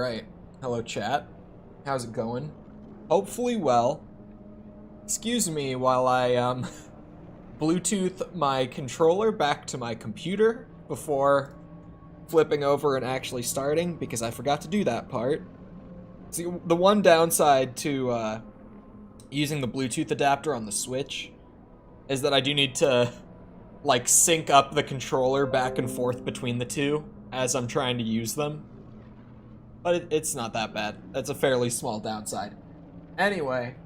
Right. Hello, chat. How's it going? Hopefully well. Excuse me while I, Bluetooth my controller back to my computer before flipping over and actually starting, because I forgot to do that part. See, the one downside to, using the Bluetooth adapter on the Switch is that I do need to, like, sync up the controller back and forth between the two as I'm trying to use them. But it's not that bad. That's a fairly small downside. Anyway,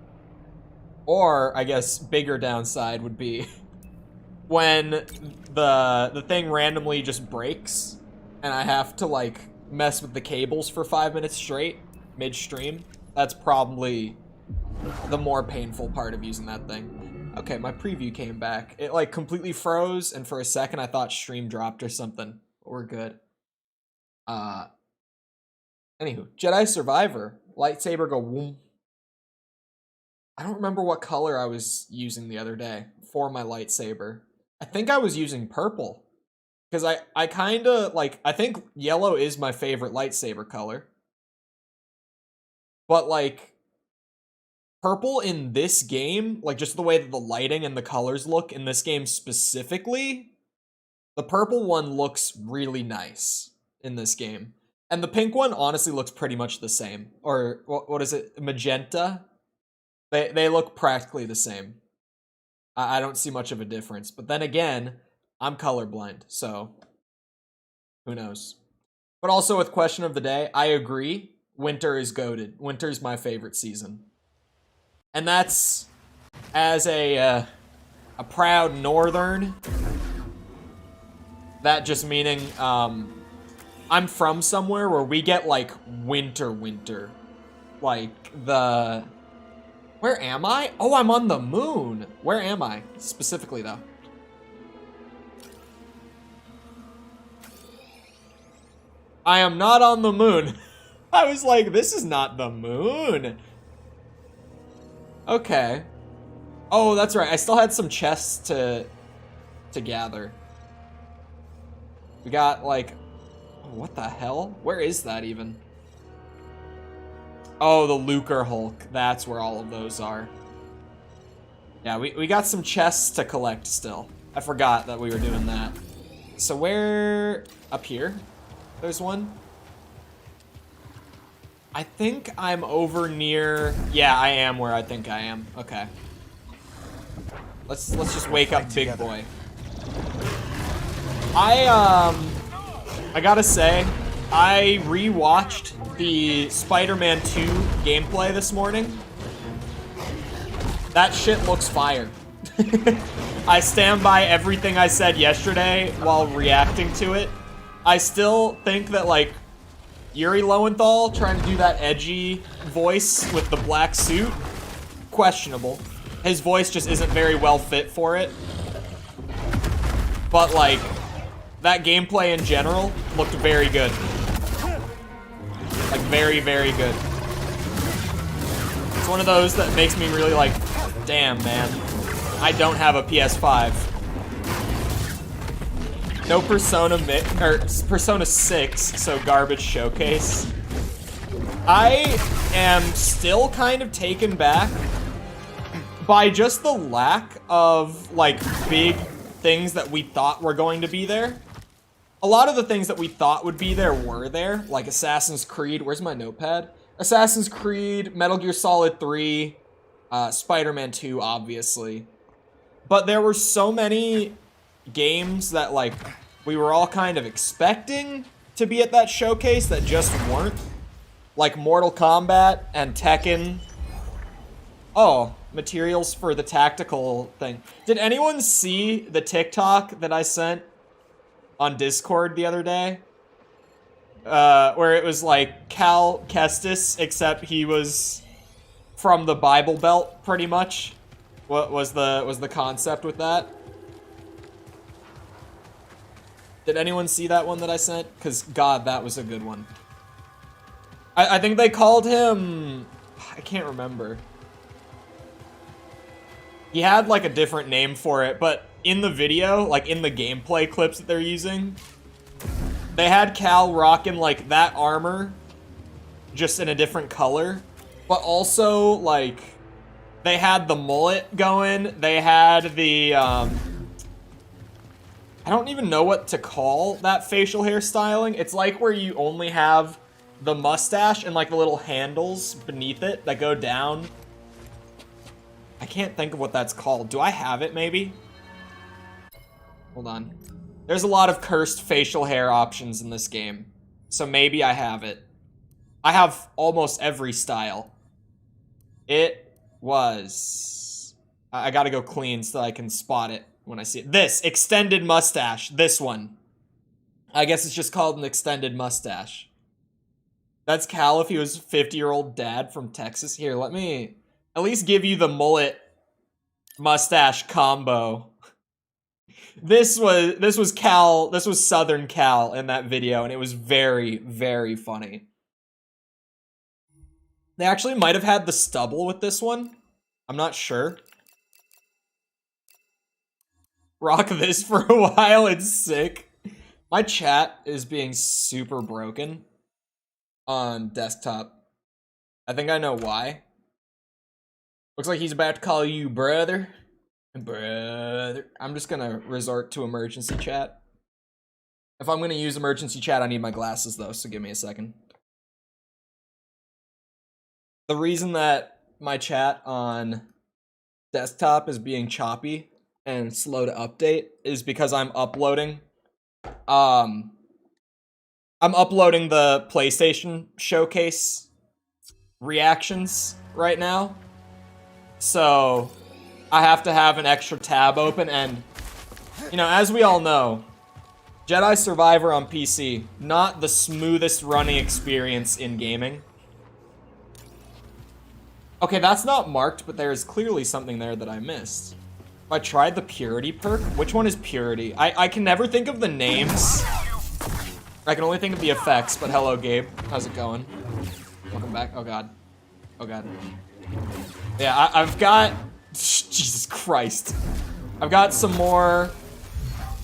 or I guess bigger downside would be when the thing randomly just breaks and I have to like mess with the cables for 5 minutes straight midstream. That's probably the more painful part of using that thing. Okay, my preview came back. It like completely froze, and for a second I thought stream dropped or something. But we're good. Anywho, Jedi Survivor. Lightsaber go whoom. I don't remember what color I was using the other day for my lightsaber. I think I was using purple. Because I kinda, like, I think yellow is my favorite lightsaber color. But, like, purple in this game, like, just the way that the lighting and the colors look in this game specifically, the purple one looks really nice in this game. And the pink one honestly looks pretty much the same. Or, what is it? Magenta? They look practically the same. I don't see much of a difference. But then again, I'm colorblind, so who knows? But also with question of the day, I agree. Winter is goated. Winter's my favorite season. And that's as a proud northern. That just meaning, I'm from somewhere where we get, like, winter. Like, Where am I? Oh, I'm on the moon. Where am I? Specifically, though. I am not on the moon. I was like, this is not the moon. Okay. Oh, that's right. I still had some chests to gather. We got, like... What the hell? Where is that even? Oh, the Lucre Hulk. That's where all of those are. Yeah, we got some chests to collect still. I forgot that we were doing that. So where... Up here? There's one? I think I'm over near... Yeah, I am where I think I am. Okay. Let's just wake up Big Boy. I gotta say, I rewatched the Spider-Man 2 gameplay this morning. That shit looks fire. I stand by everything I said yesterday while reacting to it. I still think that, like, Yuri Lowenthal trying to do that edgy voice with the black suit, questionable. His voice just isn't very well fit for it. But, like, that gameplay in general looked very good. Like, very, very good. It's one of those that makes me really like, damn, man. I don't have a PS5. No Persona 6, so garbage showcase. I am still kind of taken back by just the lack of, like, big things that we thought were going to be there. A lot of the things that we thought would be there were there, like Assassin's Creed. Where's my notepad? Assassin's Creed, Metal Gear Solid 3, Spider-Man 2, obviously. But there were so many games that, like, we were all kind of expecting to be at that showcase that just weren't. Like Mortal Kombat and Tekken. Oh, materials for the tactical thing. Did anyone see the TikTok that I sent on Discord the other day? Where it was like Cal Kestis, except he was from the Bible Belt, pretty much. What was the concept with that? Did anyone see that one that I sent? Because, God, that was a good one. I think they called him... I can't remember. He had, like, a different name for it, but in the video, like, in the gameplay clips that they're using, they had Cal rocking, like, that armor just in a different color. But also, like, they had the mullet going. They had the, I don't even know what to call that facial hair styling. It's like where you only have the mustache and, like, the little handles beneath it that go down. I can't think of what that's called. Do I have it, maybe? Hold on. There's a lot of cursed facial hair options in this game, so maybe I have it. I have almost every style. It was... I gotta go clean so I can spot it when I see it. This, extended mustache. This one. I guess it's just called an extended mustache. That's Cal if he was 50-year-old dad from Texas. Here, let me at least give you the mullet mustache combo. This was Cal, this was Southern Cal in that video, and it was very, very funny. They actually might have had the stubble with this one. I'm not sure. Rock this for a while, it's sick. My chat is being super broken on desktop. I think I know why. Looks like he's about to call you brother. Brother. I'm just gonna resort to emergency chat. If I'm gonna use emergency chat, I need my glasses though, so give me a second. The reason that my chat on desktop is being choppy and slow to update is because I'm uploading the PlayStation Showcase reactions right now. So I have to have an extra tab open, and you know, as we all know, Jedi Survivor on PC, not the smoothest running experience in gaming. Okay, that's not marked, but there is clearly something there that I missed. I tried the Purity perk. Which one is Purity? I can never think of the names. I can only think of the effects, but hello, Gabe. How's it going? Welcome back. Oh, God. Oh, God. Yeah, I've got... Jesus Christ. I've got some more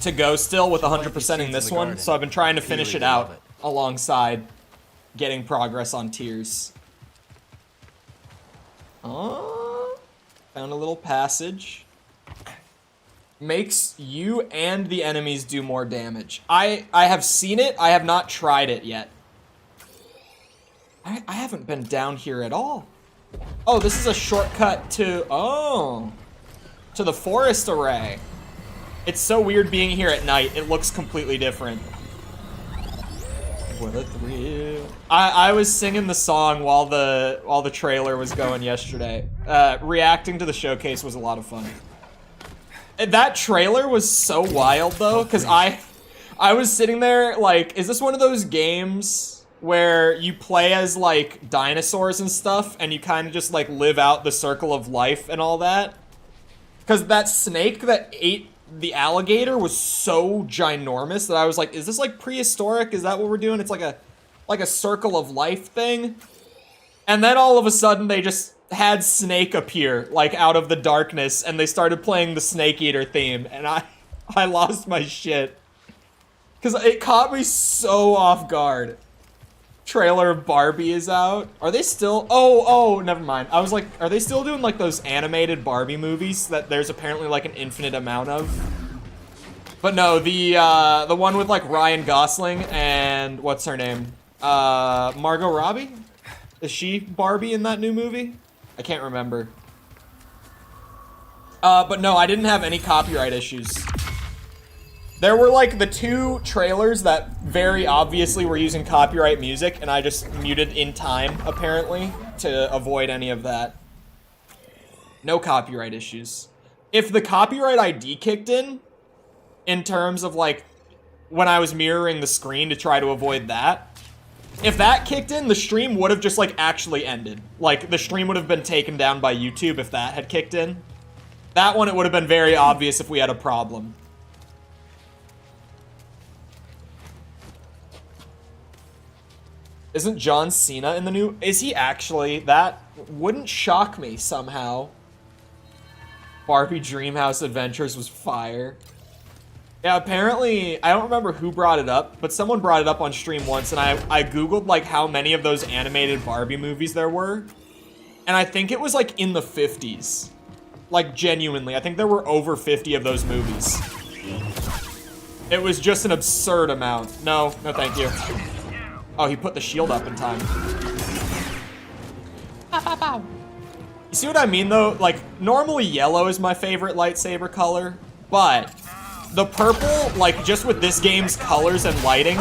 to go still with 100%ing this one, so I've been trying to finish it out alongside getting progress on tiers. Oh, found a little passage. Makes you and the enemies do more damage. I have seen it. I have not tried it yet. I haven't been down here at all. Oh, this is a shortcut to... Oh. To the forest array. It's so weird being here at night. It looks completely different. What a thrill. I was singing the song while the trailer was going yesterday. Reacting to the showcase was a lot of fun. That trailer was so wild though, because I was sitting there like, is this one of those games where you play as like dinosaurs and stuff and you kind of just like live out the circle of life and all that? Because that snake that ate the alligator was so ginormous that I was like, is this like prehistoric? Is that what we're doing? It's like a circle of life thing. And then all of a sudden they just had Snake appear like out of the darkness and they started playing the Snake Eater theme, and I lost my shit. Cause it caught me so off guard. Trailer of Barbie is out. Are they still? Oh, never mind. I was like, are they still doing like those animated Barbie movies that there's apparently like an infinite amount of? But no, the one with like Ryan Gosling and what's her name? Margot Robbie? Is she Barbie in that new movie? I can't remember. But no, I didn't have any copyright issues. There were like the two trailers that very obviously were using copyright music, and I just muted in time, apparently, to avoid any of that. No copyright issues. If the copyright ID kicked in terms of like, when I was mirroring the screen to try to avoid that, if that kicked in, the stream would have just like actually ended. Like, the stream would have been taken down by YouTube if that had kicked in. That one, it would have been very obvious if we had a problem. Isn't John Cena in the new... Is he actually? That wouldn't shock me somehow. Barbie Dreamhouse Adventures was fire. Yeah, apparently, I don't remember who brought it up, but someone brought it up on stream once, and I googled like how many of those animated Barbie movies there were, and I think it was like in the 50s. Like genuinely, I think there were over 50 of those movies. It was just an absurd amount. No, no thank you. Oh, he put the shield up in time. You see what I mean though? Like, normally yellow is my favorite lightsaber color, but the purple, like just with this game's colors and lighting,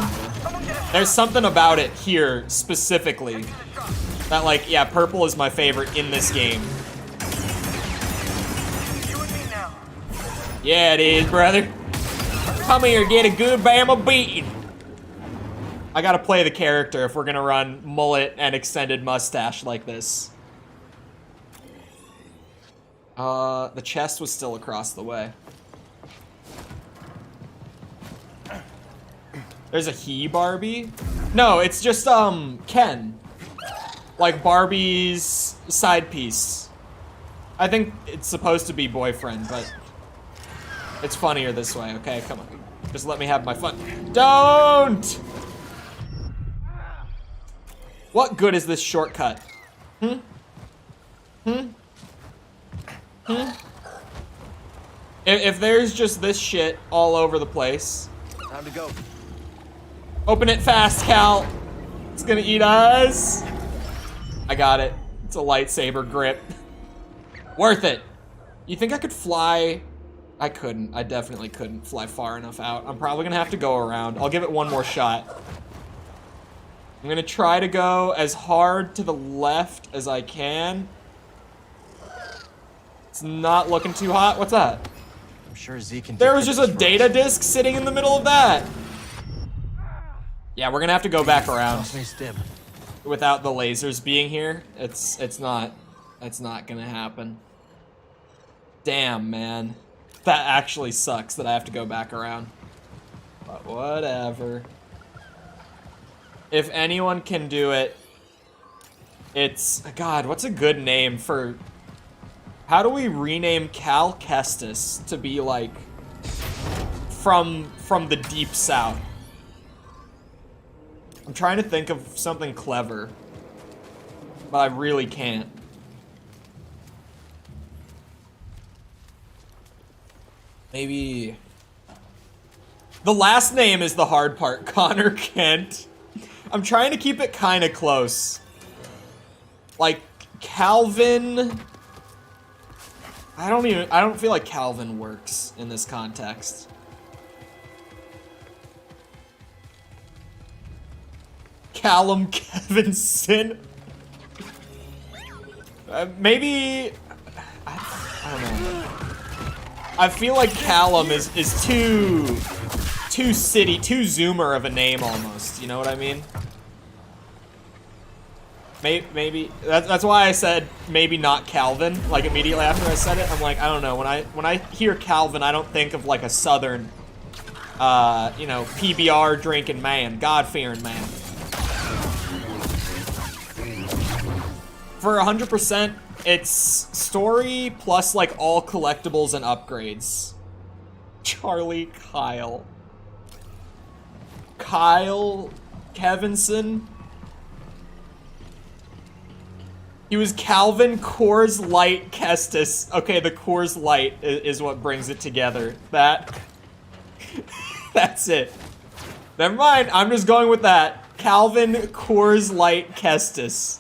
there's something about it here specifically that like, yeah, purple is my favorite in this game. Yeah, it is, brother. Come here, get a good Bama beating. I gotta play the character if we're gonna run mullet and extended mustache like this. The chest was still across the way. There's a he Barbie? No, it's just, Ken. Like Barbie's side piece. I think it's supposed to be boyfriend, but it's funnier this way, okay? Come on. Just let me have my fun. Don't! What good is this shortcut? If there's just this shit all over the place. Time to go. Open it fast, Cal. It's gonna eat us. I got it. It's a lightsaber grip. Worth it. You think I could fly? I couldn't. I definitely couldn't fly far enough out. I'm probably gonna have to go around. I'll give it one more shot. I'm gonna try to go as hard to the left as I can. It's not looking too hot. What's that? I'm sure Z can. There was just a data disk sitting in the middle of that. Yeah, we're gonna have to go back around without the lasers being here. It's not gonna happen. Damn, man. That actually sucks that I have to go back around. But whatever. If anyone can do it, it's... God, what's a good name for... How do we rename Cal Kestis to be, like, from the deep south? I'm trying to think of something clever, but I really can't. Maybe... The last name is the hard part, Connor Kent. I'm trying to keep it kind of close. Like, Calvin... I don't feel like Calvin works in this context. Callum Kevinson. Maybe... I don't know. I feel like Callum is too zoomer of a name almost, you know what I mean? Maybe that's why I said maybe not Calvin, like immediately after I said it. I'm like, I don't know, when I hear Calvin, I don't think of like a southern you know, PBR drinking man, God-fearing man. For 100%, it's story plus like all collectibles and upgrades. Charlie Kyle Kevinson. He was Calvin Coors Light Kestis. Okay, the Coors Light is what brings it together. That's it. Never mind, I'm just going with that. Calvin Coors Light Kestis.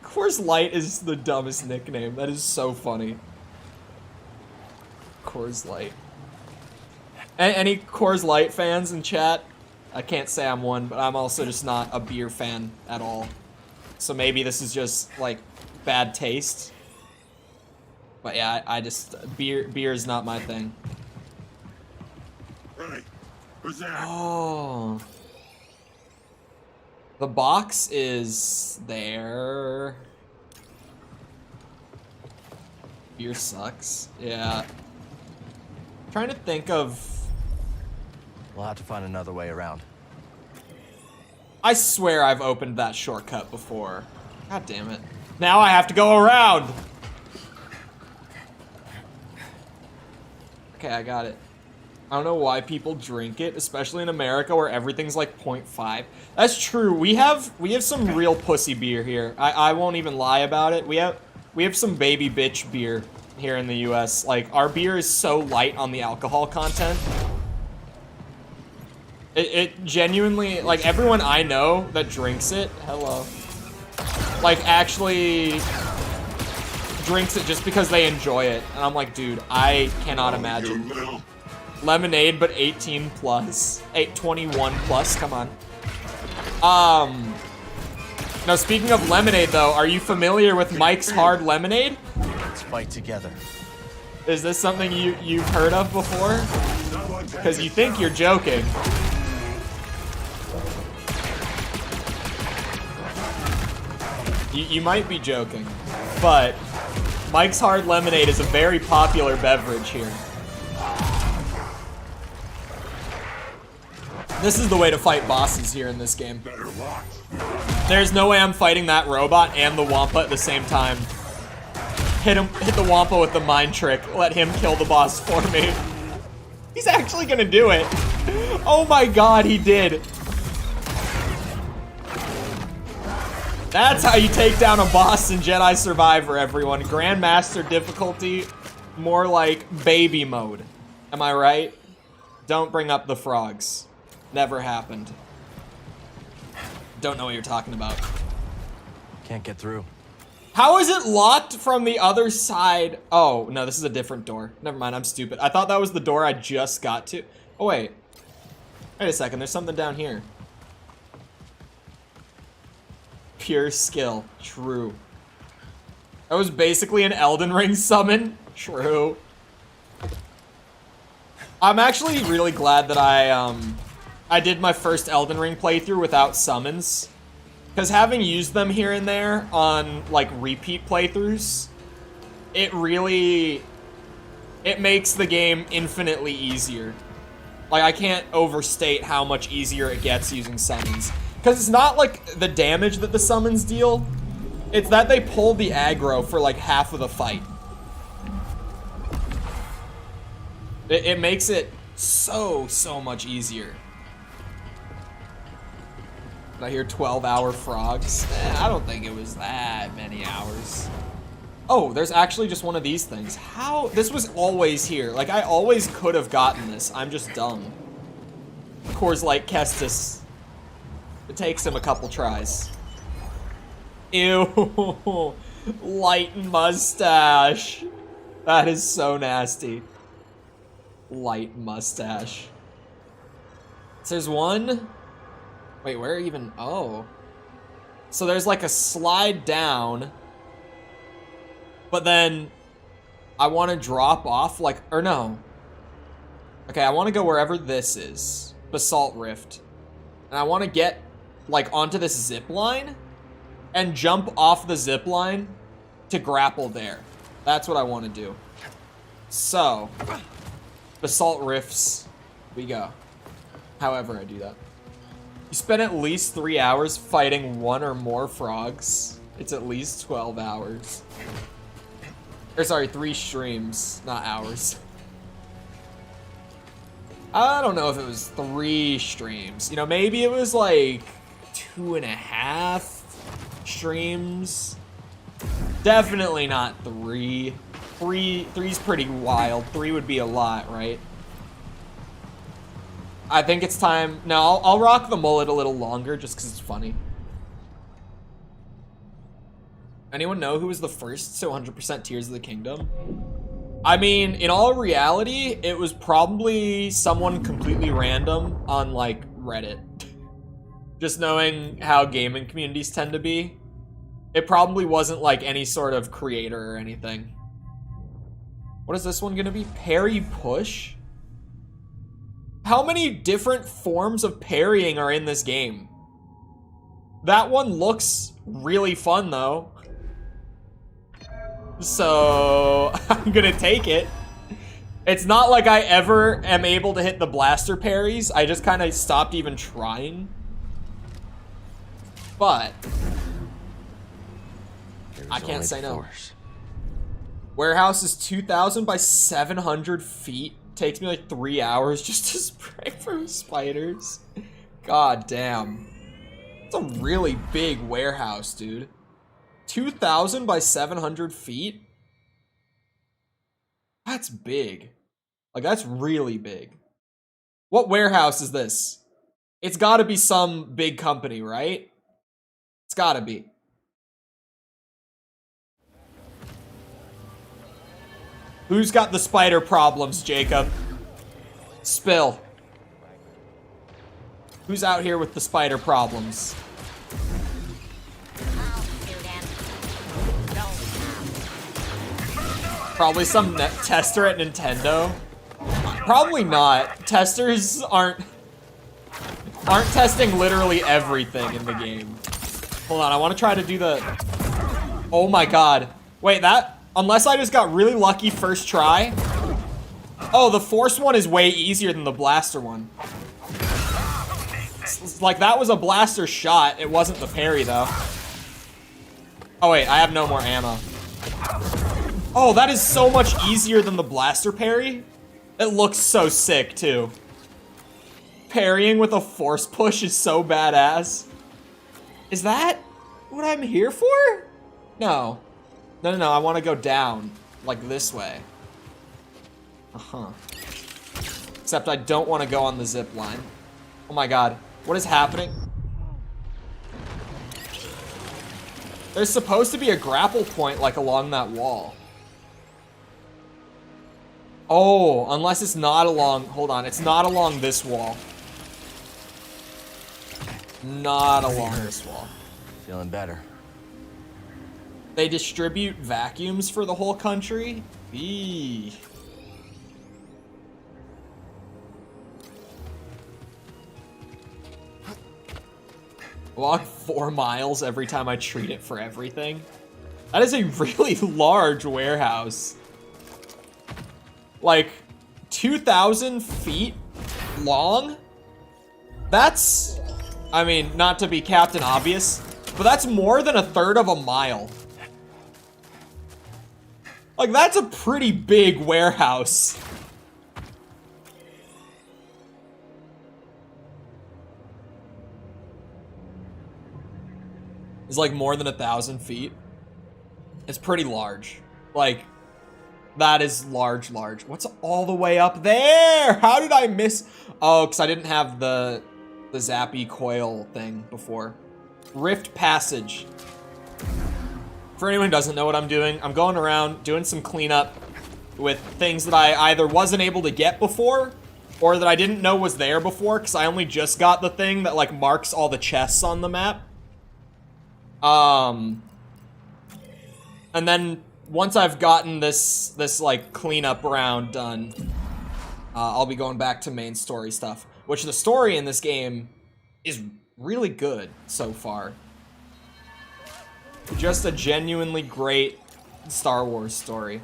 Coors Light is the dumbest nickname. That is so funny. Coors Light. Any Coors Light fans in chat? I can't say I'm one, but I'm also just not a beer fan at all. So maybe this is just, like, bad taste. But yeah, I just... Beer is not my thing. Hey, who's that? Oh. The box is there. Beer sucks. Yeah. Trying to think of... We'll have to find another way around. I swear I've opened that shortcut before. God damn it. Now I have to go around! Okay, I got it. I don't know why people drink it, especially in America where everything's like 0.5. That's true. We have some real pussy beer here. I won't even lie about it. We have some baby bitch beer here in the US. Like, our beer is so light on the alcohol content. It genuinely, like, everyone I know that drinks it, hello, like, actually drinks it just because they enjoy it. And I'm like, dude, I cannot imagine. Lemonade, but 18 plus. 21 plus, come on. Now, speaking of lemonade, though, are you familiar with Mike's Hard Lemonade? Let's fight together. Is this something you've heard of before? Because you think you're joking. You might be joking, but Mike's Hard Lemonade is a very popular beverage here. This is the way to fight bosses here in this game. There's no way I'm fighting that robot and the Wampa at the same time. Hit the Wampa with the mind trick. Let him kill the boss for me. He's actually gonna do it. Oh my god, he did. That's how you take down a boss in Jedi Survivor, everyone. Grandmaster difficulty, more like baby mode. Am I right? Don't bring up the frogs. Never happened. Don't know what you're talking about. Can't get through. How is it locked from the other side? Oh, no, this is a different door. Never mind, I'm stupid. I thought that was the door I just got to. Oh, wait. Wait a second, there's something down here. Pure skill. True. That was basically an Elden Ring summon. True. I'm actually really glad that I did my first Elden Ring playthrough without summons. Because having used them here and there on, like, repeat playthroughs, it makes the game infinitely easier. Like, I can't overstate how much easier it gets using summons. Because it's not, like, the damage that the summons deal. It's that they pull the aggro for, like, half of the fight. It makes it so much easier. I hear 12-hour frogs. I don't think it was that many hours. Oh, there's actually just one of these things. How? This was always here. Like, I always could have gotten this. I'm just dumb. Coors Light Kestis. It takes him a couple tries. Ew. Light mustache. That is so nasty. Light mustache. So there's one... Wait, where even? Oh. So there's like a slide down. But then I want to drop off like, or no. Okay, I want to go wherever this is. Basalt Rift. And I want to get like onto this zip line and jump off the zip line to grapple there. That's what I want to do. So, Basalt Rifts, we go. However I do that. You spend at least 3 hours fighting one or more frogs. It's at least 12 hours. Or sorry, 3 streams, not hours. I don't know if it was 3 streams. You know, maybe it was like 2.5 streams. Definitely not 3. 3's pretty wild. 3 would be a lot, right? I think it's time. No, I'll rock the mullet a little longer just because it's funny. Anyone know who was the first to 100% Tears of the Kingdom? I mean, in all reality, it was probably someone completely random on, like, Reddit. Just knowing how gaming communities tend to be. It probably wasn't, like, any sort of creator or anything. What is this one gonna be? Parry push? How many different forms of parrying are in this game? That one looks really fun, though. So, I'm gonna take it. It's not like I ever am able to hit the blaster parries. I just kind of stopped even trying. But, I can't say no. Warehouse is 2,000 by 700 feet. takes me like 3 hours just to spray for spiders. God damn. It's a really big warehouse, dude. 2,000 by 700 feet? That's big. Like, that's really big. What warehouse is this? It's gotta be some big company, right? It's gotta be. Who's got the spider problems, Jacob? Spill. Who's out here with the spider problems? Probably some tester at Nintendo. Probably not. Testers aren't testing literally everything in the game. Hold on, I want to try to do the... Oh my god. Wait, that... Unless I just got really lucky first try. Oh, the force one is way easier than the blaster one. It's like, that was a blaster shot. It wasn't the parry, though. Oh, wait, I have no more ammo. Oh, that is so much easier than the blaster parry. It looks so sick, too. Parrying with a force push is so badass. Is that what I'm here for? No. No, I want to go down, like this way. Uh-huh. Except I don't want to go on the zip line. Oh my god, what is happening? There's supposed to be a grapple point, like, along that wall. Oh, unless it's not along, hold on, it's not along this wall. Not along this wall. Feeling better. They distribute vacuums for the whole country? Eee. Walk 4 miles every time I treat it for everything. That is a really large warehouse. Like, 2,000 feet long? That's, I mean, not to be Captain Obvious, but that's more than 1/3 of a mile. Like, that's a pretty big warehouse. It's like more than 1,000 feet. It's pretty large. Like, that is large. What's all the way up there? How did I miss? Oh, because I didn't have the zappy coil thing before. Rift Passage. For anyone who doesn't know what I'm doing, I'm going around doing some cleanup with things that I either wasn't able to get before or that I didn't know was there before because I only just got the thing that like marks all the chests on the map. And then once I've gotten this like cleanup round done, I'll be going back to main story stuff, which the story in this game is really good so far. Just a genuinely great Star Wars story.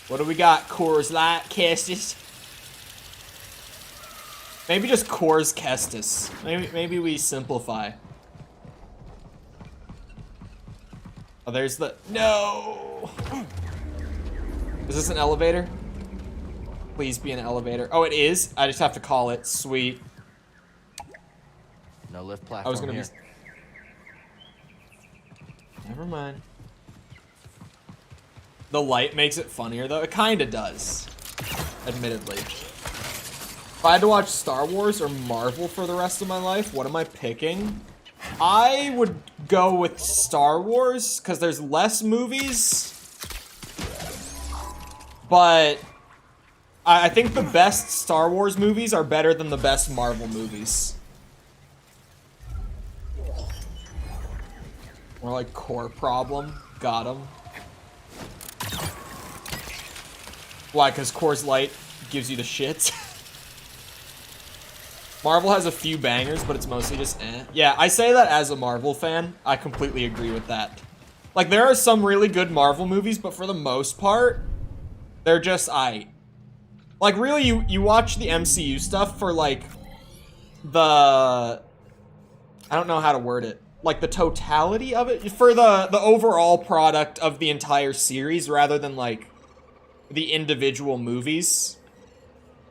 What do we got? Coors Light, Kestis. Maybe just Coors Kestis. Maybe we simplify. Oh, there's the... No! Is this an elevator? Please be an elevator. Oh, it is? I just have to call it. Sweet. No lift platform. I was gonna here. be... Never mind. The light makes it funnier, though. It kinda does. Admittedly. If I had to watch Star Wars or Marvel for the rest of my life, what am I picking? I would go with Star Wars, because there's less movies. But I think the best Star Wars movies are better than the best Marvel movies. More like core problem. Got him. Why? Because Coors Light gives you the shits? Marvel has a few bangers, but it's mostly just eh. Yeah, I say that as a Marvel fan. I completely agree with that. Like, there are some really good Marvel movies, but for the most part, they're just aight. Like, really, you watch the MCU stuff for, like, the... I don't know how to word it. like the totality of it, for the overall product of the entire series rather than like the individual movies,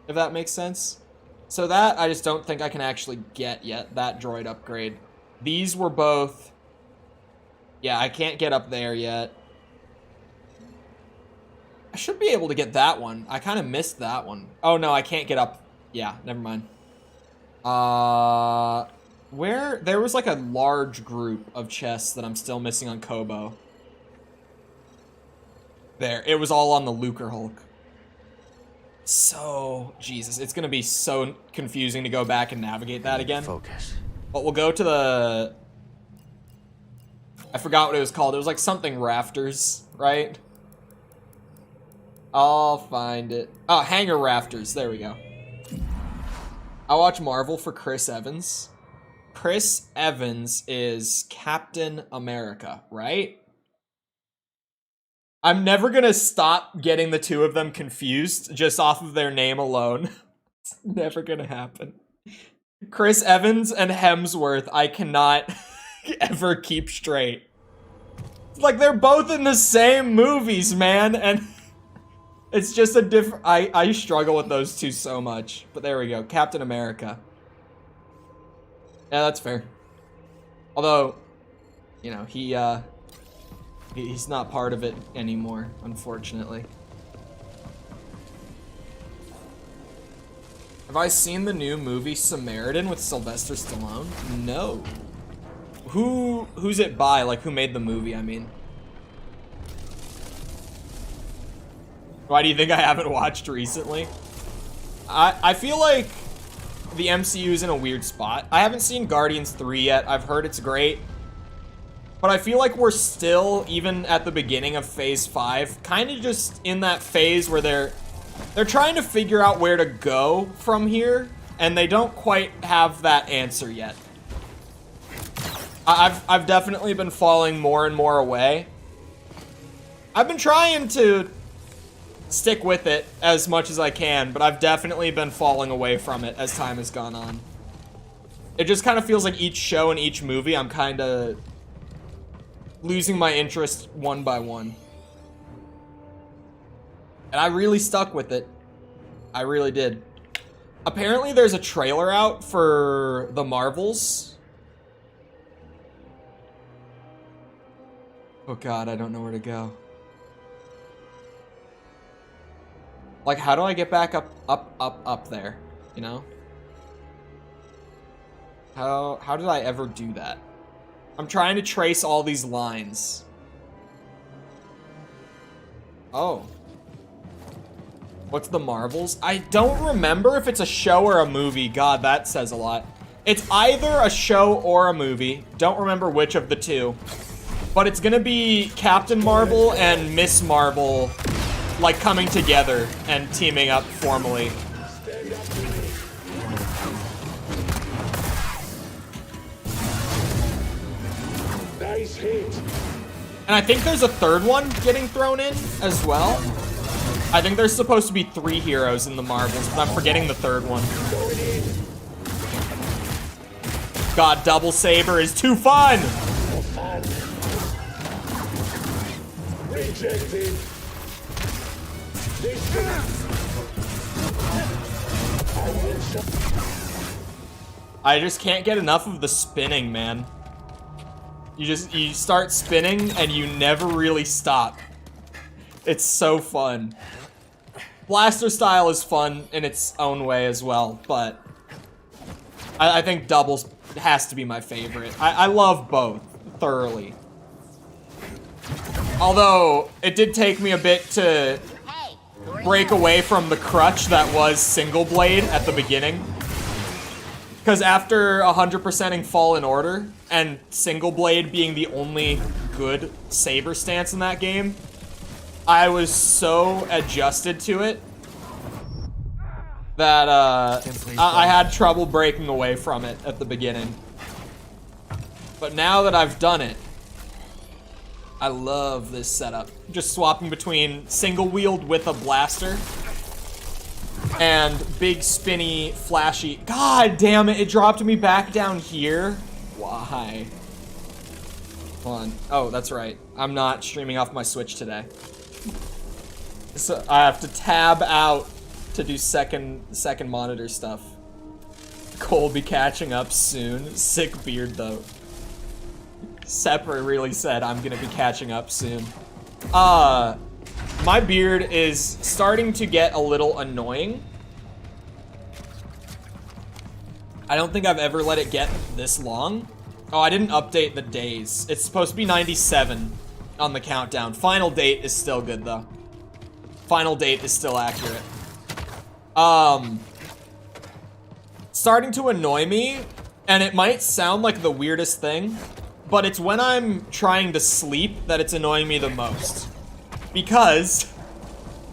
if that makes sense. So that I just don't think I can actually get yet, that droid upgrade. These were both, yeah, I can't get up there yet. I should be able to get that one. I kind of missed that one. Oh no, I can't get up. Yeah, never mind. Where, there was like a large group of chests that I'm still missing on Kobo. There, it was all on the Lucre Hulk. So, Jesus, it's gonna be so confusing to go back and navigate that again. Focus. But we'll go to the, I forgot what it was called. It was like something rafters, right? I'll find it. Oh, hangar rafters, there we go. I watch Marvel for Chris Evans. Chris Evans is Captain America, right? I'm never gonna stop getting the two of them confused just off of their name alone. It's never gonna happen. Chris Evans and Hemsworth, I cannot ever keep straight. It's like they're both in the same movies, man, and it's just a different, I struggle with those two so much. But there we go, Captain America. Yeah, that's fair. Although, you know, he's not part of it anymore, unfortunately. Have I seen the new movie Samaritan with Sylvester Stallone? No. Who's it by? Like, who made the movie, I mean? Why do you think I haven't watched recently? I feel like the MCU is in a weird spot. I haven't seen Guardians 3 yet. I've heard it's great. But I feel like we're still, even at the beginning of Phase 5, kind of just in that phase where they're trying to figure out where to go from here, and they don't quite have that answer yet. I've definitely been falling more and more away. I've been trying to stick with it as much as I can, but I've definitely been falling away from it as time has gone on. It just kind of feels like each show and each movie, I'm kind of losing my interest one by one. And I really stuck with it. I really did. Apparently there's a trailer out for the Marvels. Oh god, I don't know where to go. Like, how do I get back up there, you know? How did I ever do that? I'm trying to trace all these lines. Oh. What's the Marvels? I don't remember if it's a show or a movie. God, that says a lot. It's either a show or a movie. Don't remember which of the two. But it's gonna be Captain Marvel and Miss Marvel, like, coming together and teaming up formally. Nice hit. And I think there's a third one getting thrown in as well. I think there's supposed to be 3 heroes in the Marvels, but I'm forgetting the third one. God, Double Saber is too fun! Rejected. I just can't get enough of the spinning, man. You start spinning and you never really stop. It's so fun. Blaster style is fun in its own way as well, but I think doubles has to be my favorite. I love both thoroughly. Although it did take me a bit to break away from the crutch that was single blade at the beginning. Because after 100%ing Fallen Order and single blade being the only good saber stance in that game, I was so adjusted to it that I had trouble breaking away from it at the beginning. But now that I've done it, I love this setup. Just swapping between single wield with a blaster and big spinny flashy. God damn it, it dropped me back down here. Why? Hold on. Oh, that's right. I'm not streaming off my Switch today. So I have to tab out to do second monitor stuff. Cole be catching up soon. Sick beard though. Sepper really said I'm gonna be catching up soon. My beard is starting to get a little annoying. I don't think I've ever let it get this long. Oh, I didn't update the days. It's supposed to be 97 on the countdown. Final date is still good though. Final date is still accurate. Starting to annoy me, and it might sound like the weirdest thing, but it's when I'm trying to sleep that it's annoying me the most. Because,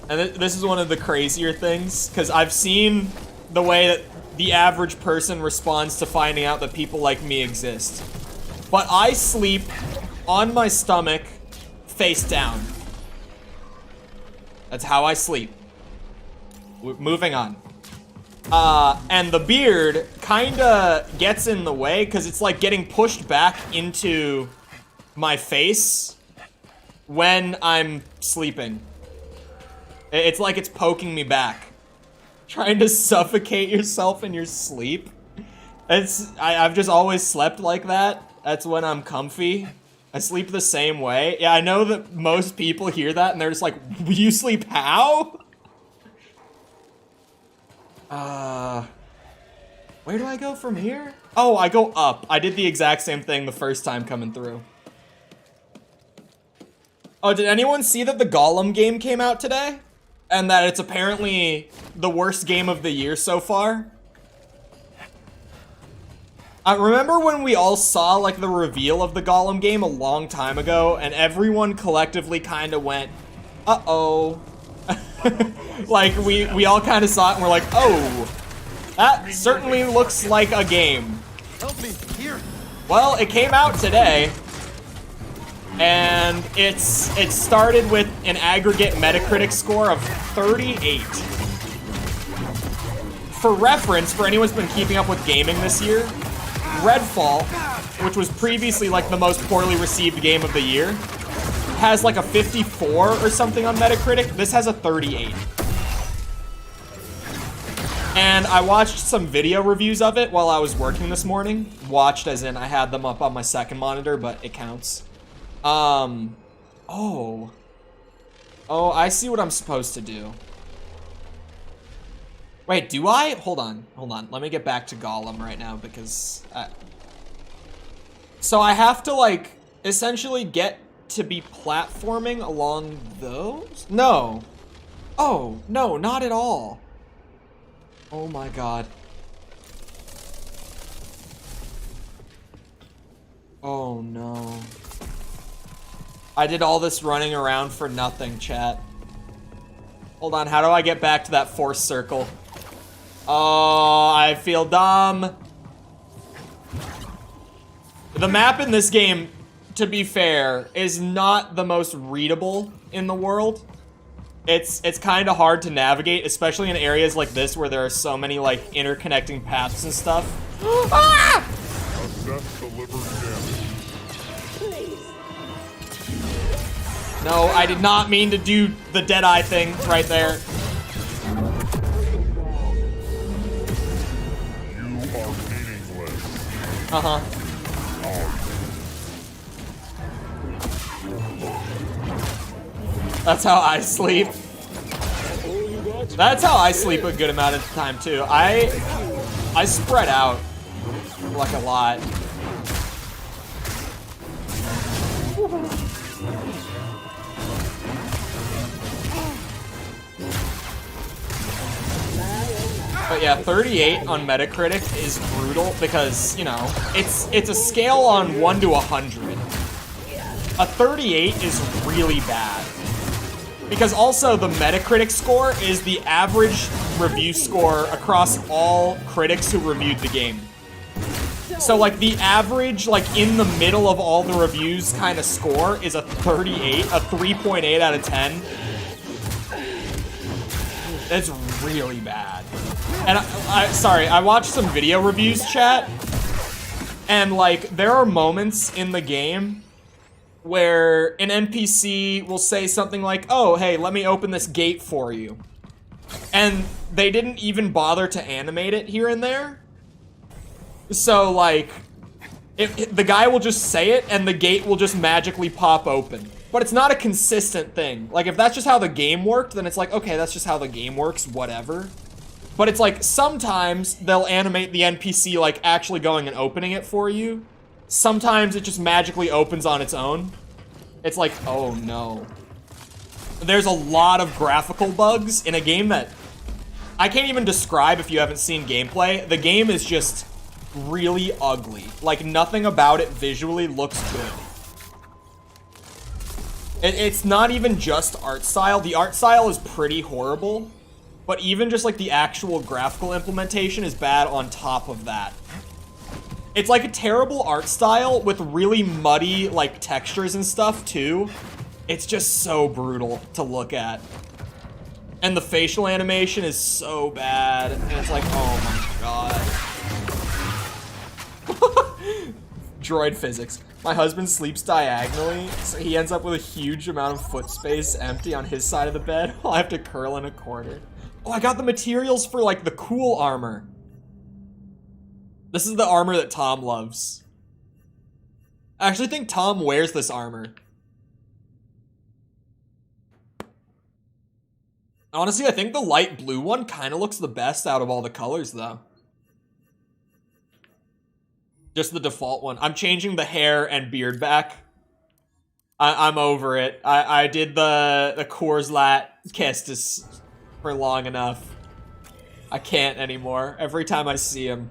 and this is one of the crazier things, because I've seen the way that the average person responds to finding out that people like me exist. But I sleep on my stomach, face down. That's how I sleep. Moving on. And the beard kinda gets in the way because it's like getting pushed back into my face when I'm sleeping. It's like it's poking me back. Trying to suffocate yourself in your sleep. I've just always slept like that. That's when I'm comfy. I sleep the same way. Yeah, I know that most people hear that and they're just like, you sleep how? Where do I go from here? Oh, I go up. I did the exact same thing the first time coming through. Oh, did anyone see that the Gollum game came out today? And that it's apparently the worst game of the year so far? I remember when we all saw like the reveal of the Gollum game a long time ago, and everyone collectively kind of went, uh-oh. Like, we all kind of saw it and we're like, oh, that certainly looks like a game. Help me, here. Well, it came out today, and it started with an aggregate Metacritic score of 38. For reference, for anyone who's been keeping up with gaming this year, Redfall, which was previously like the most poorly received game of the year, has like a 54 or something on Metacritic. This has a 38. And I watched some video reviews of it while I was working this morning. Watched as in I had them up on my second monitor, but it counts. Oh, I see what I'm supposed to do. Wait, do I? Hold on. Let me get back to Gollum right now because so I have to like essentially get to be platforming along those? No. Oh, no, not at all. Oh my god. Oh no. I did all this running around for nothing, chat. Hold on, how do I get back to that force circle? Oh, I feel dumb. The map in this game, to be fair, is not the most readable in the world. It's kind of hard to navigate, especially in areas like this where there are so many like interconnecting paths and stuff. Ah! Assess delivered damage. No, I did not mean to do the Deadeye thing right there. You are meaningless. Uh-huh. That's how I sleep. That's how I sleep a good amount of the time too. I spread out like a lot. But yeah, 38 on Metacritic is brutal because, you know, it's a scale on 1 to 100. A 38 is really bad. Because also the Metacritic score is the average review score across all critics who reviewed the game. So like the average, like in the middle of all the reviews kind of score is a 38, a 3.8 out of 10. That's really bad. And sorry, I watched some video reviews, chat, and like there are moments in the game where an NPC will say something like, oh, hey, let me open this gate for you. And they didn't even bother to animate it here and there. So, like, the guy will just say it and the gate will just magically pop open. But it's not a consistent thing. Like, if that's just how the game worked, then it's like, okay, that's just how the game works, whatever. But it's like, sometimes they'll animate the NPC, like, actually going and opening it for you. Sometimes it just magically opens on its own. It's like, oh no. There's a lot of graphical bugs in a game that I can't even describe if you haven't seen gameplay. The game is just really ugly. Like, nothing about it visually looks good. It's not even just art style. The art style is pretty horrible, but even just like the actual graphical implementation is bad on top of that. It's like a terrible art style with really muddy like textures and stuff too. It's just so brutal to look at. And the facial animation is so bad. And it's like, oh my god. Droid physics. My husband sleeps diagonally, so he ends up with a huge amount of foot space empty on his side of the bed. I'll have to curl in a corner. Oh, I got the materials for, like, the cool armor. This is the armor that Tom loves. I actually think Tom wears this armor. Honestly, I think the light blue one kind of looks the best out of all the colors, though. Just the default one. I'm changing the hair and beard back. I'm over it. I did the Coors Light Kestis for long enough. I can't anymore. Every time I see him,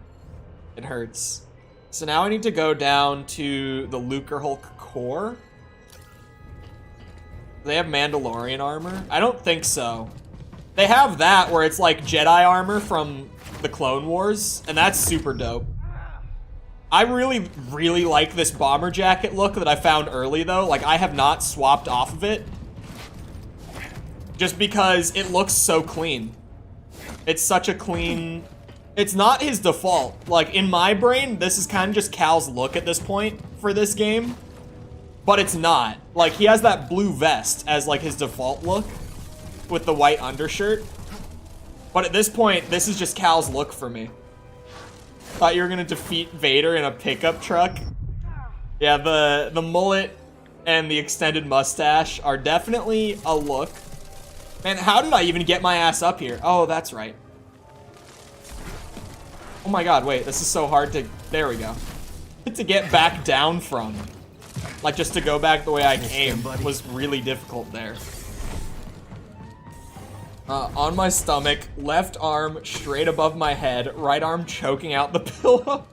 it hurts. So now I need to go down to the Lucre Hulk core. Do they have Mandalorian armor? I don't think so. They have that where it's like Jedi armor from the Clone Wars, and that's super dope. I really, really like this bomber jacket look that I found early, though. Like, I have not swapped off of it. Just because it looks so clean. It's such a clean... It's not his default. Like, in my brain, this is kind of just Cal's look at this point for this game. But it's not. Like, he has that blue vest as, like, his default look with the white undershirt. But at this point, this is just Cal's look for me. Thought you were gonna defeat Vader in a pickup truck. Yeah, the mullet and the extended mustache are definitely a look. Man, how did I even get my ass up here? Oh, that's right. Oh my god, wait, this is so hard to... There we go. To get back down from. Like, just to go back the way I came was really difficult there. On my stomach, left arm straight above my head, right arm choking out the pillow.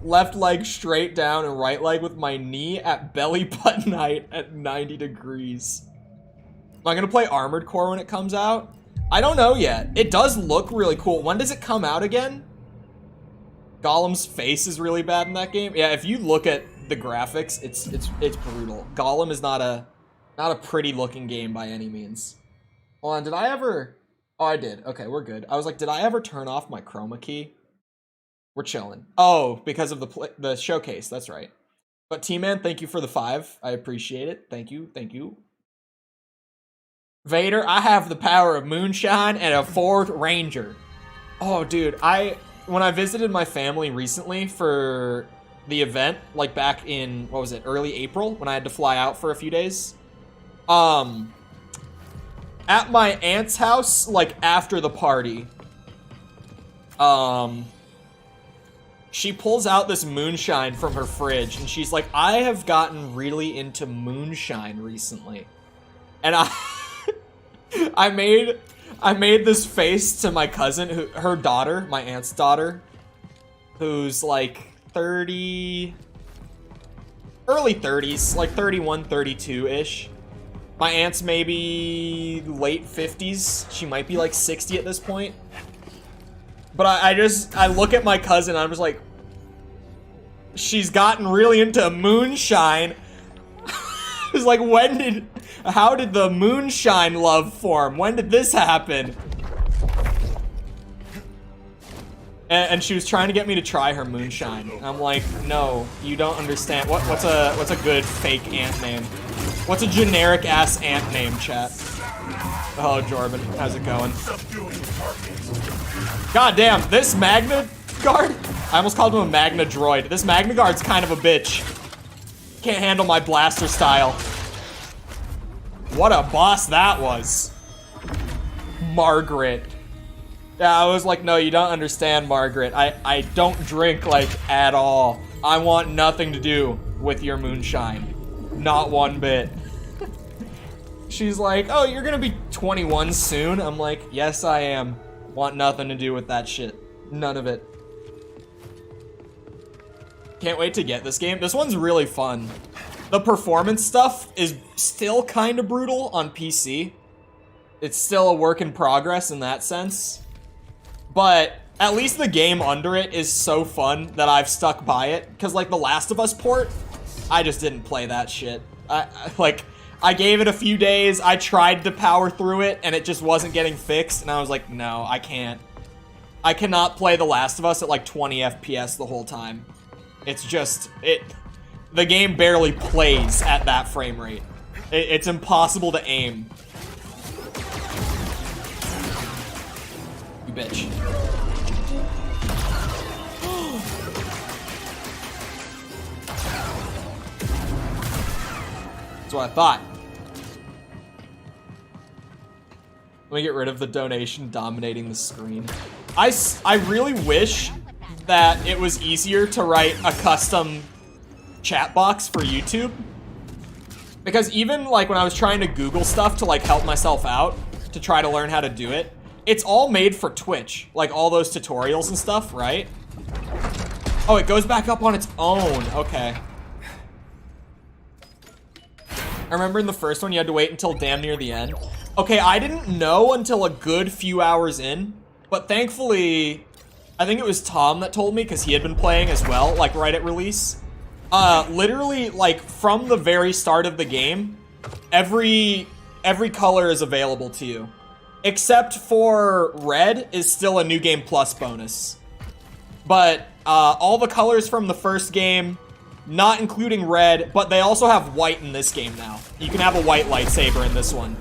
Left leg straight down and right leg with my knee at belly button height at 90 degrees. Am I gonna play Armored Core when it comes out? I don't know yet. It does look really cool. When does it come out again? Gollum's face is really bad in that game. Yeah, if you look at the graphics, it's brutal. Gollum is not a pretty looking game by any means. Hold on, did I ever... Oh, I did. Okay, we're good. I was like, did I ever turn off my chroma key? We're chilling. Oh, because of the showcase, that's right. But T-Man, thank you for the 5. I appreciate it. Thank you, thank you. Vader, I have the power of moonshine and a Ford Ranger. Oh, dude, when I visited my family recently for the event, like back in, what was it, early April, when I had to fly out for a few days, at my aunt's house, like after the party, she pulls out this moonshine from her fridge and she's like, I have gotten really into moonshine recently. And I made this face to my cousin, her daughter, my aunt's daughter, who's like 30, early 30s, like 31, 32-ish. My aunt's maybe late 50s. She might be like 60 at this point. But I look at my cousin and I'm just like, she's gotten really into moonshine. It's like, how did the moonshine love form? When did this happen? And she was trying to get me to try her moonshine. And I'm like, no, you don't understand. What's a good fake ant name? What's a generic ass ant name, chat? Hello, Jordan. How's it going? God damn, this Magna Guard? I almost called him a Magna Droid. This Magna Guard's kind of a bitch. Can't handle my blaster style. What a boss that was. Margaret. Yeah, I was like, no, you don't understand, Margaret. I don't drink, like, at all. I want nothing to do with your moonshine. Not one bit. She's like, oh, you're gonna be 21 soon? I'm like, yes, I am. Want nothing to do with that shit. None of it. Can't wait to get this game. This one's really fun. The performance stuff is still kind of brutal on PC. It's still a work in progress in that sense. But at least the game under it is so fun that I've stuck by it. Because, like, the Last of Us port, I just didn't play that shit. I gave it a few days, I tried to power through it, and it just wasn't getting fixed, and I was like, no, I can't. I cannot play The Last of Us at, like, 20 FPS the whole time. It's just, the game barely plays at that frame rate. It's impossible to aim. You bitch. That's what I thought. Let me get rid of the donation dominating the screen. I really wish that it was easier to write a custom chat box for YouTube. Because even like when I was trying to Google stuff to like help myself out, to try to learn how to do it, it's all made for Twitch. Like all those tutorials and stuff, right? Oh, it goes back up on its own. Okay. I remember in the first one you had to wait until damn near the end. Okay, I didn't know until a good few hours in, but thankfully, I think it was Tom that told me because he had been playing as well, like right at release. Literally, like from the very start of the game, every color is available to you, except for red is still a New Game Plus bonus. But all the colors from the first game, not including red, but they also have white in this game now. You can have a white lightsaber in this one.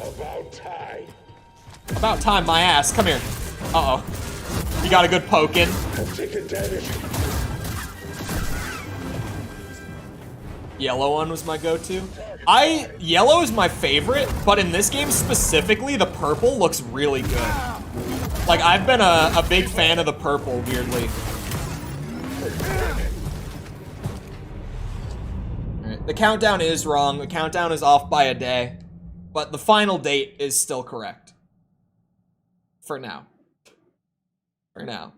About time. About time, my ass. Come here. Uh-oh. You got a good poke in. Take advantage. Yellow one was my go-to. Yellow is my favorite, but in this game specifically, the purple looks really good. Like, I've been a big fan of the purple, weirdly. Alright, the countdown is wrong. The countdown is off by a day. But the final date is still correct. For now. For now.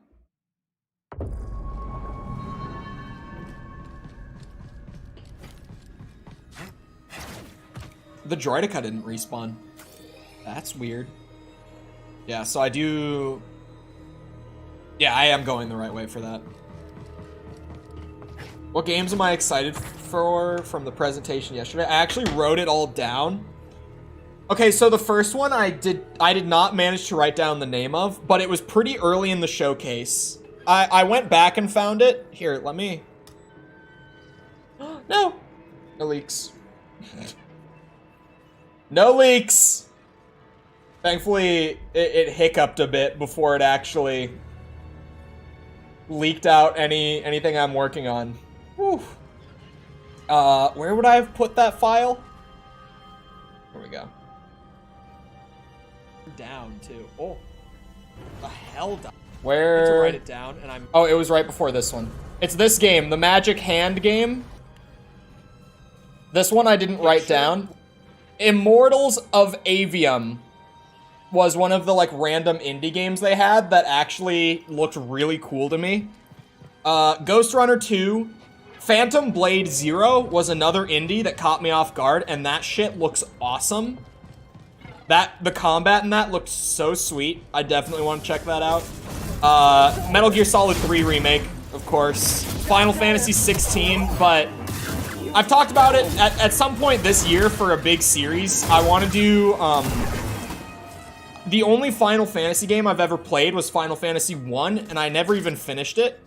The Droideka didn't respawn. That's weird. Yeah, so I do... Yeah, I am going the right way for that. What games am I excited for from the presentation yesterday? I actually wrote it all down. Okay, so the first one I did not manage to write down the name of, but it was pretty early in the showcase. I went back and found it. Here, let me... No! No leaks. No leaks! Thankfully, it hiccuped a bit before it actually leaked out anything I'm working on. Whew. Where would I have put that file? Here we go. Down, too. Oh. The hell down. Where? I need to write it down, and I'm... Oh, it was right before this one. It's this game, the Magic Hand game. This one I didn't write down. Immortals of Avium was one of the, like, random indie games they had that actually looked really cool to me. Ghost Runner 2. Phantom Blade Zero was another indie that caught me off guard, and that shit looks awesome. The combat in that looked so sweet. I definitely want to check that out. Metal Gear Solid 3 Remake, of course. Final Fantasy 16, but I've talked about it at some point this year for a big series. I want to do the only Final Fantasy game I've ever played was Final Fantasy 1, and I never even finished it.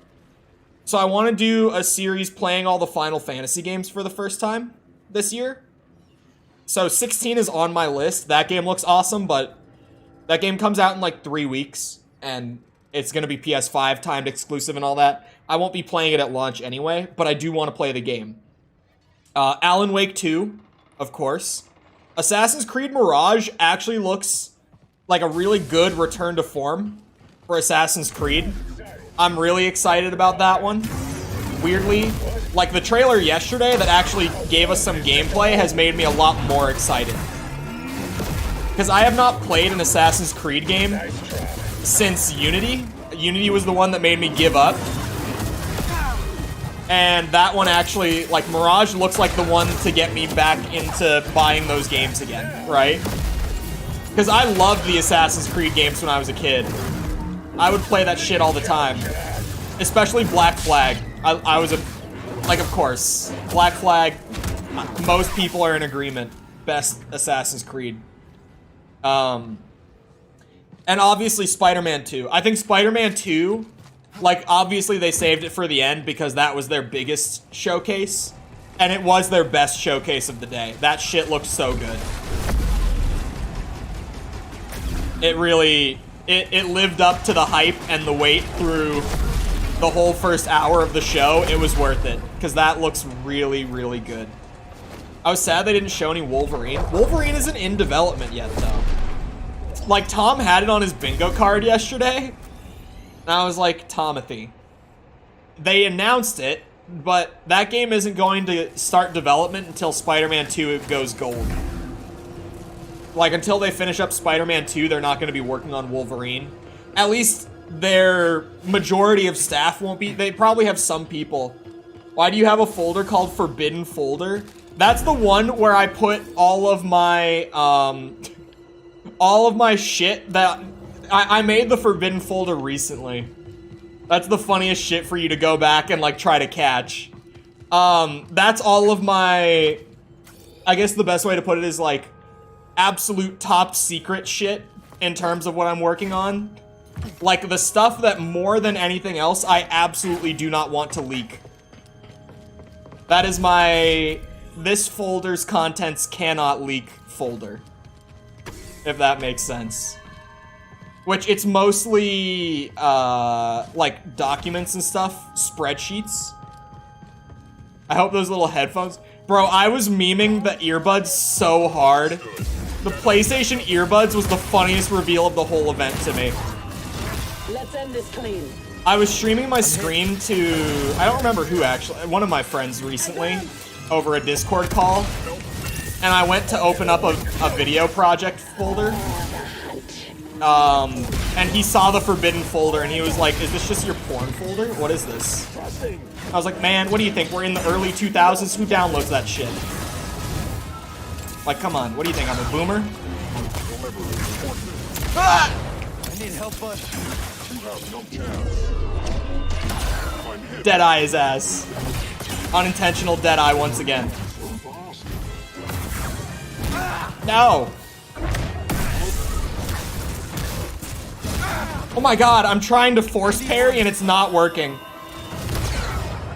So I want to do a series playing all the Final Fantasy games for the first time this year. So 16 is on my list. That game looks awesome, but that game comes out in like 3 weeks, and it's going to be PS5 timed exclusive and all that. I won't be playing it at launch anyway, but I do want to play the game. Alan Wake 2, of course. Assassin's Creed Mirage actually looks like a really good return to form for Assassin's Creed. I'm really excited about that one. Weirdly, like the trailer yesterday that actually gave us some gameplay has made me a lot more excited. Because I have not played an Assassin's Creed game since Unity. Unity was the one that made me give up. And that one actually, like, Mirage looks like the one to get me back into buying those games again, right? Because I loved the Assassin's Creed games when I was a kid. I would play that shit all the time. Especially Black Flag. I was a... Like, of course. Black Flag, most people are in agreement. Best Assassin's Creed. And obviously Spider-Man 2. I think Spider-Man 2... Like, obviously they saved it for the end because that was their biggest showcase. And it was their best showcase of the day. That shit looked so good. It really... It lived up to the hype and the wait through the whole first hour of the show. It was worth it. Because that looks really, really good. I was sad they didn't show any Wolverine. Wolverine isn't in development yet, though. Like, Tom had it on his bingo card yesterday. And I was like, Tomothy. They announced it, but that game isn't going to start development until Spider-Man 2 goes gold. Like, until they finish up Spider-Man 2, they're not going to be working on Wolverine. At least their majority of staff won't be. They probably have some people. Why do you have a folder called Forbidden Folder? That's the one where I put all of my shit that... I made the Forbidden Folder recently. That's the funniest shit for you to go back and, like, try to catch. That's all of my... I guess the best way to put it is, like, absolute top secret shit in terms of what I'm working on. Like, the stuff that more than anything else, I absolutely do not want to leak. That is my... This folder's contents cannot leak folder. If that makes sense. Which, it's mostly, like, documents and stuff. Spreadsheets. I hope those little headphones... Bro, I was memeing the earbuds so hard. The PlayStation earbuds was the funniest reveal of the whole event to me. Let's end this clean. I was streaming my screen to... I don't remember who, actually. One of my friends recently. Over a Discord call. And I went to open up a video project folder. And he saw the Forbidden Folder, and he was like, is this just your porn folder? What is this? I was like, man, what do you think? We're in the early 2000s? Who downloads that shit? Like, come on. What do you think? I'm a boomer? Ah! I need help, bud. Deadeye his ass. Unintentional Deadeye once again. No! Oh my god, I'm trying to force parry and it's not working.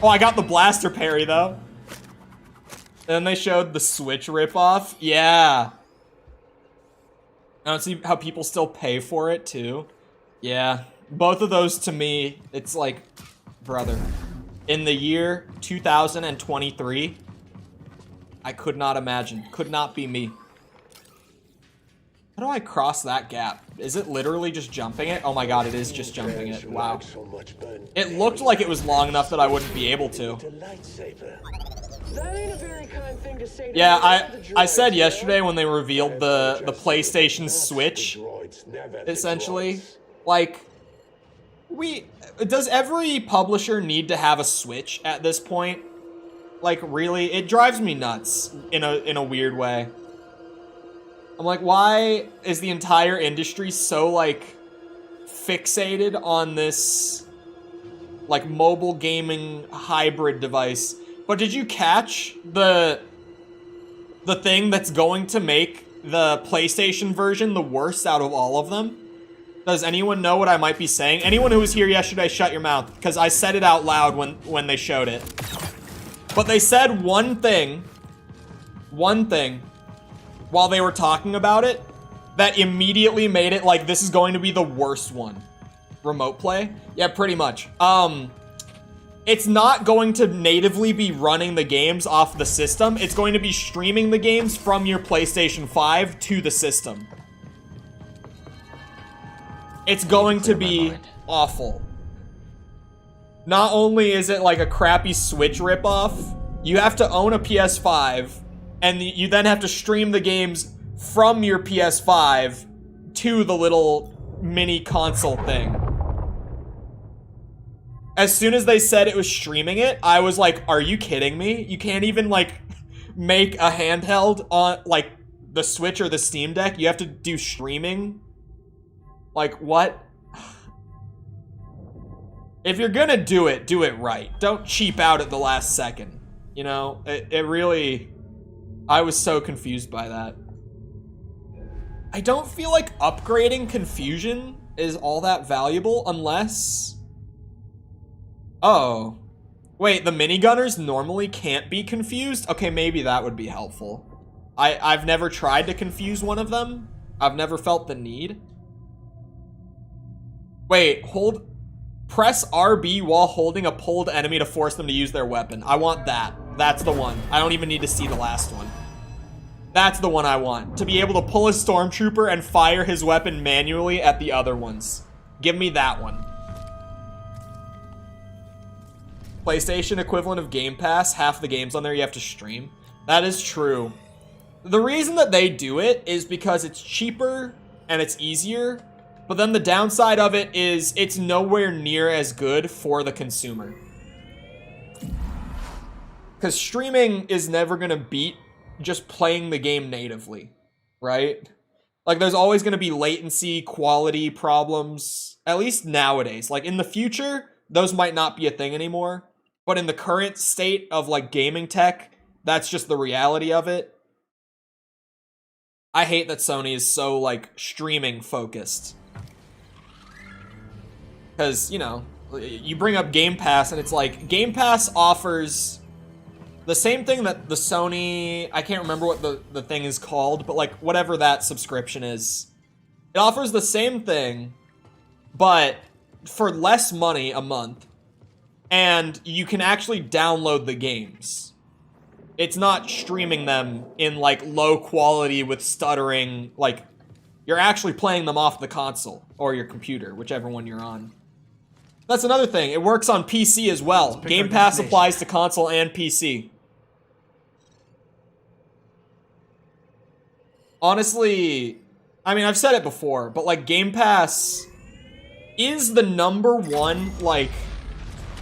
Oh, I got the blaster parry though. And then they showed the Switch ripoff. Yeah. I don't see how people still pay for it too. Yeah. Both of those to me, it's like, brother. In the year 2023, I could not imagine. Could not be me. How do I cross that gap? Is it literally just jumping it? Oh my god, it is just jumping it. Wow. It looked like it was long enough that I wouldn't be able to. Yeah, I said yesterday when they revealed the PlayStation Switch, essentially, like, does every publisher need to have a Switch at this point? Like, really? It drives me nuts in a weird way. I'm like, why is the entire industry so, like, fixated on this, like, mobile gaming hybrid device? But did you catch the thing that's going to make the PlayStation version the worst out of all of them? Does anyone know what I might be saying? Anyone who was here yesterday, shut your mouth, because I said it out loud when they showed it. But they said one thing, while they were talking about it, that immediately made it like this is going to be the worst one. Remote play? Yeah, pretty much. It's not going to natively be running the games off the system. It's going to be streaming the games from your PlayStation 5 to the system. It's going to be awful. Not only is it like a crappy Switch ripoff, you have to own a PS5, and you then have to stream the games from your PS5 to the little mini console thing. As soon as they said it was streaming it, I was like, are you kidding me? You can't even, like, make a handheld on, like, the Switch or the Steam Deck? You have to do streaming? Like, what? If you're gonna do it right. Don't cheap out at the last second. You know? It really... I was so confused by that. I don't feel like upgrading Confusion is all that valuable unless... Oh. Wait, the minigunners normally can't be confused? Okay, maybe that would be helpful. I've never tried to confuse one of them. I've never felt the need. Wait, press RB while holding a pulled enemy to force them to use their weapon. I want that. That's the one. I don't even need to see the last one. That's the one I want. To be able to pull a stormtrooper and fire his weapon manually at the other ones. Give me that one. PlayStation equivalent of Game Pass, half the games on there you have to stream. That is true. The reason that they do it is because it's cheaper and it's easier, but then the downside of it is it's nowhere near as good for the consumer. Because streaming is never gonna beat just playing the game natively, right? Like, there's always gonna be latency, quality problems, at least nowadays. Like, in the future, those might not be a thing anymore. But in the current state of, like, gaming tech, that's just the reality of it. I hate that Sony is so, like, streaming focused. Because, you know, you bring up Game Pass and it's like, Game Pass offers the same thing that the Sony, I can't remember what the thing is called, but, like, whatever that subscription is. It offers the same thing, but for less money a month. And you can actually download the games. It's not streaming them in, like, low quality with stuttering. Like, you're actually playing them off the console or your computer, whichever one you're on. That's another thing. It works on PC as well. Game Pass applies to console and PC. Honestly, I mean, I've said it before, but, like, Game Pass is the #1, like,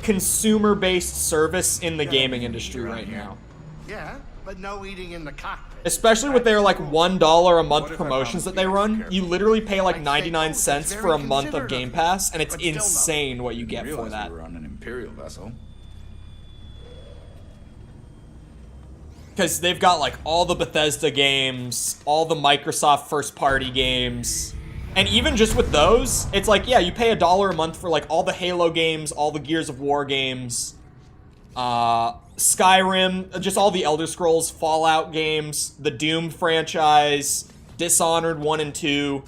consumer-based service in the gaming industry right now. Yeah, but no eating in the cockpit. Especially with their, like, $1 a month promotions that they run. You literally pay, like, 99 cents for a month of Game Pass, and it's insane what you get for that. We're on an Imperial vessel. Because they've got, like, all the Bethesda games, all the Microsoft first-party games. And even just with those, it's like, yeah, you pay $1 a month for, like, all the Halo games, all the Gears of War games, Skyrim, just all the Elder Scrolls, Fallout games, the Doom franchise, Dishonored 1 and 2.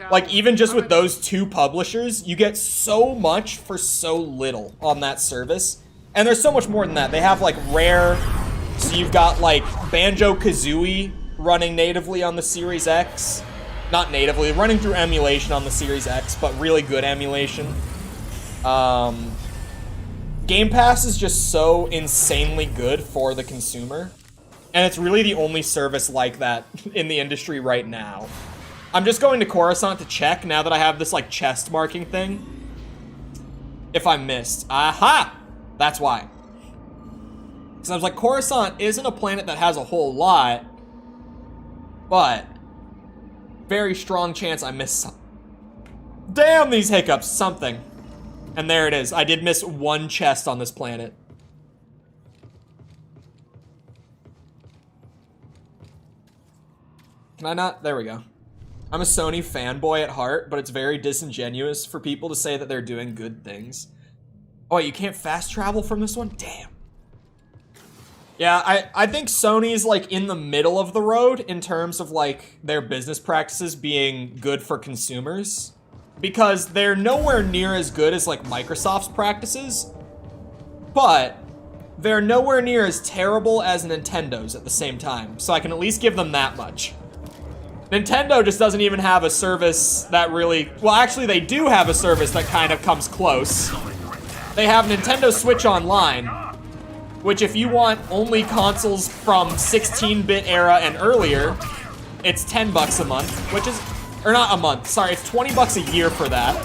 Like, even just with those two publishers, you get so much for so little on that service. And there's so much more than that. They have, like, Rare, so you've got, like, Banjo-Kazooie running natively on the Series X. Not natively, running through emulation on the Series X, but really good emulation. Game Pass is just so insanely good for the consumer. And it's really the only service like that in the industry right now. I'm just going to Coruscant to check now that I have this, like, chest marking thing. If I missed. Aha! That's why. Because I was like, Coruscant isn't a planet that has a whole lot, but very strong chance I missed something. Damn these hiccups, something. And there it is. I did miss one chest on this planet. Can Can I not? There we go. I'm a Sony fanboy at heart, but it's very disingenuous for people to say that they're doing good things. Oh, you can't fast travel from this one? Damn. Yeah, I think Sony's like in the middle of the road in terms of like their business practices being good for consumers, because they're nowhere near as good as like Microsoft's practices, but they're nowhere near as terrible as Nintendo's at the same time, so I can at least give them that much. Nintendo just doesn't even have a service that really... Well, actually, they do have a service that kind of comes close. They have Nintendo Switch Online, which if you want only consoles from 16-bit era and earlier, it's $10 a month, which is... Or not a month, sorry, it's $20 a year for that.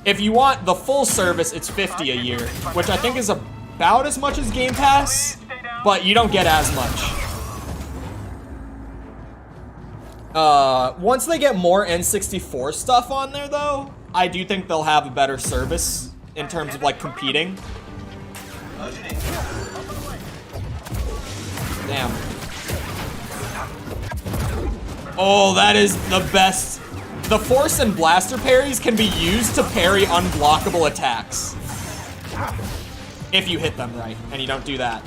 If you want the full service, it's $50 a year, which I think is about as much as Game Pass, but you don't get as much. Once they get more N64 stuff on there, though, I do think they'll have a better service in terms of, like, competing. Damn. Oh, that is the best. The force and blaster parries can be used to parry unblockable attacks. If you hit them right, and you don't do that.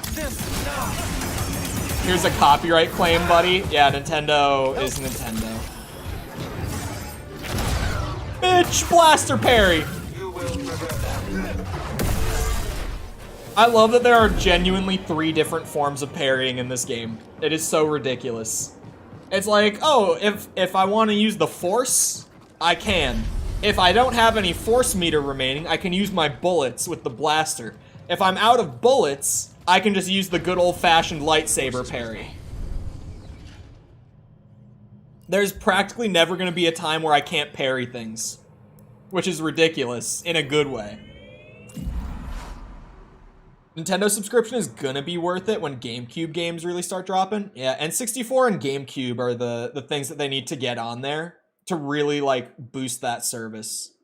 Here's a copyright claim, buddy. Yeah, Nintendo is Nintendo. Bitch, blaster parry. I love that there are genuinely 3 different forms of parrying in this game. It is so ridiculous. It's like, oh, if I want to use the force, I can. If I don't have any force meter remaining, I can use my bullets with the blaster. If I'm out of bullets, I can just use the good old-fashioned lightsaber parry. There's practically never going to be a time where I can't parry things, which is ridiculous in a good way. Nintendo subscription is gonna be worth it when GameCube games really start dropping. Yeah, N64 and GameCube are the things that they need to get on there to really, like, boost that service.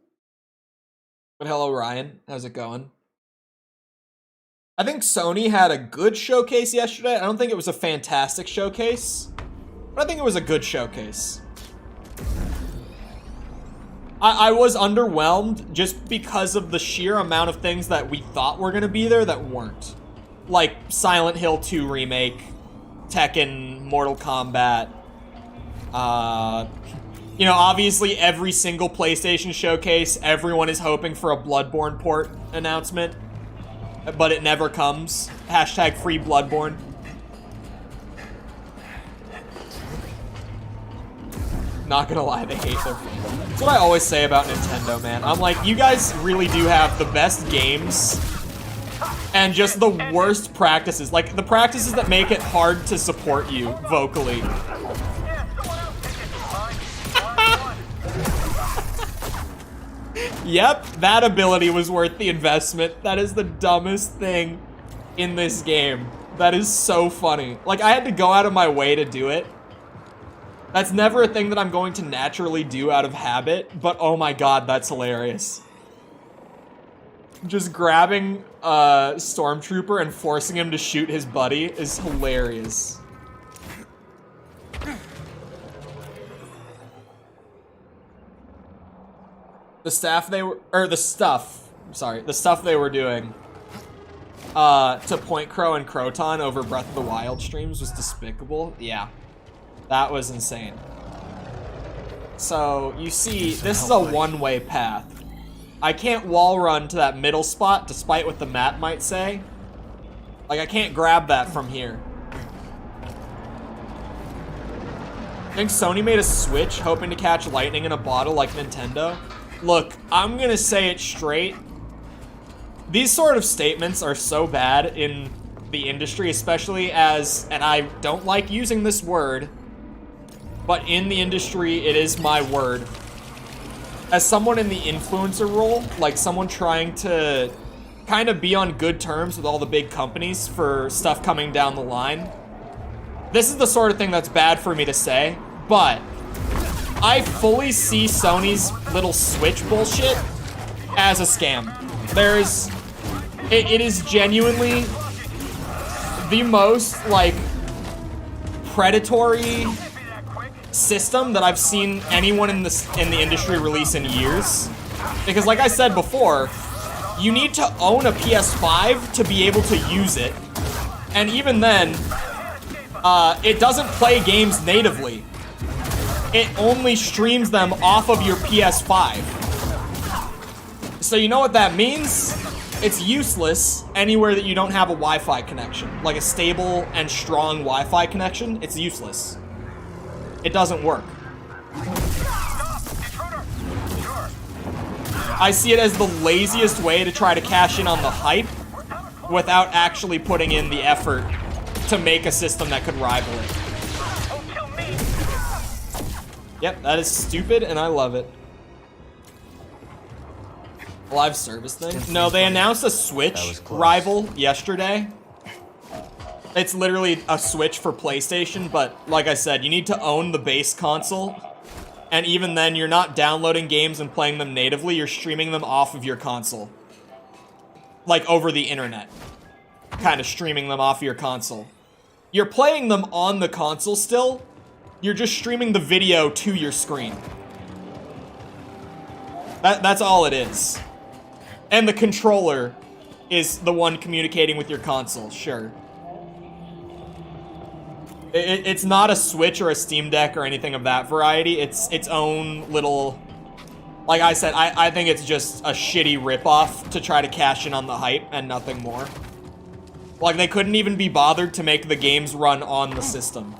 But hello, Ryan. How's it going? I think Sony had a good showcase yesterday. I don't think it was a fantastic showcase, but I think it was a good showcase. I was underwhelmed just because of the sheer amount of things that we thought were going to be there that weren't. Like Silent Hill 2 Remake, Tekken, Mortal Kombat. You know, obviously every single PlayStation showcase, everyone is hoping for a Bloodborne port announcement, but it never comes. Hashtag free Bloodborne. Not gonna lie, they hate their fans. That's what I always say about Nintendo, man. I'm like, you guys really do have the best games and just the worst practices. Like, the practices that make it hard to support you vocally. Yep, that ability was worth the investment. That is the dumbest thing in this game. That is so funny. Like, I had to go out of my way to do it. That's never a thing that I'm going to naturally do out of habit, but oh my god, that's hilarious. Just grabbing a stormtrooper and forcing him to shoot his buddy is hilarious. The stuff they were doing to Point Crow and Croton over Breath of the Wild streams was despicable. Yeah. That was insane. So, you see, this is a one-way path. I can't wall run to that middle spot, despite what the map might say. Like, I can't grab that from here. I think Sony made a switch, hoping to catch lightning in a bottle like Nintendo. Look, I'm gonna say it straight. These sort of statements are so bad in the industry, especially as, and I don't like using this word, but in the industry, it is my word. As someone in the influencer role, like someone trying to kind of be on good terms with all the big companies for stuff coming down the line, this is the sort of thing that's bad for me to say, but I fully see Sony's little Switch bullshit as a scam. It is genuinely the most, like, predatory system that I've seen anyone in the industry release in years. Because like I said before, you need to own a PS5 to be able to use it. And even then, it doesn't play games natively. It only streams them off of your PS5. So you know what that means? It's useless anywhere that you don't have a Wi-Fi connection. Like a stable and strong Wi-Fi connection, it's useless. It doesn't work. I see it as the laziest way to try to cash in on the hype without actually putting in the effort to make a system that could rival it. Yep, that is stupid and I love it. Live service thing? No, they announced a Switch rival yesterday. It's literally a Switch for PlayStation, but like I said, you need to own the base console. And even then, you're not downloading games and playing them natively, you're streaming them off of your console. Like over the internet. Kind of streaming them off your console. You're playing them on the console still, you're just streaming the video to your screen. That's all it is. And the controller is the one communicating with your console, sure. It's not a Switch or a Steam Deck or anything of that variety. It's its own little... Like I said, I think it's just a shitty ripoff to try to cash in on the hype and nothing more. Like, they couldn't even be bothered to make the games run on the system.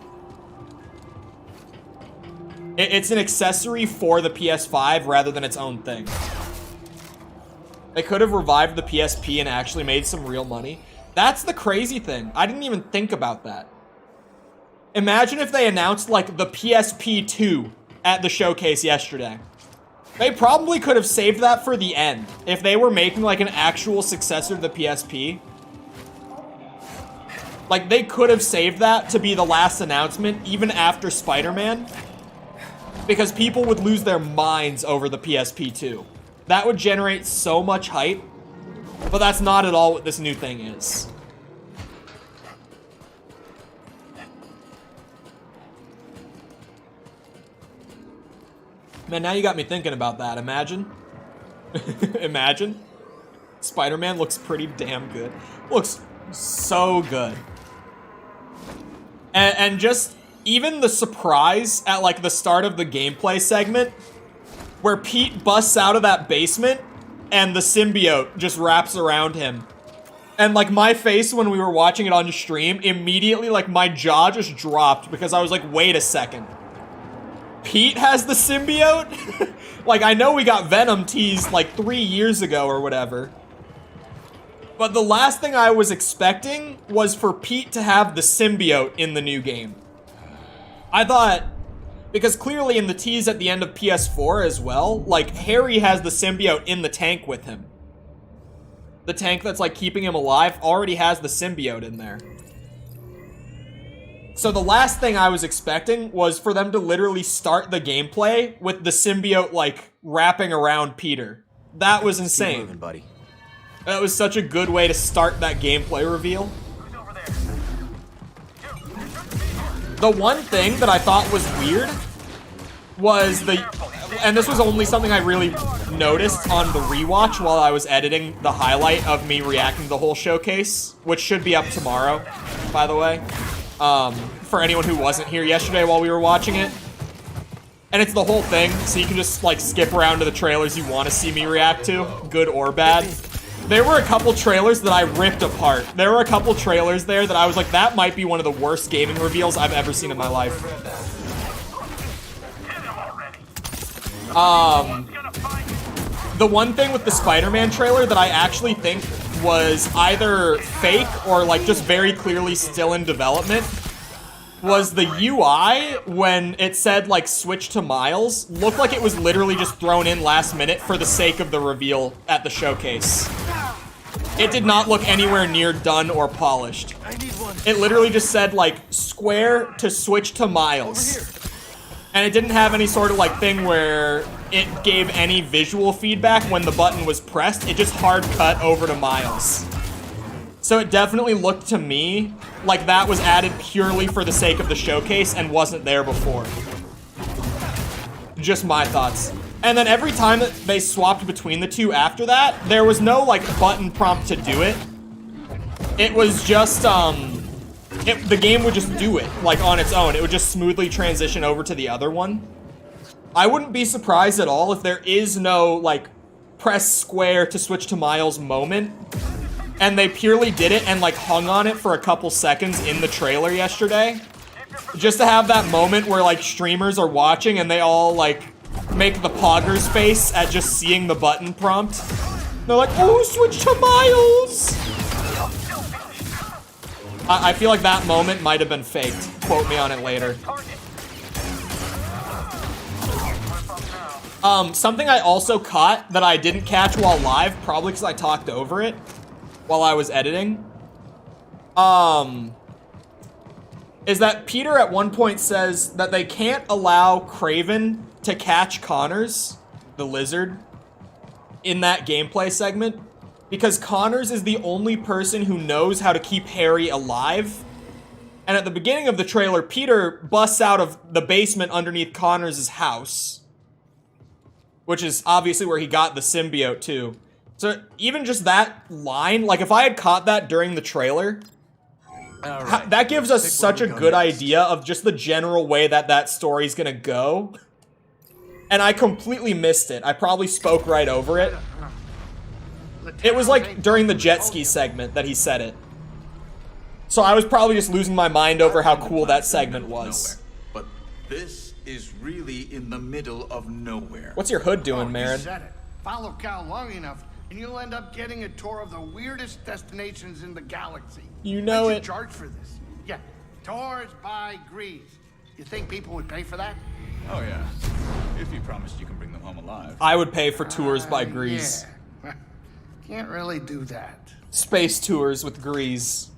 It's an accessory for the PS5 rather than its own thing. They could have revived the PSP and actually made some real money. That's the crazy thing. I didn't even think about that. Imagine if they announced, like, the PSP 2 at the showcase yesterday. They probably could have saved that for the end. If they were making, like, an actual successor to the PSP. Like, they could have saved that to be the last announcement, even after Spider-Man. Because people would lose their minds over the PSP 2. That would generate so much hype. But that's not at all what this new thing is. Man, now you got me thinking about that. Imagine. Imagine. Spider-Man looks pretty damn good. Looks so good. And just even the surprise at like the start of the gameplay segment where Pete busts out of that basement and the symbiote just wraps around him. And like my face when we were watching it on stream, immediately like my jaw just dropped because I was like, wait a second. Pete has the symbiote? Like, I know we got Venom teased like 3 years ago or whatever. But the last thing I was expecting was for Pete to have the symbiote in the new game. I thought, because clearly in the tease at the end of PS4 as well, like, Harry has the symbiote in the tank with him. The tank that's like keeping him alive already has the symbiote in there. So the last thing I was expecting was for them to literally start the gameplay with the symbiote, like, wrapping around Peter. That was insane. Keep moving, buddy. That was such a good way to start that gameplay reveal. The one thing that I thought was weird was and this was only something I really noticed on the rewatch while I was editing the highlight of me reacting to the whole showcase, which should be up tomorrow, by the way. For anyone who wasn't here yesterday while we were watching it. And it's the whole thing, so you can just, like, skip around to the trailers you want to see me react to, good or bad. There were a couple trailers that I ripped apart. There were a couple trailers there that I was like, that might be one of the worst gaming reveals I've ever seen in my life. The one thing with the Spider-Man trailer that I actually think was either fake or like just very clearly still in development was the UI when it said like switch to Miles looked like it was literally just thrown in last minute for the sake of the reveal at the showcase. It did not look anywhere near done or polished. It literally just said like square to switch to Miles. And it didn't have any sort of like thing where it gave any visual feedback when the button was pressed. It just hard cut over to Miles. So it definitely looked to me like that was added purely for the sake of the showcase and wasn't there before. Just my thoughts. And then every time that they swapped between the two after that, there was no, like, button prompt to do it. It was just, the game would just do it, like, on its own. It would just smoothly transition over to the other one. I wouldn't be surprised at all if there is no, like, press square to switch to Miles moment. And they purely did it and, like, hung on it for a couple seconds in the trailer yesterday. Just to have that moment where, like, streamers are watching and they all, like, make the poggers face at just seeing the button prompt. They're like, oh, switch to Miles! I feel like that moment might have been faked. Quote me on it later. Something I also caught that I didn't catch while live, probably because I talked over it while I was editing, is that Peter at one point says that they can't allow Kraven to catch Connors, the lizard, in that gameplay segment, because Connors is the only person who knows how to keep Harry alive. And at the beginning of the trailer, Peter busts out of the basement underneath Connors' house, which is obviously where he got the symbiote too. So even just that line, like if I had caught that during the trailer, that gives us such a good idea of just the general way that that story's gonna go. And I completely missed it. I probably spoke right over it. It was like during the jet ski segment that he said it. So I was probably just losing my mind over how cool that segment was. But this is really in the middle of nowhere. What's your hood doing, You Marin? said it. Follow Cal long enough, and you'll end up getting a tour of the weirdest destinations in the galaxy. You know I should it. charge for this. Yeah, tours by Grease. You think people would pay for that? Oh yeah. If you promised you can bring them home alive. I would pay for tours by Grease. Yeah. Can't really do that. Space tours with Grease.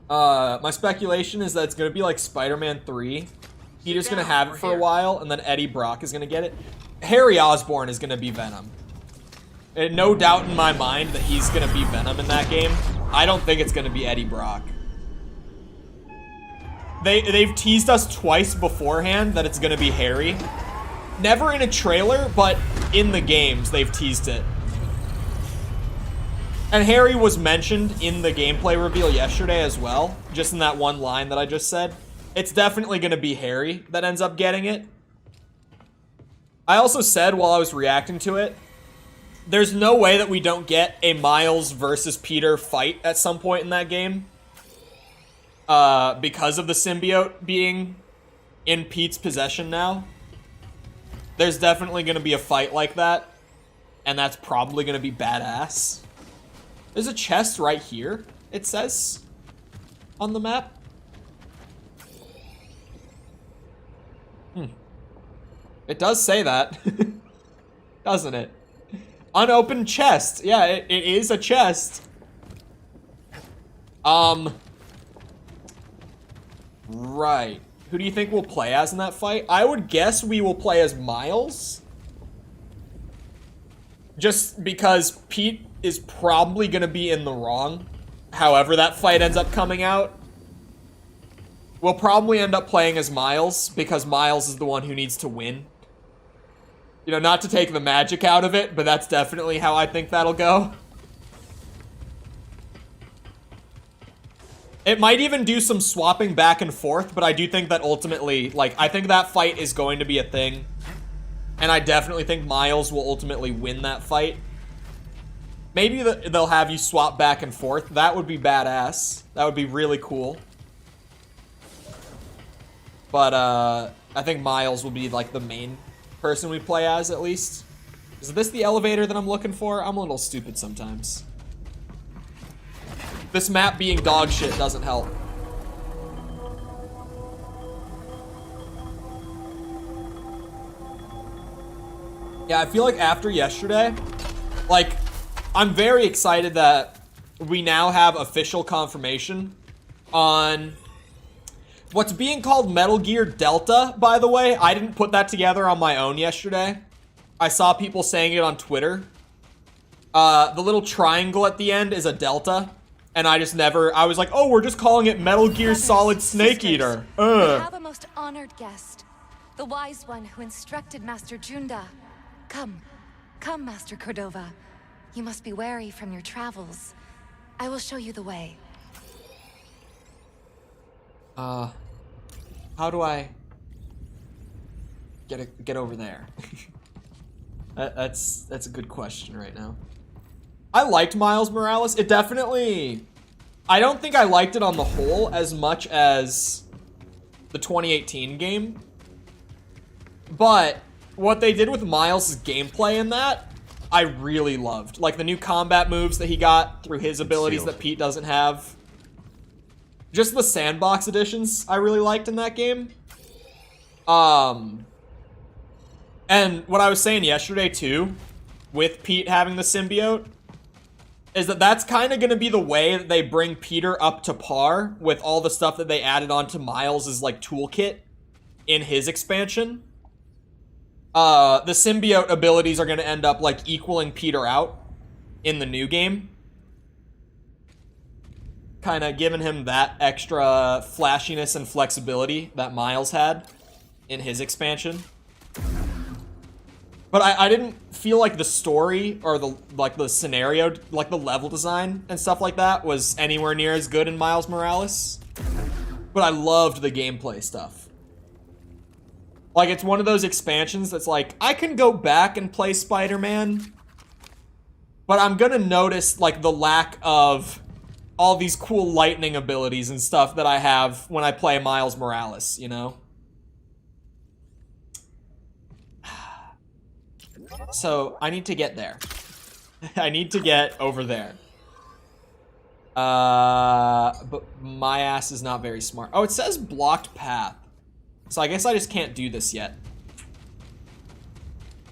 My speculation is that it's gonna be like Spider-Man 3. Peter's gonna have it for a while, and then Eddie Brock is gonna get it. Harry Osborn is gonna be Venom. And no doubt in my mind that he's gonna be Venom in that game. I don't think it's gonna be Eddie Brock. They've teased us twice beforehand that it's gonna be Harry. Never in a trailer, but in the games they've teased it. And Harry was mentioned in the gameplay reveal yesterday as well, just in that one line that I just said. It's definitely gonna be Harry that ends up getting it. I also said while I was reacting to it, there's no way that we don't get a Miles versus Peter fight at some point in that game. Because of the symbiote being in Pete's possession now. There's definitely gonna be a fight like that, and that's probably gonna be badass. There's a chest right here, it says, on the map. It does say that, doesn't it? Unopened chest. Yeah, it is a chest. Right. Who do you think we'll play as in that fight? I would guess we will play as Miles. Just because Pete is probably going to be in the wrong. However that fight ends up coming out. We'll probably end up playing as Miles because Miles is the one who needs to win. You know, not to take the magic out of it, but that's definitely how I think that'll go. It might even do some swapping back and forth, but I do think that ultimately, like, I think that fight is going to be a thing. And I definitely think Miles will ultimately win that fight. Maybe they'll have you swap back and forth. That would be badass. That would be really cool. But, I think Miles will be, like, the main person we play as, at least. Is this the elevator that I'm looking for? I'm a little stupid sometimes. This map being dog shit doesn't help. Yeah, I feel like after yesterday, like, I'm very excited that we now have official confirmation on what's being called Metal Gear Delta, by the way. I didn't put that together on my own yesterday. I saw people saying it on Twitter. The little triangle at the end is a delta. And I was like, oh, we're just calling it Metal Gear Solid Snake Eater. We have a most honored guest. The wise one who instructed Master Junda. Come, Master Cordova. You must be wary from your travels. I will show you the way. How do I get over there? That's a good question right now. I liked Miles Morales. It definitely... I don't think I liked it on the whole as much as the 2018 game. But what they did with Miles' gameplay in that, I really loved. Like the new combat moves that he got through his abilities that Pete doesn't have. Just the sandbox editions I really liked in that game. And what I was saying yesterday too, with Pete having the symbiote, is that that's kind of going to be the way that they bring Peter up to par with all the stuff that they added onto Miles' like toolkit in his expansion. The symbiote abilities are going to end up like equaling Peter out in the new game. Kind of giving him that extra flashiness and flexibility that Miles had in his expansion. But I didn't feel like the story or the scenario, like the level design and stuff like that was anywhere near as good in Miles Morales. But I loved the gameplay stuff. Like it's one of those expansions that's like, I can go back and play Spider-Man, but I'm gonna notice like the lack of all these cool lightning abilities and stuff that I have when I play Miles Morales, you know? So, I need to get there. I need to get over there. But my ass is not very smart. Oh, it says blocked path. So I guess I just can't do this yet.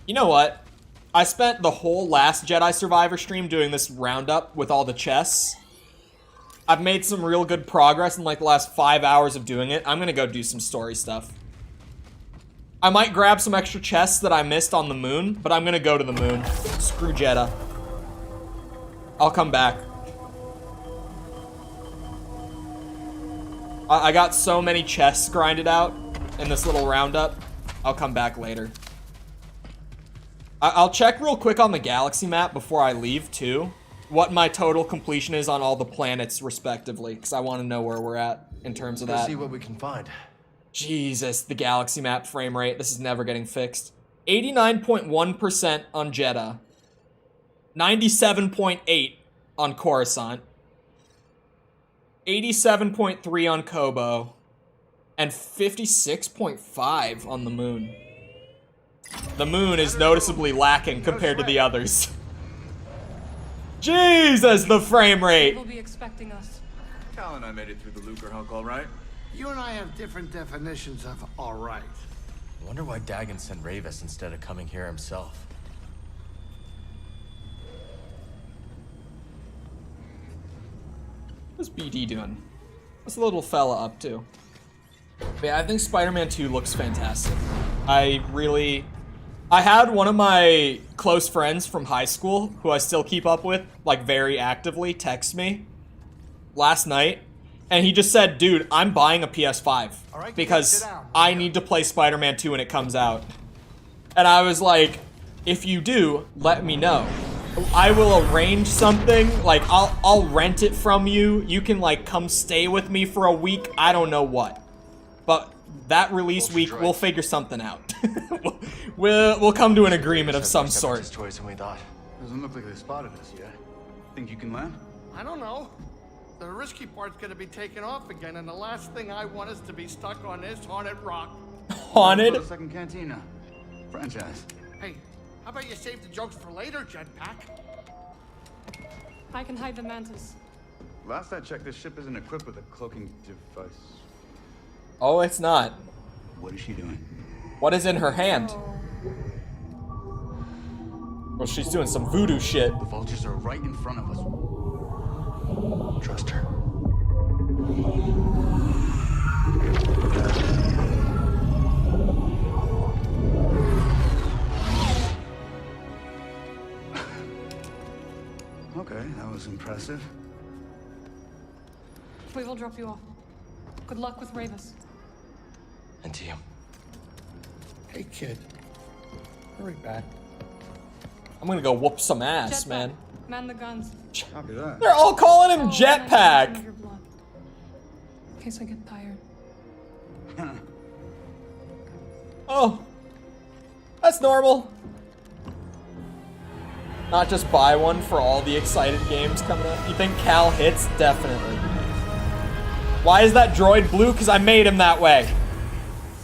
You know what? I spent the whole last Jedi Survivor stream doing this roundup with all the chests. I've made some real good progress in like the last 5 hours of doing it. I'm gonna go do some story stuff. I might grab some extra chests that I missed on the moon, but I'm gonna go to the moon. Screw Jeddah. I'll come back. I got so many chests grinded out in this little roundup. I'll come back later. I'll check real quick on the galaxy map before I leave too, what my total completion is on all the planets respectively, because I want to know where we're at in terms of that. Let's see what we can find. Jesus, the galaxy map frame rate. This is never getting fixed. 89.1% on Jeddah. 97.8 on Coruscant. 87.3 on Kobo. And 56.5 on the moon. The moon is noticeably lacking compared to the others. Jesus, the frame rate! Will be expecting us. Cal and I made it through the Luker Hulk, all right? You and I have different definitions of all right. I wonder why Dagon sent Ravis instead of coming here himself. What's BD doing? What's the little fella up to? But yeah, I think Spider-Man 2 looks fantastic. I had one of my close friends from high school, who I still keep up with, like very actively, text me last night. And he just said, dude, I'm buying a PS5 because I need to play Spider-Man 2 when it comes out. And I was like, if you do, let me know. I will arrange something, like I'll rent it from you. You can like come stay with me for a week. I don't know what. But that release week, we'll figure something out. we'll come to an agreement of some sort. Than we thought. Doesn't look like they spotted us yet. Think you can land? I don't know. The risky part's gonna be taken off again, and the last thing I want is to be stuck on this haunted rock. Haunted? For the second cantina. Franchise. Hey, how about you save the jokes for later, Jetpack? I can hide the mantis. Last I checked, this ship isn't equipped with a cloaking device. Oh, it's not. What is she doing? What is in her hand? Well, she's doing some voodoo shit. The vultures are right in front of us. Trust her. was impressive. We will drop you off. Good luck with Ravis. And to you. Hey, kid. Hurry back. I'm gonna go whoop some ass, Jetpack. man. Man the guns. Copy that. They're all calling him Follow the direction Jetpack. of your blood. In case I get tired. Oh, that's normal. Not just buy one for all the excited games coming up. You think Cal hits? Definitely. Why is that droid blue? Because I made him that way.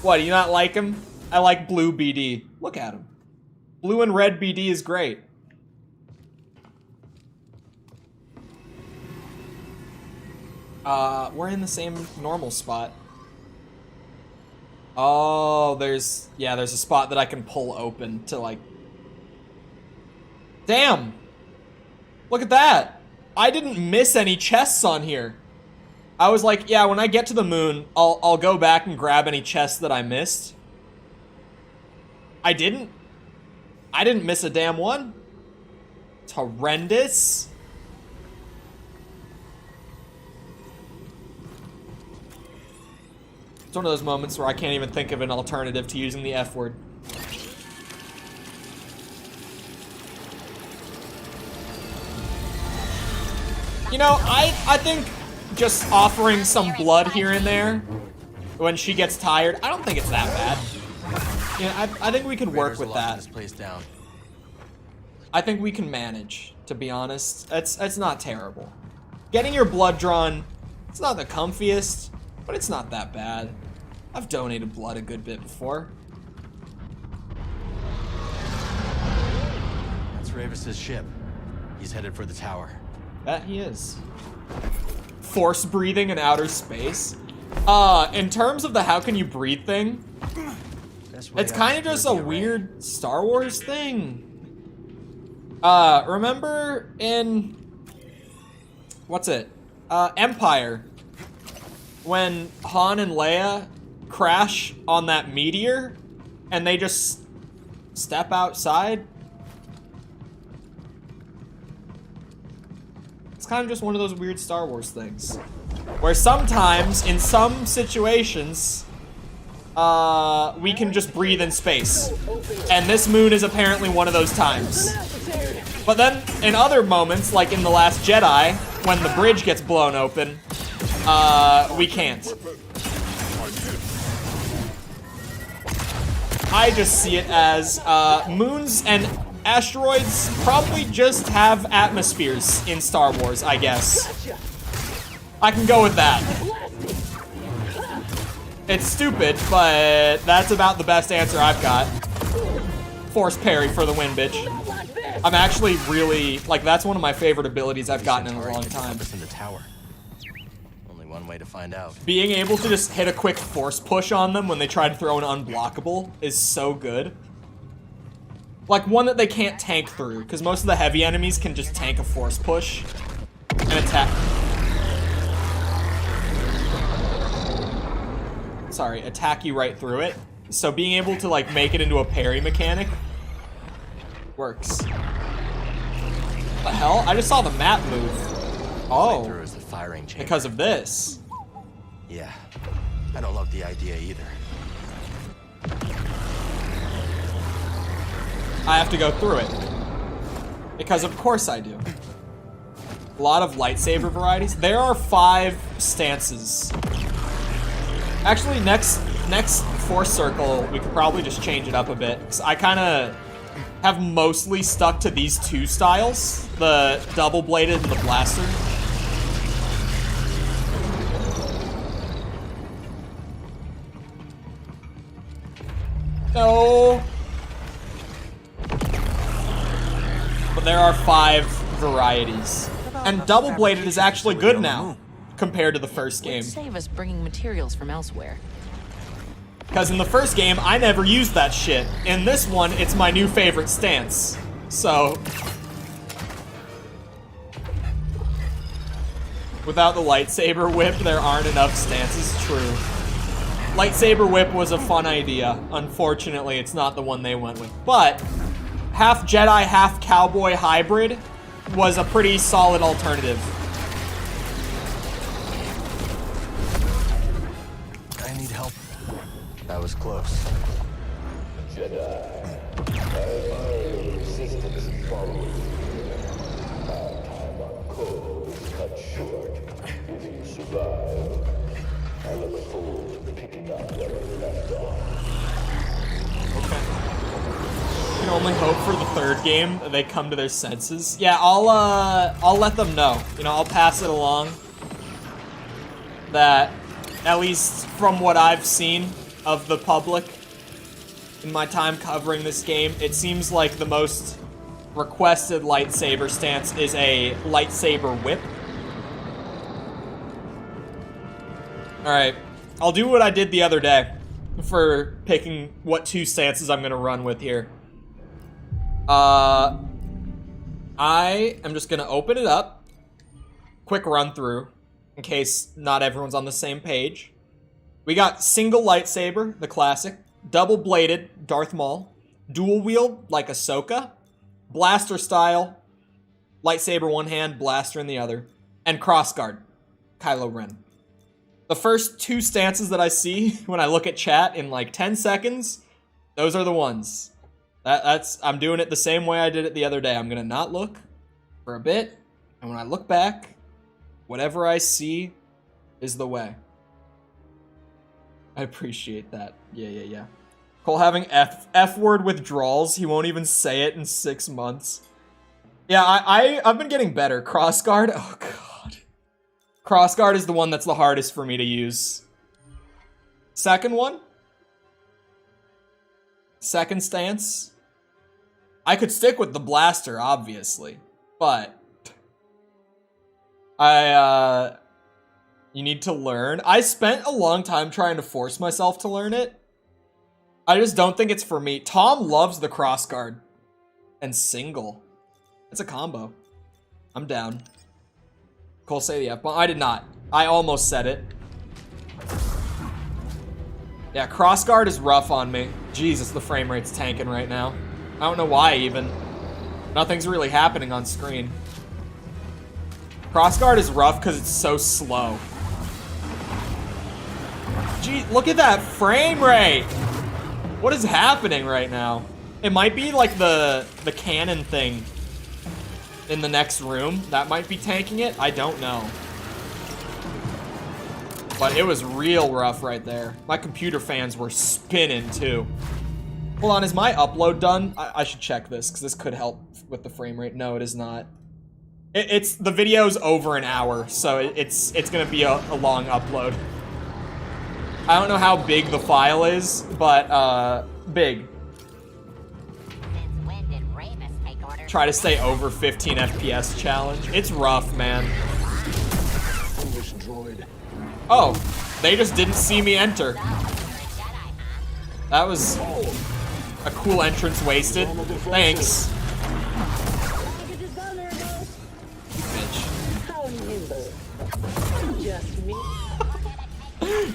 What, do you not like him? I like blue BD. Look at him. Blue and red BD is great. We're in the same normal spot. Oh, there's a spot that I can pull open to, like... Damn! Look at that! I didn't miss any chests on here. I was like, yeah, when I get to the moon, I'll go back and grab any chests that I missed. I didn't miss a damn one. It's horrendous. It's one of those moments where I can't even think of an alternative to using the F word. You know, I think just offering some blood here and there when she gets tired, I don't think it's that bad. Yeah, I think we can work with that. This place down. I think we can manage, to be honest. It's not terrible. Getting your blood drawn, it's not the comfiest, but it's not that bad. I've donated blood a good bit before. That's Ravis's ship. He's headed for the tower. That he is. Force breathing in outer space. In terms of the how can you breathe thing, it's kind of just a weird Star Wars thing. Remember in... What's it? Empire. When Han and Leia crash on that meteor and they just step outside. It's kind of just one of those weird Star Wars things. Where sometimes, in some situations, we can just breathe in space. And this moon is apparently one of those times. But then, in other moments, like in The Last Jedi, when the bridge gets blown open, we can't. I just see it as moons and asteroids probably just have atmospheres in Star Wars, I guess. I can go with that. It's stupid, but that's about the best answer I've got. Force parry for the win, bitch. I'm actually really, like, that's one of my favorite abilities I've gotten in a long time. In the tower. Only one way to find out. Being able to just hit a quick force push on them when they try to throw an unblockable is so good. Like, one that they can't tank through, because most of the heavy enemies can just tank a force push and attack. Sorry, attack you right through it. So being able to, like, make it into a parry mechanic works. What the hell? I just saw the map move. Oh, Through is the firing chamber. because of this. Yeah, I don't love the idea either. I have to go through it. Because of course I do. A lot of lightsaber varieties. There are 5 stances. Actually, next Force Circle, we could probably just change it up a bit. 'Cause I kind of have mostly stuck to these 2 styles. The double-bladed and the blaster. No. But there are 5 varieties. And double-bladed is actually good now, compared to the first game. Save us bringing materials from elsewhere. Because in the first game, I never used that shit. In this one, it's my new favorite stance. So... without the lightsaber whip, there aren't enough stances. True. Lightsaber whip was a fun idea. Unfortunately, it's not the one they went with. But, half Jedi, half cowboy hybrid was a pretty solid alternative. I need help. That was close. Jedi. Resistance is following. Our time on Chole is cut short. If you survive, I look forward to picking up where we left off. Okay. You can only hope for the third game that they come to their senses. Yeah, I'll let them know. You know, I'll pass it along. That, at least from what I've seen of the public in my time covering this game, it seems like the most requested lightsaber stance is a lightsaber whip. Alright, I'll do what I did the other day for picking what two stances I'm gonna run with here. I am just gonna open it up. Quick run through, in case not everyone's on the same page. We got single lightsaber, the classic. Double-bladed, Darth Maul. Dual-wield, like Ahsoka. Blaster style. Lightsaber one hand, blaster in the other. And crossguard, Kylo Ren. The first two stances that I see when I look at chat in like 10 seconds, those are the ones. I'm doing it the same way I did it the other day. I'm gonna not look for a bit, and when I look back, whatever I see is the way. I appreciate that. Yeah. Cole having F-word withdrawals. He won't even say it in 6 months. Yeah, I've been getting better. Crossguard. Oh, God. Crossguard is the one that's the hardest for me to use. Second one. Second stance. I could stick with the blaster, obviously. But you need to learn. I spent a long time trying to force myself to learn it. I just don't think it's for me. Tom loves the crossguard. And single. It's a combo. I'm down. Cole, say the F-bomb. I did not. I almost said it. Yeah, crossguard is rough on me. Jesus, the frame rate's tanking right now. I don't know why, even. Nothing's really happening on screen. Crossguard is rough because it's so slow. Gee, look at that frame rate! What is happening right now? It might be like the cannon thing in the next room. That might be tanking it. I don't know. But it was real rough right there. My computer fans were spinning too. Hold on, is my upload done? I should check this because this could help with the frame rate. No, it is not. It's the video's over an hour, so it's gonna be a long upload. I don't know how big the file is, but big. Try to stay over 15 FPS challenge. It's rough, man. Oh, they just didn't see me enter. That was a cool entrance wasted. Thanks.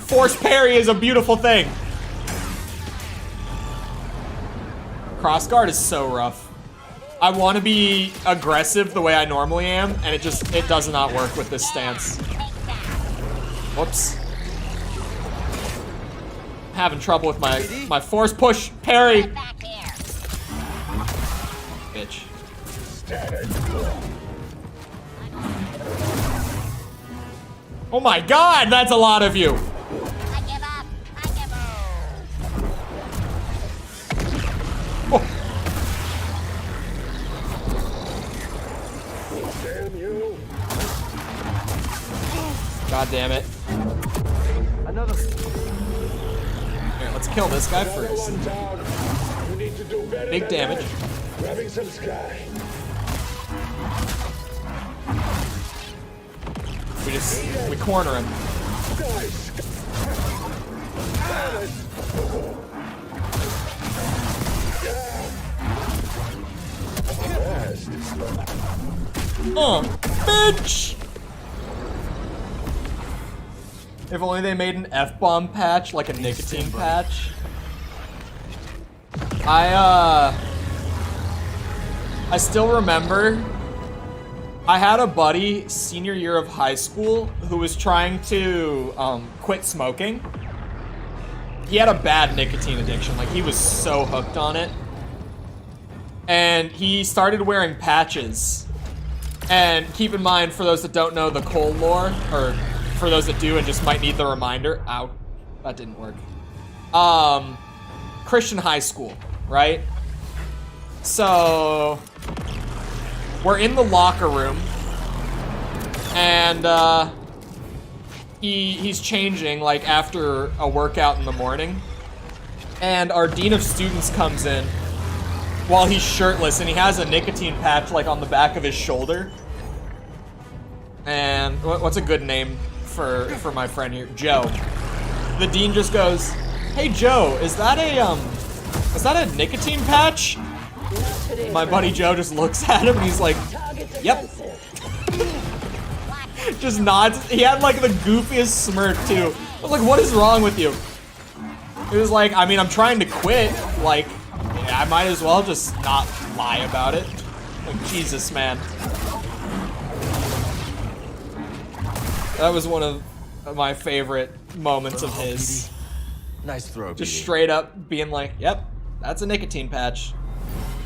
Force parry is a beautiful thing. Crossguard is so rough. I want to be aggressive the way I normally am, and it does not work with this stance. Whoops. Having trouble with my force push parry. Bitch. Oh my God, that's a lot of you. I give up. Oh. Damn you. God damn it. Another. Here, let's kill this guy first. One down. You need to do better Big than damage. that. Grabbing some sky. We corner him. Nice. Oh, bitch! If only they made an F-bomb patch, like a nicotine patch. I still remember I had a buddy senior year of high school who was trying to quit smoking. He had a bad nicotine addiction. Like, he was so hooked on it. And he started wearing patches. And keep in mind, for those that don't know the Chole lore, or for those that do and just might need the reminder, ow, that didn't work. Christian high school, right? So we're in the locker room, and he's changing like after a workout in the morning, and our dean of students comes in while he's shirtless, and he has a nicotine patch like on the back of his shoulder. And what's a good name for my friend here? Joe. The dean just goes, "Hey Joe, is that a nicotine patch?" My buddy Joe just looks at him and he's like, "Yep." Just nods. He had like the goofiest smirk too. I was like, "What is wrong with you?" It was like, I mean, I'm trying to quit. Like, I might as well just not lie about it. Like, Jesus, man. That was one of my favorite moments of his. Nice throw, Just BD. straight up being like, "Yep, that's a nicotine patch."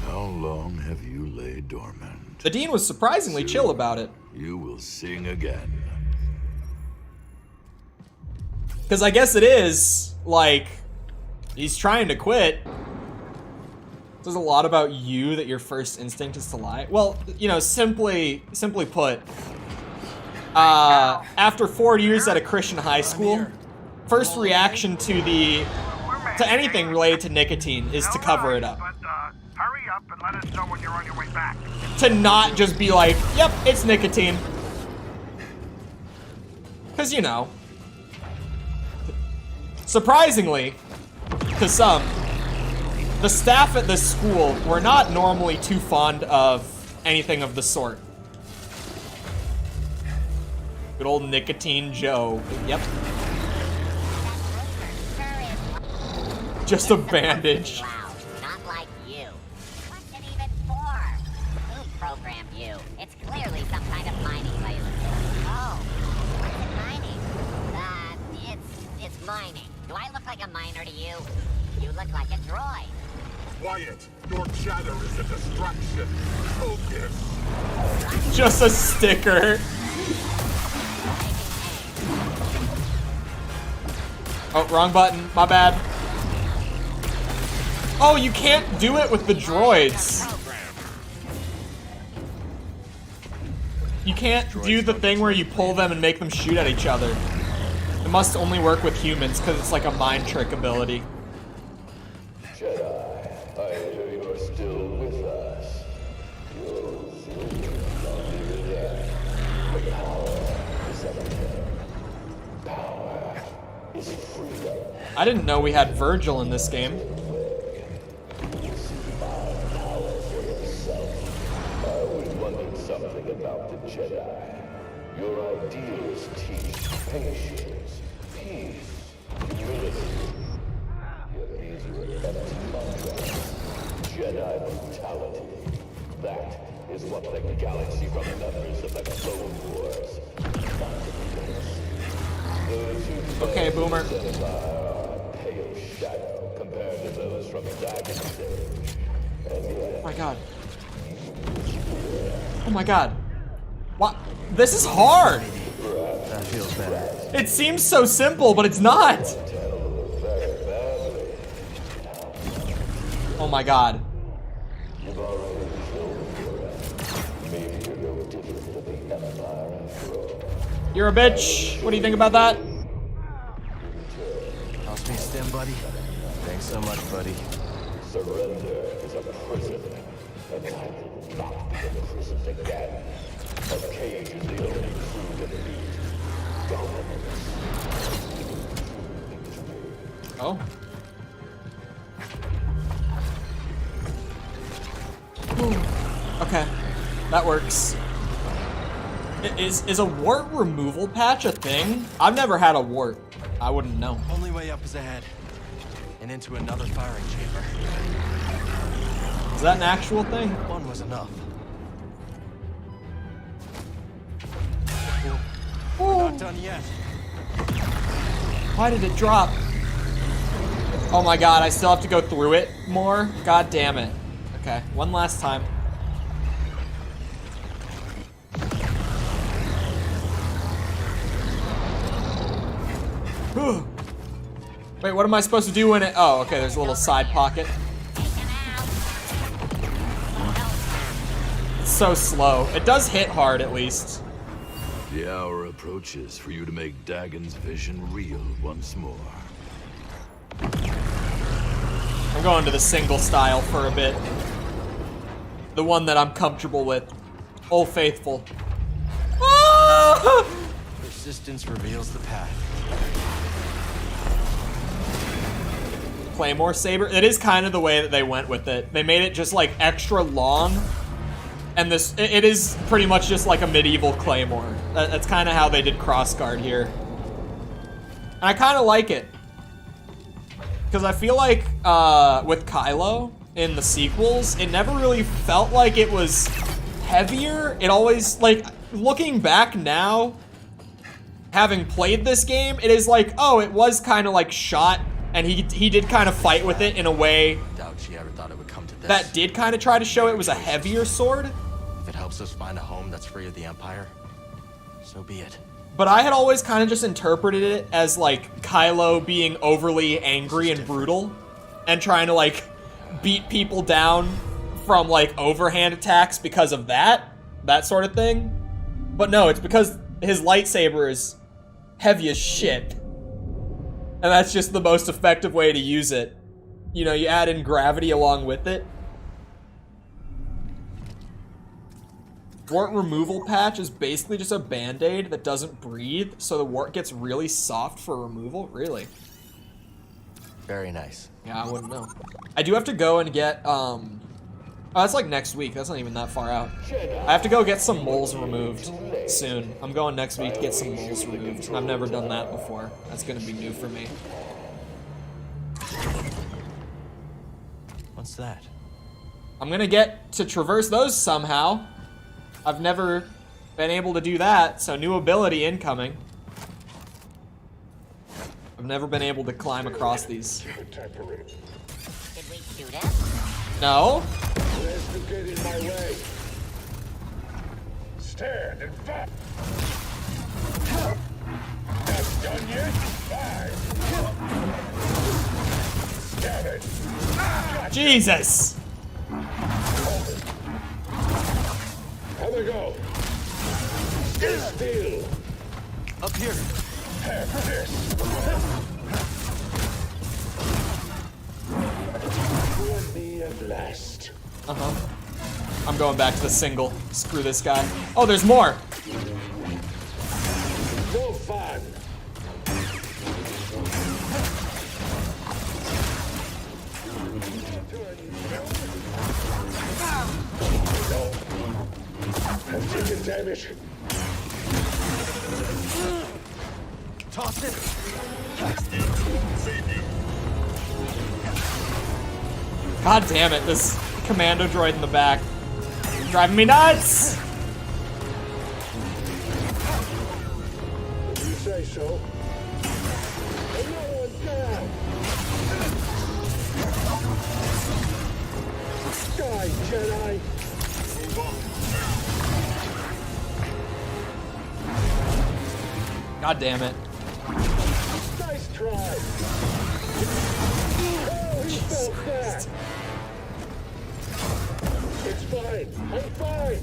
How long have you laid dormant? The dean was surprisingly chill about it. You will sing again. Because I guess it is, like, he's trying to quit. It says a lot about you that your first instinct is to lie. Well, you know, simply put, after 4 years at a Christian high school, first reaction to anything related to nicotine is to cover it up. Hurry up and let us know when you're on your way back. To not just be like, "Yep, it's nicotine." Because, you know, surprisingly, to some, the staff at this school were not normally too fond of anything of the sort. Good old Nicotine Joe. Yep. Just a bandage. Not like you. What's it even for? Who programmed you? It's clearly some kind of mining laser. Oh, what's it mining? It's mining. Do I look like a miner to you? You look like a droid. Quiet. Your chatter is a distraction. Focus. Just a sticker. Oh, wrong button. My bad. Oh, you can't do it with the droids. You can't do the thing where you pull them and make them shoot at each other. It must only work with humans because it's like a mind trick ability. Jedi, I hear you're still with us. You're not even there. The power is everything. Power is freedom. I didn't know we had Virgil in this game. Something about the Jedi. Your ideals teach patience, peace, humility. Yet these are empty mantras. Jedi brutality. That is what the galaxy remembers of the Clone Wars. Those who Okay, Boomer. are a pale shadow compared to those from Dagon's age. And yet, Oh my god. Oh my god. What? This is hard. That feels better. It seems so simple, but it's not. Oh my god. You're a bitch. What do you think about that? I'll stay stem, buddy. Thanks so much, buddy. surrender is a prison. And I will not be imprisoned again. A cage is the only true defeat. Dominance. Oh. Okay, that works. Is a wart removal patch a thing? I've never had a wart. I wouldn't know. Only way up is ahead. And into another firing chamber. Is that an actual thing? One was enough. done yet. Why did it drop? Oh my god, I still have to go through it more? God damn it. Okay, one last time. Whew. Wait, what am I supposed to do when it... Oh, okay, there's a little side pocket. It's so slow. It does hit hard, at least. The hour approaches for you to make Dagon's vision real once more. I'm going to the single style for a bit. The one that I'm comfortable with. Old Faithful. Ah! Persistence reveals the path. Claymore Saber. It is kind of the way that they went with it. They made it just like extra long. And this, it is pretty much just like a medieval Claymore. That's kind of how they did Crossguard here. And I kind of like it. Because I feel like with Kylo in the sequels, it never really felt like it was heavier. It always, like, looking back now, having played this game, it is like, oh, it was kind of like shot, and he did kind of fight with it in a way Doubt she ever thought it would come to this. that did kind of try to show it was a heavier sword. If it helps us find a home that's free of the Empire, so be it. But I had always kind of just interpreted it as like Kylo being overly angry and brutal and trying to like beat people down from like overhand attacks because of that sort of thing. But no, it's because his lightsaber is heavy as shit. And that's just the most effective way to use it. You know, you add in gravity along with it. Wart removal patch is basically just a band-aid that doesn't breathe, so the wart gets really soft for removal? Really? Very nice. Yeah, I wouldn't know. I do have to go and get, oh, that's like next week. That's not even that far out. I have to go get some moles removed soon. I'm going next week to get some moles removed. I've never done that before. That's gonna be new for me. What's that? I'm gonna get to traverse those somehow. I've never been able to do that, so new ability incoming. I've never been able to climb across these. Did we shoot him? No? Get in my way. Stand and fight. Not done yet? Fine. Damn it. Jesus! How'd they go? Stay still. Up here. Have this. Let me at last. Uh-huh. I'm going back to the single. Screw this guy. Oh, there's more! No fun. I'm taking damage. Toss it. God damn it, this commando droid in the back. Driving me nuts! You say so. Another one down. Die, Jedi. God damn it. Nice try. Oh, he fell back. It's fine. I'm fine.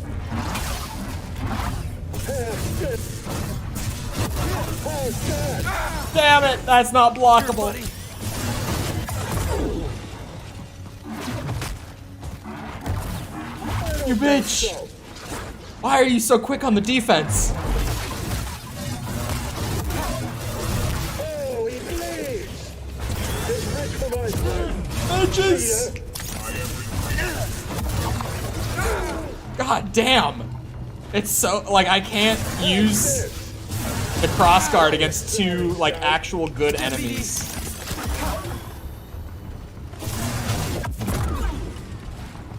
Have this. How's that? Damn it, that's not blockable. You bitch! Why are you so quick on the defense? Oh, he bleeds. It's rich for my friend. Bitches! God damn! It's so, like, I can't use the crossguard against two, like, actual good enemies.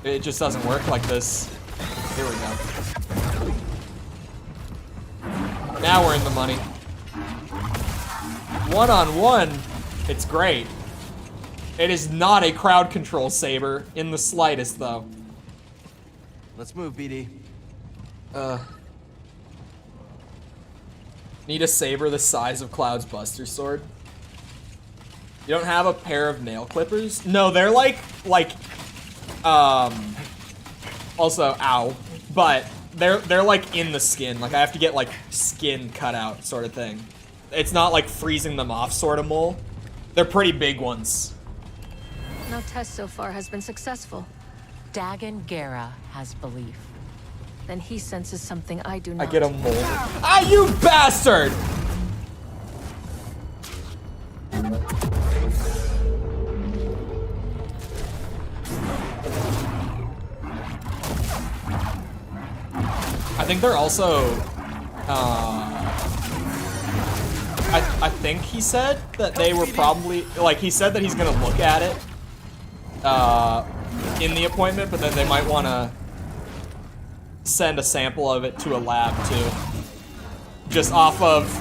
It just doesn't work like this. Here we go. Now we're in the money. One-on-one, it's great. It is not a crowd control saber in the slightest, though. Let's move, BD. Need a saber the size of Cloud's Buster Sword. You don't have a pair of nail clippers? No, they're like, also, ow. But they're like in the skin. Like I have to get like skin cut out sort of thing. It's not like freezing them off sort of mole. They're pretty big ones. No test so far has been successful. Dagon Gera has belief. Then he senses something I do not. I get a mole. Ah, you bastard! I think they're also, I think he said that they were probably, like he said that he's gonna look at it, in the appointment, but then they might wanna send a sample of it to a lab too. Just off of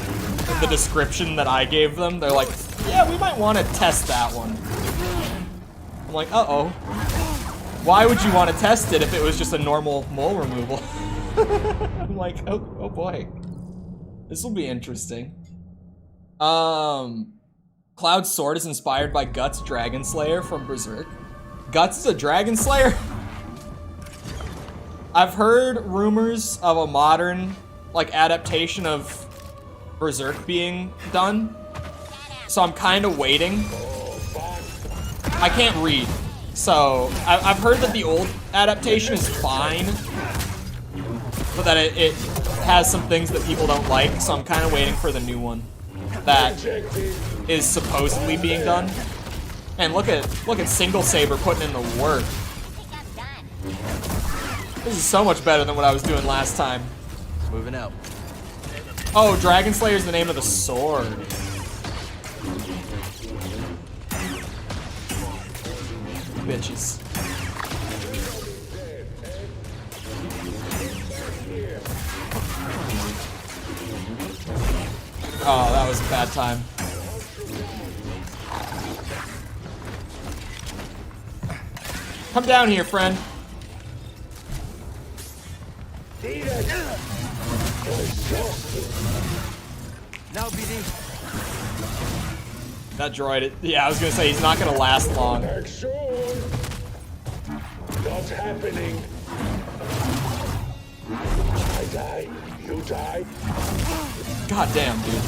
the description that I gave them, they're like, yeah, we might wanna test that one. I'm like, uh-oh. Why would you wanna test it if it was just a normal mole removal? I'm like, oh boy. This will be interesting. Cloud's sword is inspired by Guts Dragon Slayer from Berserk. Guts is a Dragon Slayer? I've heard rumors of a modern, like, adaptation of Berserk being done. So I'm kind of waiting. I can't read. So I've heard that the old adaptation is fine. But that it has some things that people don't like, so I'm kind of waiting for the new one that is supposedly being done. And look at Single Saber putting in the work. This is so much better than what I was doing last time. Moving out. Oh, Dragon Slayer is the name of the sword. Bitches. Oh, that was a bad time. Come down here, friend. Now, BD. That droid, yeah, I was gonna say he's not gonna last long. What's happening? I die. You die. God damn, dude.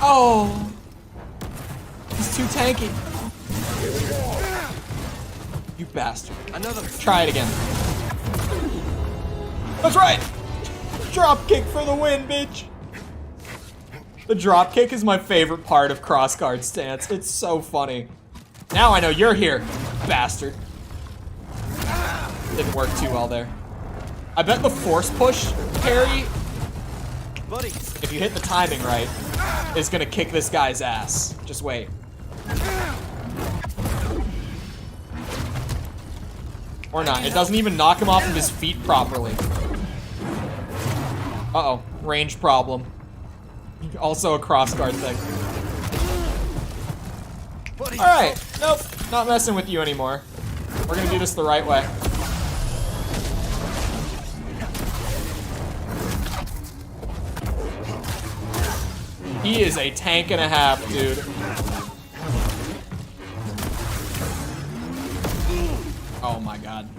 Oh, he's too tanky. You bastard. Another. Try it again. That's right. Drop kick for the win, bitch. The drop kick is my favorite part of crossguard stance. It's so funny. Now I know you're here, bastard. Didn't work too well there. I bet the force push parry, buddy, if you hit the timing right, is gonna kick this guy's ass. Just wait. Or not. It doesn't even knock him off of his feet properly. Uh-oh. Range problem. Also a crossguard thing. Alright. Nope. Not messing with you anymore. We're gonna do this the right way. He is a tank and a half, dude. Oh my god.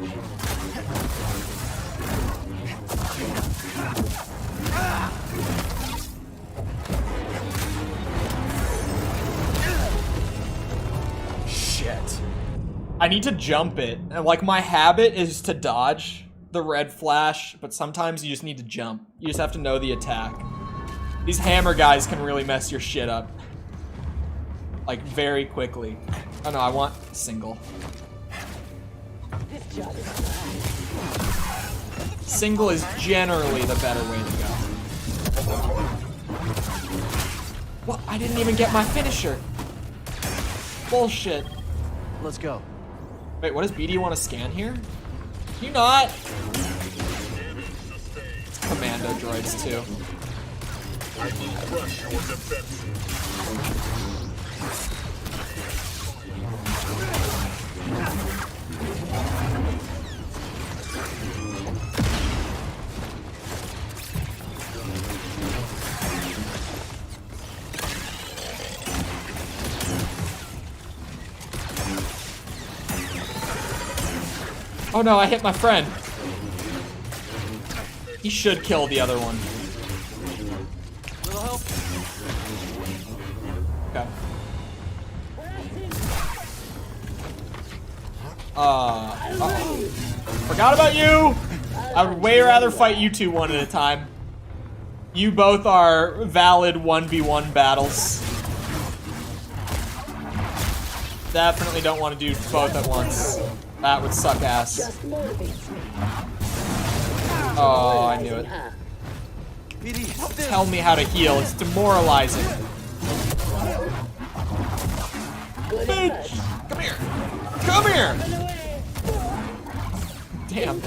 Shit. I need to jump it. And like my habit is to dodge the red flash, but sometimes you just need to jump. You just have to know the attack. These hammer guys can really mess your shit up. Like, very quickly. Oh no, I want single. Single is generally the better way to go. What? I didn't even get my finisher. Bullshit. Let's go. Wait, what does BD want to scan here? Can you not? Commando droids too. I will crush your defenses. Oh no, I hit my friend. He should kill the other one. Little help? Okay. Uh-oh. Forgot about you! I would way rather fight you two one at a time. You both are valid 1v1 battles. Definitely don't want to do both at once. That would suck ass. Just motivates me. Oh, I knew it. Don't tell me how to heal. It's demoralizing. Bitch! Come here! Come here! Damn.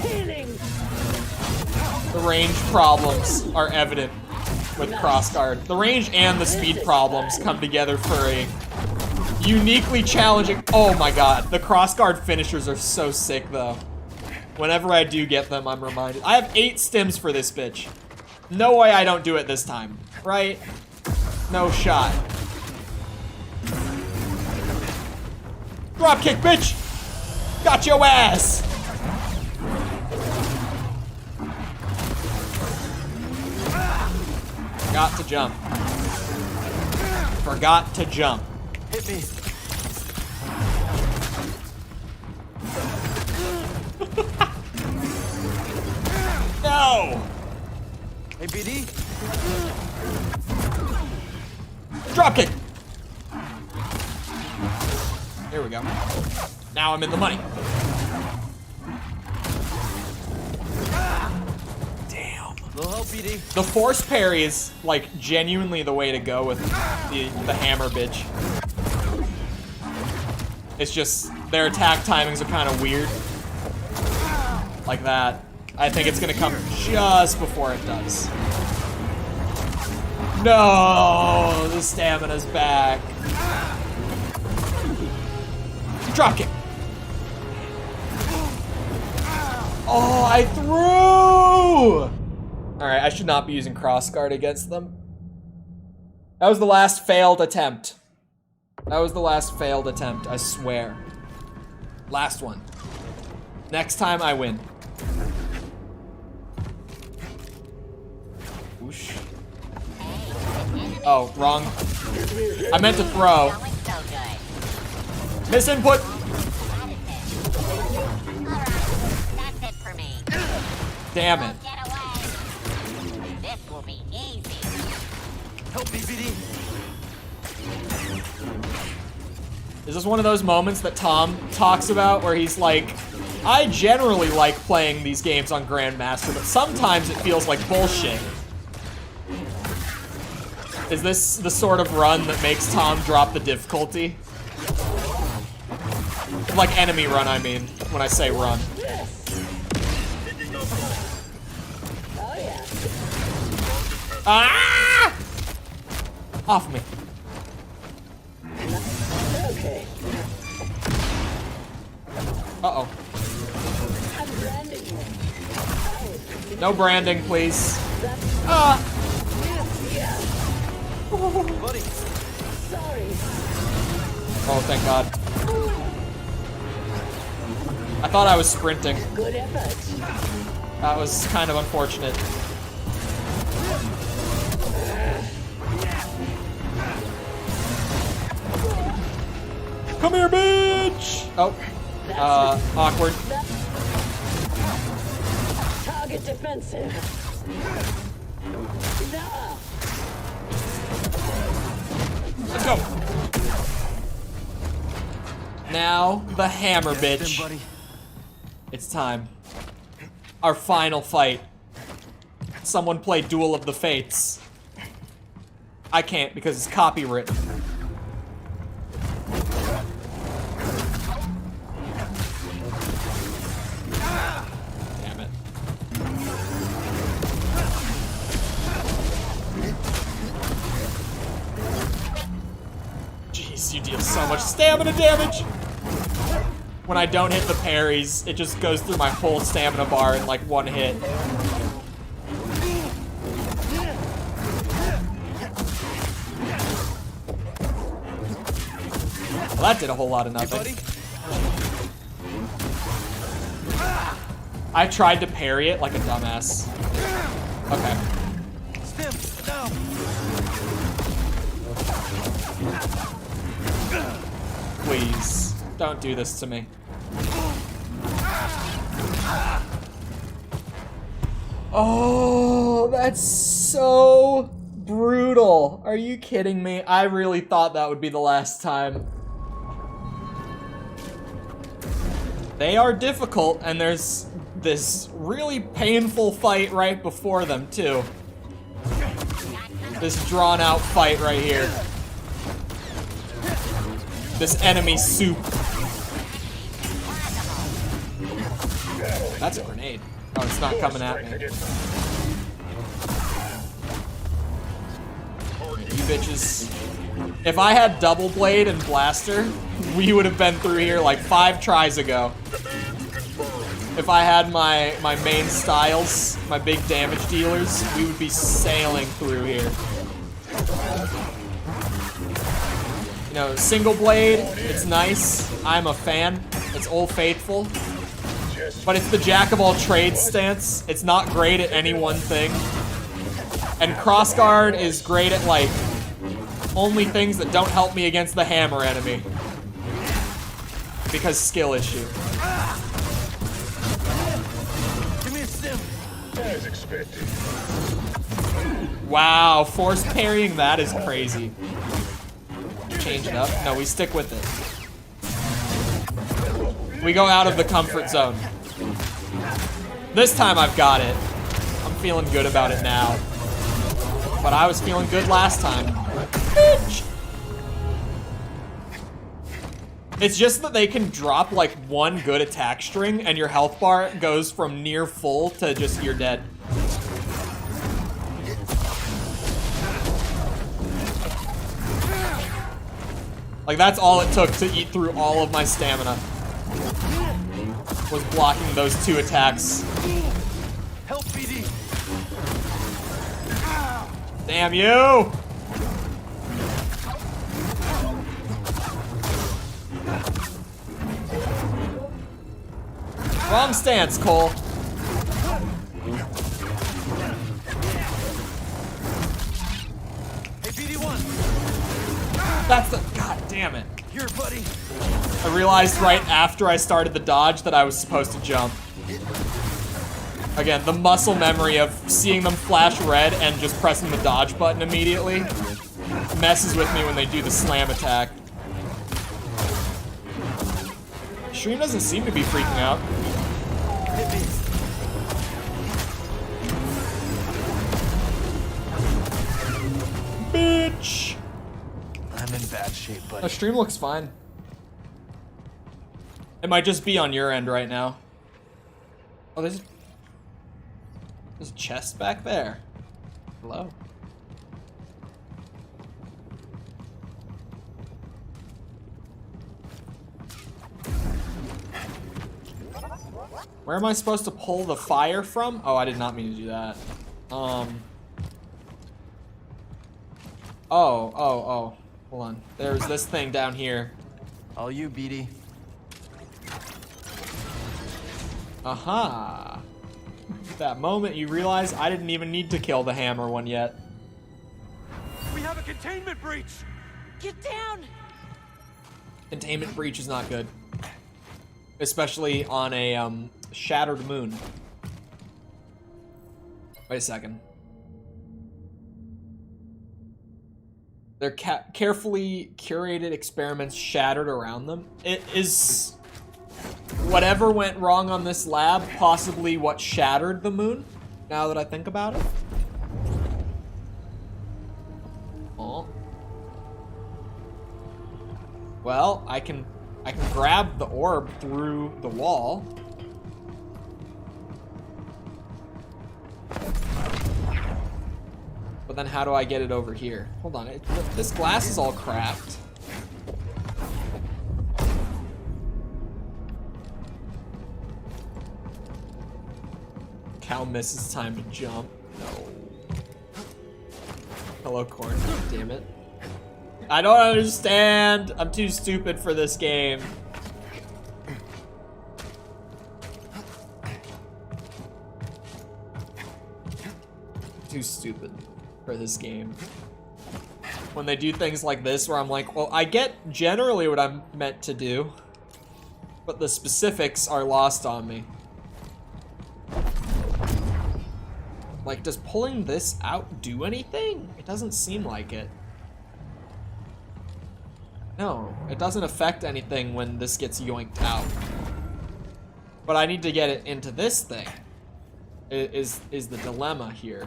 The range problems are evident with Crossguard. The range and the speed problems come together for a uniquely challenging. Oh my god, the Crossguard finishers are so sick though. Whenever I do get them, I'm reminded. I have 8 stims for this bitch. No way I don't do it this time, right? No shot. Dropkick, bitch! Got your ass! Forgot to jump. Forgot to jump. Hit me. No! Hey, BD. Dropkick! There we go. Now I'm in the money. Damn. Little help, BD. The force parry is like genuinely the way to go with the hammer bitch. It's just their attack timings are kind of weird. Like that. I think it's gonna come just before it does. No, the stamina's back. Dropkick. Oh, I threw! Alright, I should not be using crossguard against them. That was the last failed attempt. That was the last failed attempt, I swear. Last one. Next time I win. Whoosh. Oh, wrong. I meant to throw. Misinput. That's it for me. Damn it. Get away. This will be easy. Help me, BD. Is this one of those moments that Tom talks about where he's like, I generally like playing these games on Grandmaster, but sometimes it feels like bullshit. Is this the sort of run that makes Tom drop the difficulty? Like enemy run, I mean, when I say run. Ah! Off me. Okay. Uh-oh. No branding, please. Ah! Buddy. Sorry. Oh, thank God. I thought I was sprinting. Good effort. That was kind of unfortunate. Come here, bitch! Oh. Awkward. Target defensive. No. Let's go. Now, the hammer, bitch. It's time. Our final fight. Someone play Duel of the Fates. I can't because it's copywritten. Damn it. stamina damage. When I don't hit the parries, it just goes through my whole stamina bar in like one hit. Well, that did a whole lot of nothing. I tried to parry it like a dumbass. Okay. Please, don't do this to me. Oh, that's so brutal. Are you kidding me? I really thought that would be the last time. They are difficult, and there's this really painful fight right before them, too. This drawn-out fight right here. This enemy soup. That's a grenade. Oh, it's not coming at me. You bitches. If I had double blade and blaster, we would have been through here like 5 tries ago. If I had my main styles, my big damage dealers, we would be sailing through here. You know, single blade, it's nice. I'm a fan. It's Old Faithful. But it's the jack of all trades stance. It's not great at any one thing. And crossguard is great at like only things that don't help me against the hammer enemy. Because skill issue. Give me a stim. As expected. Wow, force parrying that is crazy. Change it up. No, we stick with it. We go out of the comfort zone. This time I've got it. I'm feeling good about it now. But I was feeling good last time. Bitch! It's just that they can drop like one good attack string and your health bar goes from near full to just you're dead. Like that's all it took to eat through all of my stamina. Was blocking those 2 attacks. Help, BD. Damn you! Wrong stance, Cole. Hey, BD1. That's the... God damn it. Here, buddy. I realized right after I started the dodge that I was supposed to jump. Again, the muscle memory of seeing them flash red and just pressing the dodge button immediately messes with me when they do the slam attack. Stream doesn't seem to be freaking out. Bitch! I'm in bad shape, buddy. The stream looks fine. It might just be on your end right now. Oh, there's a chest back there. Hello. Where am I supposed to pull the fire from? Oh, I did not mean to do that. Oh. Hold on. There's this thing down here. All you, BD. Aha. That moment you realize I didn't even need to kill the hammer one yet. We have a containment breach. Get down! Containment breach is not good. Especially on a shattered moon. Wait a second. They're carefully curated experiments shattered around them. It is whatever went wrong on this lab possibly what shattered the moon, now that I think about it. Oh. Well, I can grab the orb through the wall. But then how do I get it over here? Hold on, this glass is all cracked. Cow misses time to jump. No. Hello, corn. Damn it. I don't understand. I'm too stupid for this game. Too stupid for this game. When they do things like this where I'm like, well, I get generally what I'm meant to do, but the specifics are lost on me. Like, does pulling this out do anything? It doesn't seem like it. No, it doesn't affect anything when this gets yoinked out. But I need to get it into this thing. Is the dilemma here.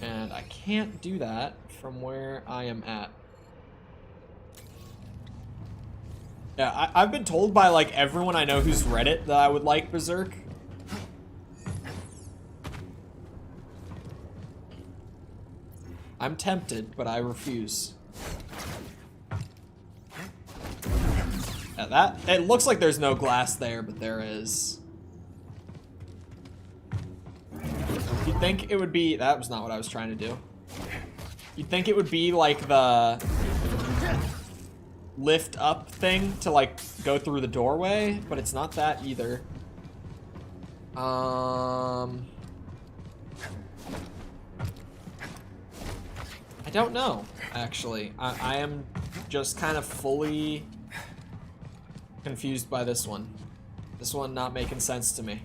And I can't do that from where I am at. Yeah, I've been told by like everyone I know who's read it that I would like Berserk. I'm tempted, but I refuse. Yeah, it looks like there's no glass there, but there is. You'd think it would be, that was not what I was trying to do. You'd think it would be like the lift up thing to like go through the doorway, but it's not that either. I don't know, actually. I am just kind of fully confused by this one. This one not making sense to me.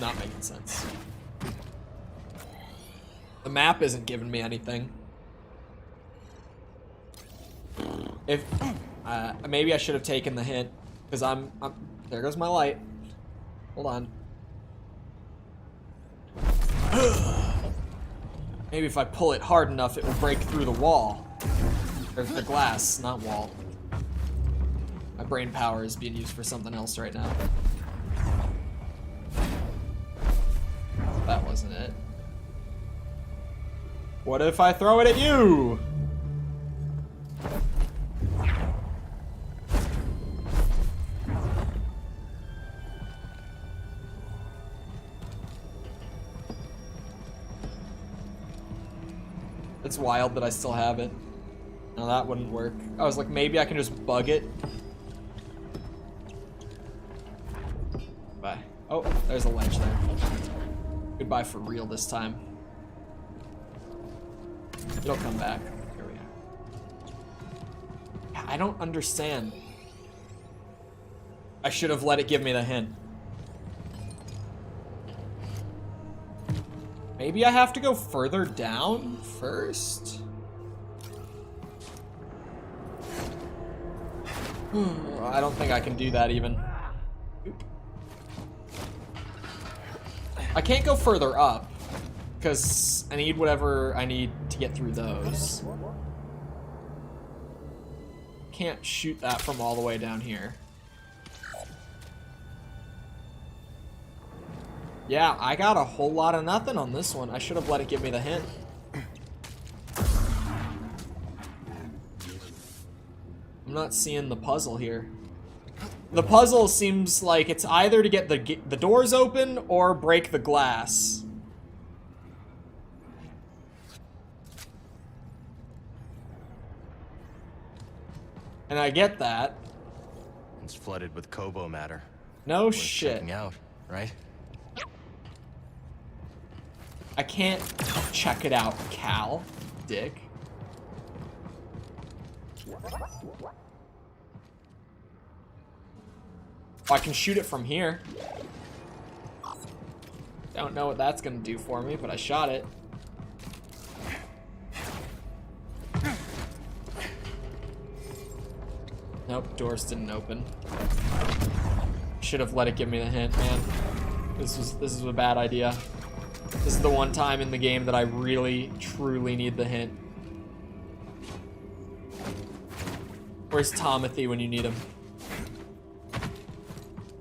Not making sense. The map isn't giving me anything. If maybe I should have taken the hint, because I'm there goes my light. Hold on. Maybe if I pull it hard enough, it will break through the wall. Or the glass, not wall. My brain power is being used for something else right now. That wasn't it. What if I throw it at you? It's wild that I still have it. No, that wouldn't work. I was like, maybe I can just bug it. Bye. Oh, there's a ledge there. Goodbye for real this time. It'll come back. Here we are. Yeah, I don't understand. I should have let it give me the hint. Maybe I have to go further down first? I don't think I can do that even. Oop. I can't go further up because I need whatever I need to get through those. Can't shoot that from all the way down here. Yeah, I got a whole lot of nothing on this one. I should have let it give me the hint. I'm not seeing the puzzle here. The puzzle seems like it's either to get the doors open or break the glass. And I get that. It's flooded with Kobo matter. No Worth shit. checking out, right? I can't check it out, Cal. Dick. Oh, I can shoot it from here. Don't know what that's gonna do for me, but I shot it. Nope, doors didn't open. Should have let it give me the hint, man. This is a bad idea. This is the one time in the game that I really, truly need the hint. Where's Tomothy when you need him?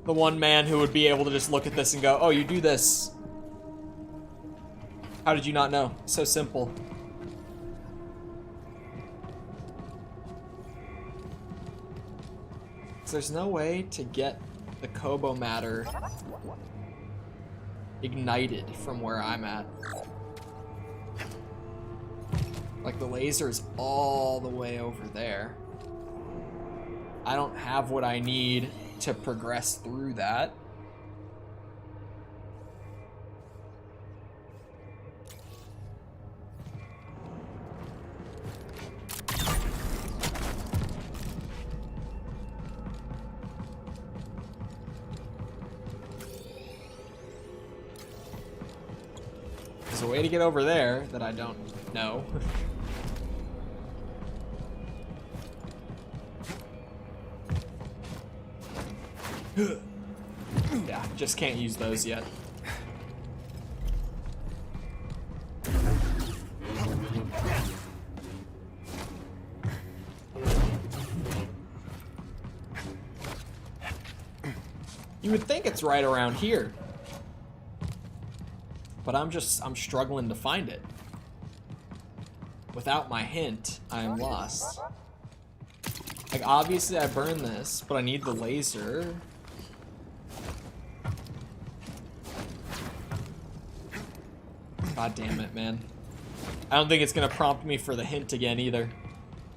The one man who would be able to just look at this and go, oh, you do this. How did you not know? So simple. There's no way to get the Kobo matter ignited from where I'm at. Like, the laser's all the way over there. I don't have what I need to progress through that. There's a way to get over there that I don't know. Yeah, just can't use those yet. You would think it's right around here. But I'm struggling to find it. Without my hint, I am lost. Like, obviously I burned this, but I need the laser. God damn it, man. I don't think it's gonna prompt me for the hint again either.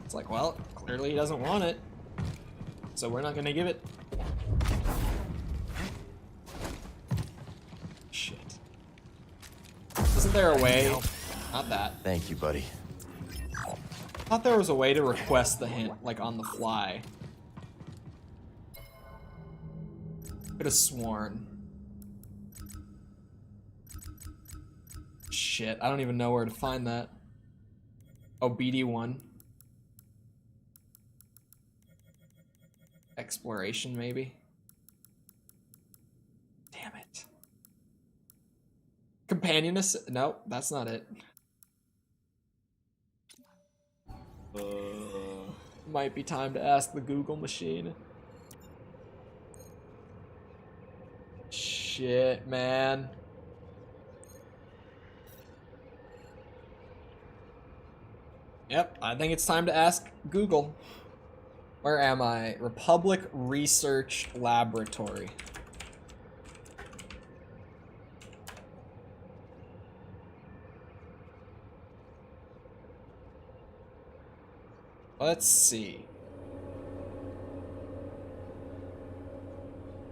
It's like, well, clearly he doesn't want it. So we're not gonna give it. Shit. Isn't there a way? Not that. Thank you, buddy. I thought there was a way to request the hint, like on the fly. Could have sworn. Shit, I don't even know where to find that. Oh, BD1. Exploration, maybe? Damn it. Companionist? Nope, that's not it. Might be time to ask the Google machine. Shit, man. Yep, I think it's time to ask Google. Where am I? Republic Research Laboratory. Let's see.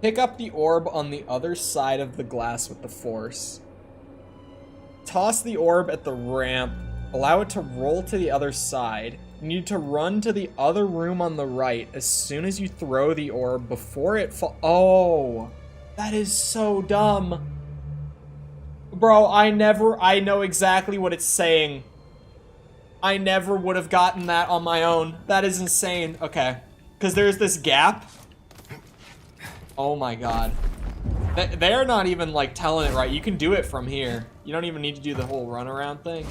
Pick up the orb on the other side of the glass with the force. Toss the orb at the ramp. Allow it to roll to the other side. You need to run to the other room on the right as soon as you throw the orb before it Oh, that is so dumb. Bro, I know exactly what it's saying. I never would have gotten that on my own. That is insane. Okay. Because there's this gap. Oh my god. They're not even, like, telling it right. You can do it from here. You don't even need to do the whole runaround thing.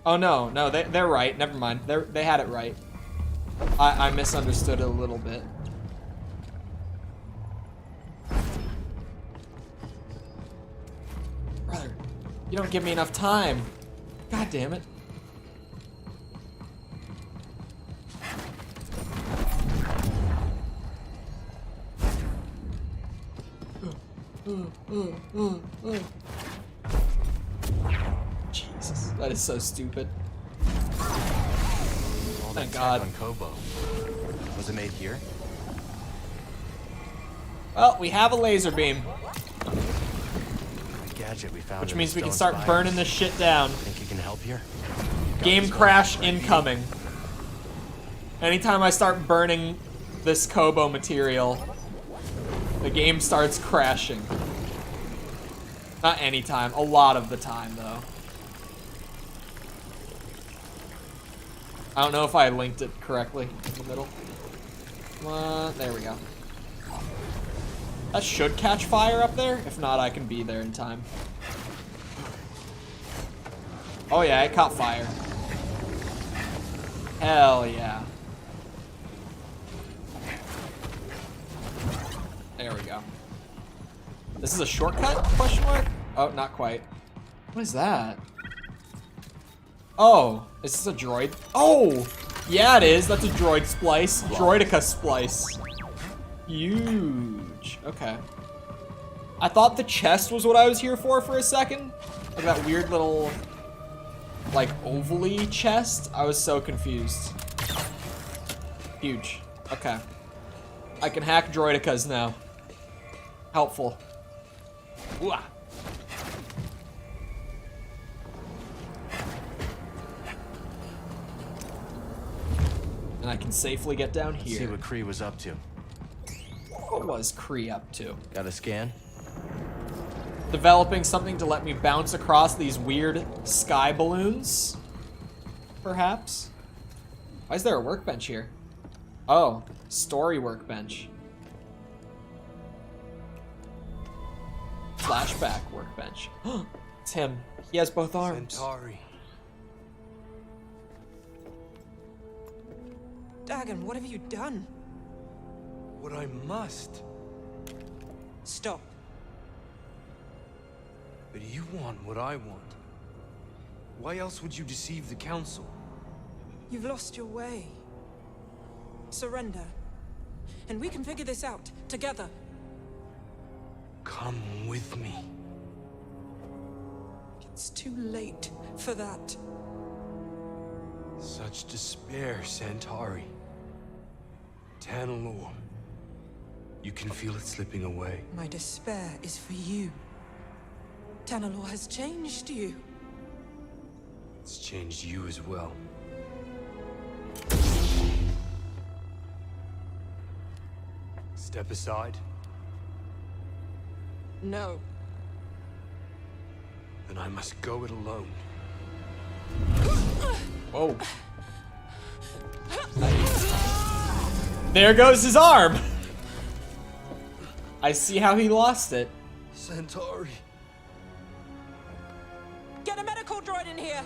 Oh, no. No, they're right. Never mind. They had it right. I misunderstood it a little bit. Brother, you don't give me enough time. God damn it. Jesus, that is so stupid. Thank God. On Kobo. Was it made here? Well, we have a laser beam. The gadget we found. Which in means the we can stone start spires. burning this shit down. Think you can help here? Game crash incoming. Anytime I start burning this Kobo material, the game starts crashing. Not anytime, a lot of the time though. I don't know if I linked it correctly in the middle. Come on, there we go. That should catch fire up there. If not, I can be there in time. Oh yeah, it caught fire. Hell yeah. There we go. This is a shortcut? Question mark? Oh, not quite. What is that? Oh, is this a droid? Oh! Yeah, it is. That's a droid splice. Droidica splice. Huge. Okay. I thought the chest was what I was here for a second. Like that weird little, like, ovally chest. I was so confused. Huge. Okay. I can hack droidicas now. Helpful. Ooh. And I can safely get down here. Let's see what Kree was up to. What was Kree up to? Got a scan? Developing something to let me bounce across these weird sky balloons? Perhaps? Why is there a workbench here? Oh, story workbench. Flashback workbench. It's him. He has both arms. Centauri. Dagon, what have you done? What I must. Stop. But you want what I want. Why else would you deceive the Council? You've lost your way. Surrender. And we can figure this out, together. Come with me. It's too late for that. Such despair, Centauri. Tanalor. You can feel it slipping away. My despair is for you. Tanalor has changed you. It's changed you as well. Step aside. No. Then I must go it alone. Whoa. There goes his arm. I see how he lost it. Centauri. Get a medical droid in here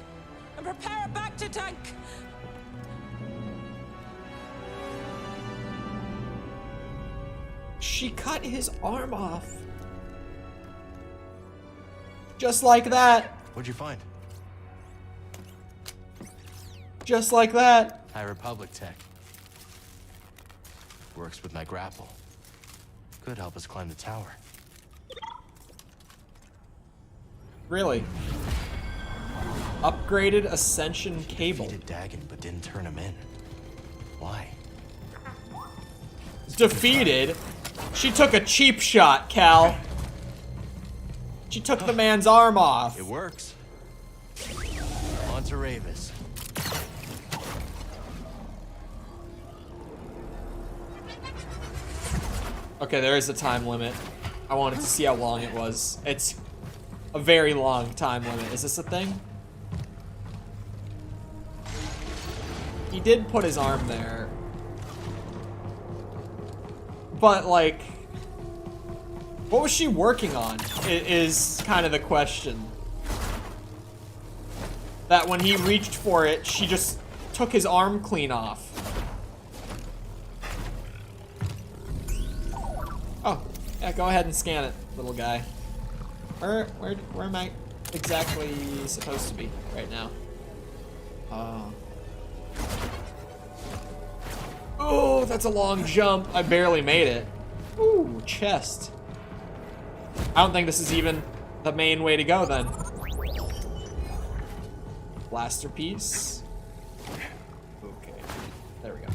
and prepare a back to tank. She cut his arm off. Just like that. What'd you find? Just like that. High Republic tech. Works with my grapple. Could help us climb the tower. Really? Upgraded ascension cable. Defeated Dagon, but didn't turn him in. Why? Defeated? She took a cheap shot, Cal. She took the man's arm off. It works. On to Ravis. Okay, there is a time limit. I wanted to see how long it was. It's a very long time limit. Is this a thing? He did put his arm there. But, like, what was she working on is kind of the question. That when he reached for it, she just took his arm clean off. Oh, yeah, go ahead and scan it, little guy. Where am I exactly supposed to be right now? Oh, that's a long jump. I barely made it. Ooh, chest. I don't think this is even the main way to go then. Blaster piece. Okay, there we go.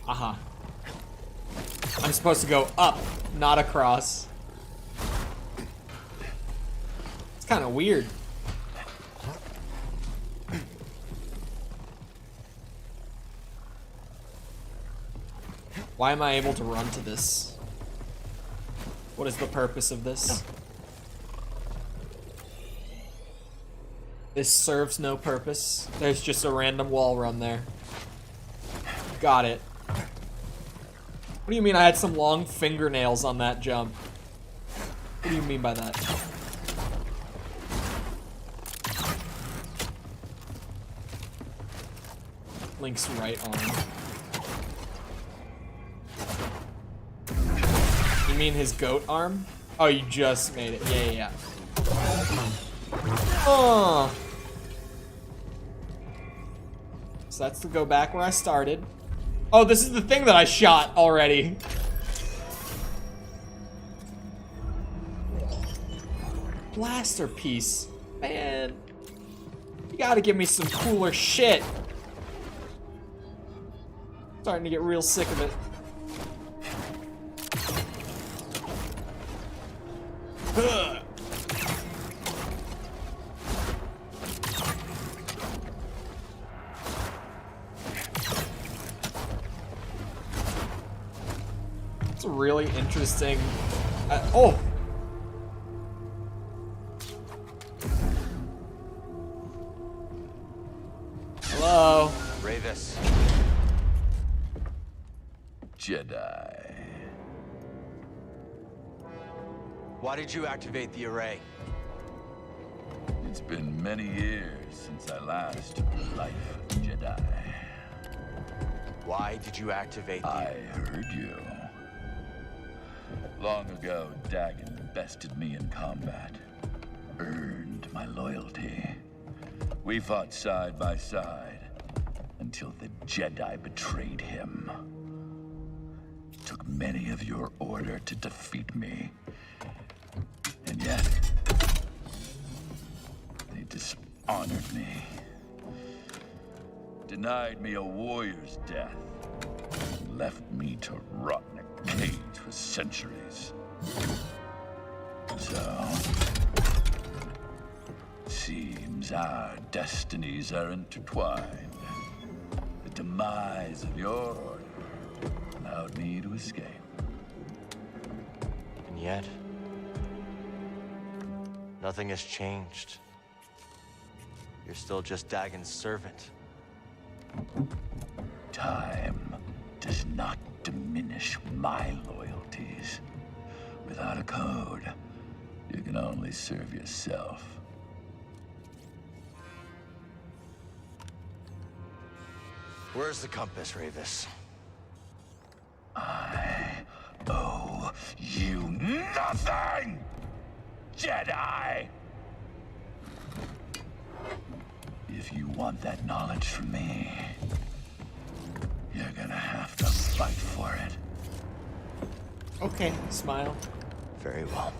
Uh-huh. I'm supposed to go up, not across. It's kind of weird. Why am I able to run to this? What is the purpose of this? This serves no purpose. There's just a random wall run there. Got it. What do you mean I had some long fingernails on that jump? What do you mean by that? Link's right arm. You mean his goat arm? Oh, you just made it. Yeah. Oh. So that's to go back where I started. Oh, this is the thing that I shot already. Blaster piece. Man. You gotta give me some cooler shit. Starting to get real sick of it. Ugh. It's really interesting. Oh! Hello? Ravis. Jedi. Why did you activate the array? It's been many years since I last took the life of a Jedi. Why did you activate the... I heard you. Long ago, Dagon bested me in combat. Earned my loyalty. We fought side by side until the Jedi betrayed him. It took many of your order to defeat me. And yet, they dishonored me. Denied me a warrior's death. And left me to rot in a cage for centuries. So, seems our destinies are intertwined. The demise of your order allowed me to escape. And yet, nothing has changed. You're still just Dagon's servant. Time does not diminish my loyalties. Without a code, you can only serve yourself. Where's the compass, Ravis? I owe you nothing, Jedi! If you want that knowledge from me, you're gonna have to fight for it. Okay, smile. Very well.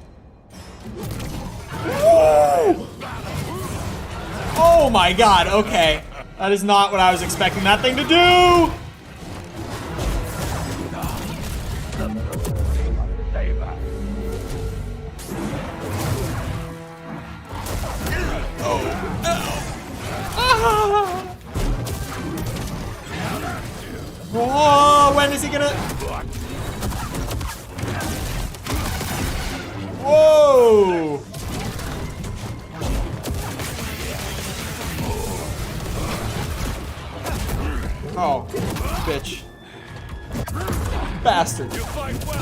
Oh my god, okay. That is not what I was expecting that thing to do! Whoa, when is he gonna... Whoa! Oh, bitch. Bastard. You fight well.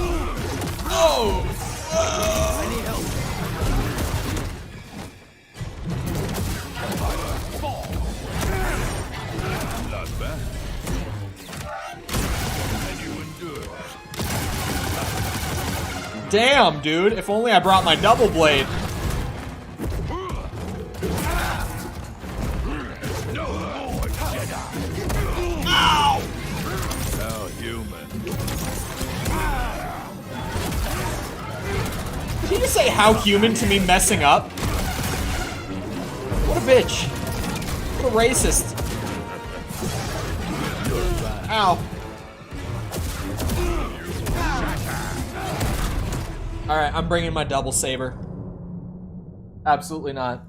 Oh! I need help. Not bad. And you endure. Damn, dude. If only I brought my double blade. Ow! How human. Did he just say how human to me messing up? What a bitch. What a racist. Ow. Alright, I'm bringing my double saber. Absolutely not.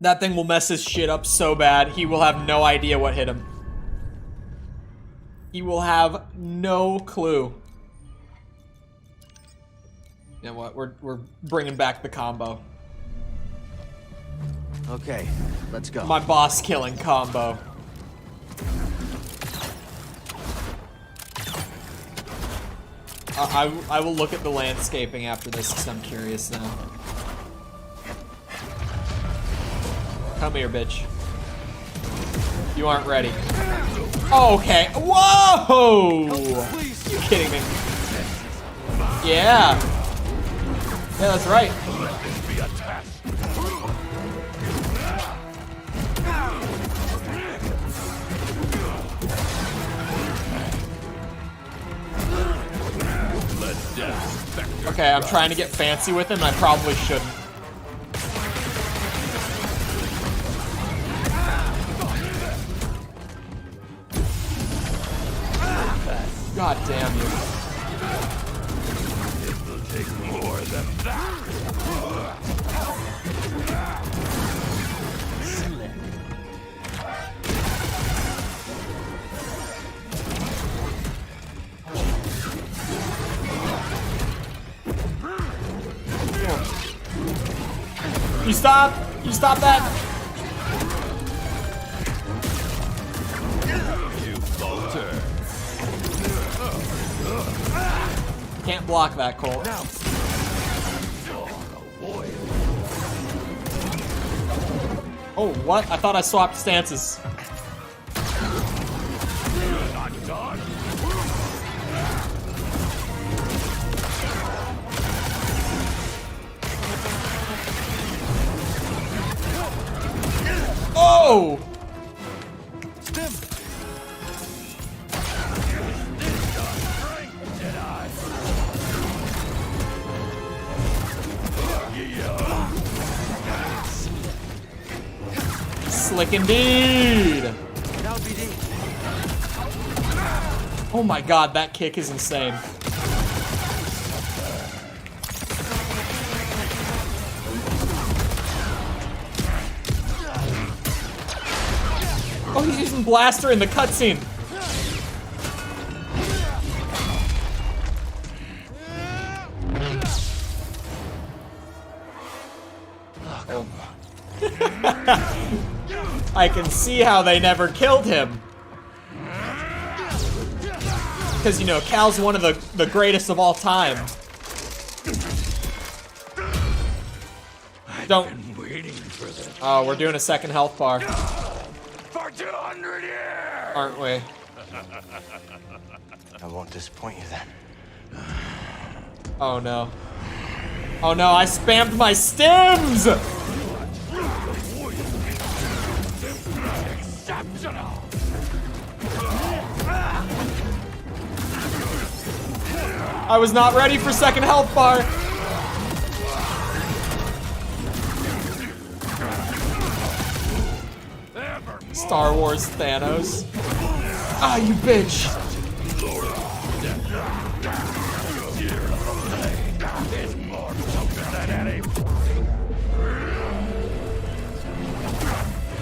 That thing will mess his shit up so bad, he will have no idea what hit him. He will have no clue. You know what? We're bringing back the combo. Okay, let's go. My boss killing combo. I will look at the landscaping after this because I'm curious now. Come here, bitch. You aren't ready. Oh, okay. Whoa! You kidding me? Yeah. Yeah, that's right. Let this be a test. Let death specter. Okay, I'm trying to get fancy with him. I probably shouldn't. God damn you. It will take more than that. You stop! You stop that! You falter. Can't block that, Cole. Now. Oh, what? I thought I swapped stances. You're not done. Oh! Stim. Slick indeed! Now, BD. Oh my god, that kick is insane. Oh, he's using Blaster in the cutscene. I can see how they never killed him. Because, you know, Cal's one of the greatest of all time. Don't. I've been waiting for this. Oh, we're doing a second health bar. For 200 years! Aren't we? I won't disappoint you then. Oh no. Oh no, I spammed my stims! Exceptional! I was not ready for second health bar. Star Wars Thanos. Ah, you bitch. Is more broken than any.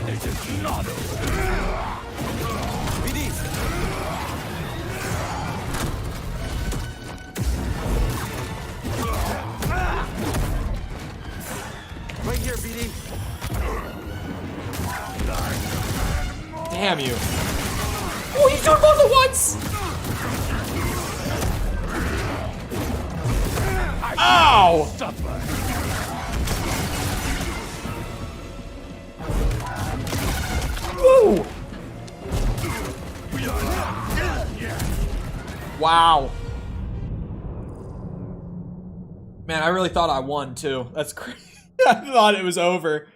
This is not over. BD. Right here, BD. Damn you. Oh, he's doing both at once! Ow! Woo! Wow. Man, I really thought I won too. That's crazy. I thought it was over.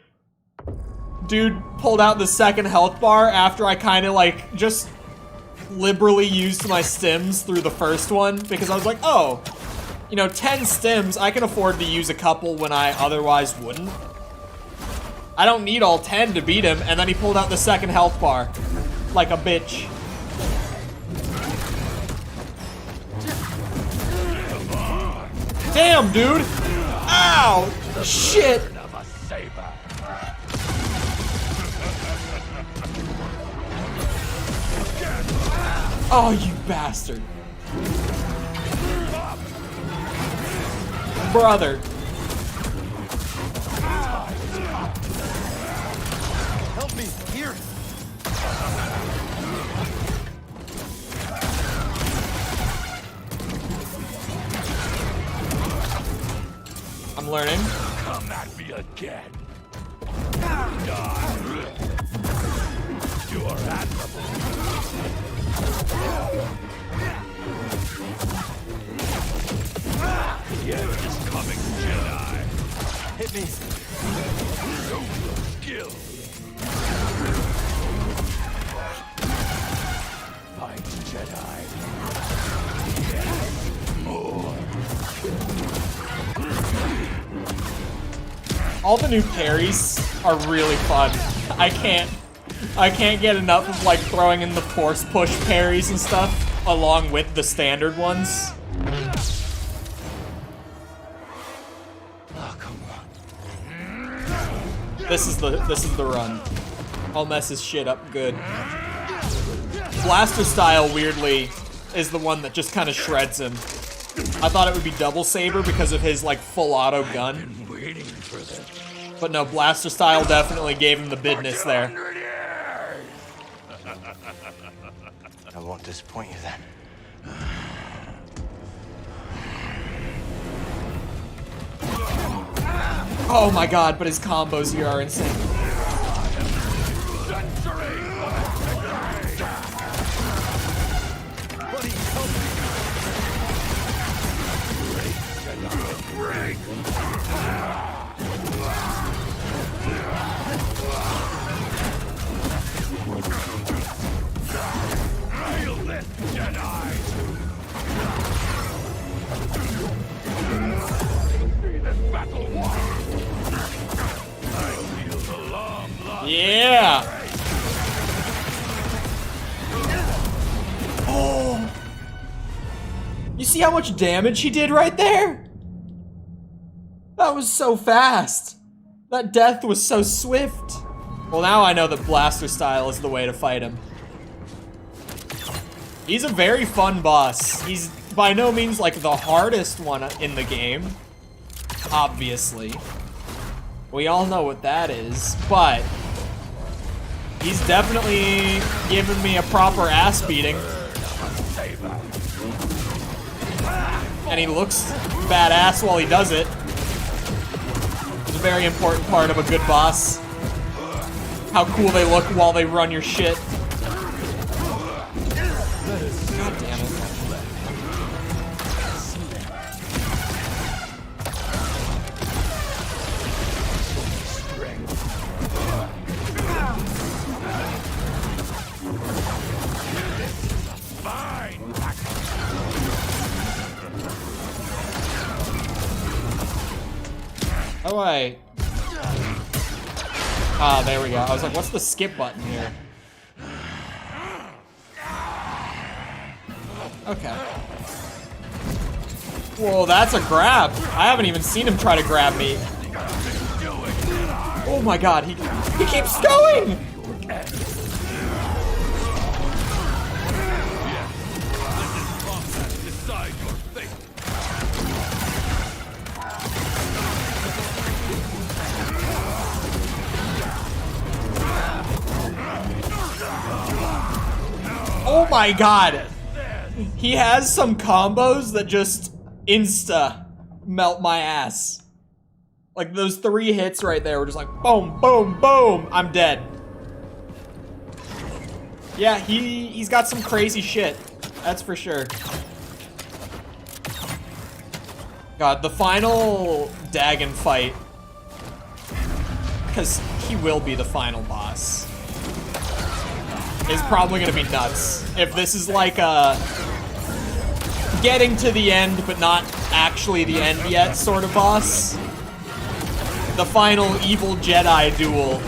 Dude pulled out the second health bar after I kind of like just liberally used my stims through the first one because I was like, oh, you know, 10 stims, I can afford to use a couple when I otherwise wouldn't. I don't need all 10 to beat him, and then he pulled out the second health bar like a bitch. Damn, dude! Ow! Shit! Oh, you bastard. Brother. Help me, here. I'm learning. Come at me again. Die. You are admirable. The end is coming, Jedi. at me. Skill. Fight Jedi. More. All the new parries are really fun. I can't get enough of like throwing in the force push parries and stuff along with the standard ones. Oh, come on. This is the run. I'll mess his shit up good. Blaster style weirdly is the one that just kind of shreds him. I thought it would be double saber because of his like full auto gun. Waiting for this. But no, blaster style definitely gave him the business there. I won't disappoint you then. Oh my god, but his combos here are insane. Yeah! Oh! You see how much damage he did right there? That was so fast. That death was so swift. Well, now I know that blaster style is the way to fight him. He's a very fun boss. He's by no means like the hardest one in the game. Obviously. We all know what that is, but he's definitely given me a proper ass beating. And he looks badass while he does it. It's a very important part of a good boss. How cool they look while they run your shit. God damn it. Oh, wait. Ah, there we go. I was like, what's the skip button here? Okay. Whoa, that's a grab. I haven't even seen him try to grab me. Oh my god, he keeps going! Oh my god! He has some combos that just insta melt my ass. Like those 3 hits right there were just like boom, boom, boom, I'm dead. Yeah, he's got some crazy shit. That's for sure. God, the final Dagon fight, because he will be the final boss, is probably gonna be nuts. If this is like a getting to the end but not actually the end yet sort of boss, the final evil Jedi duel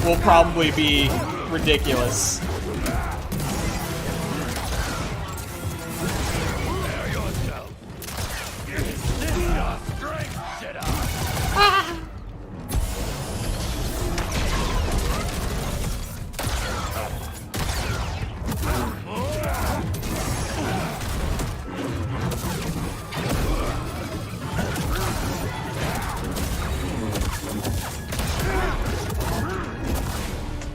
will probably be ridiculous.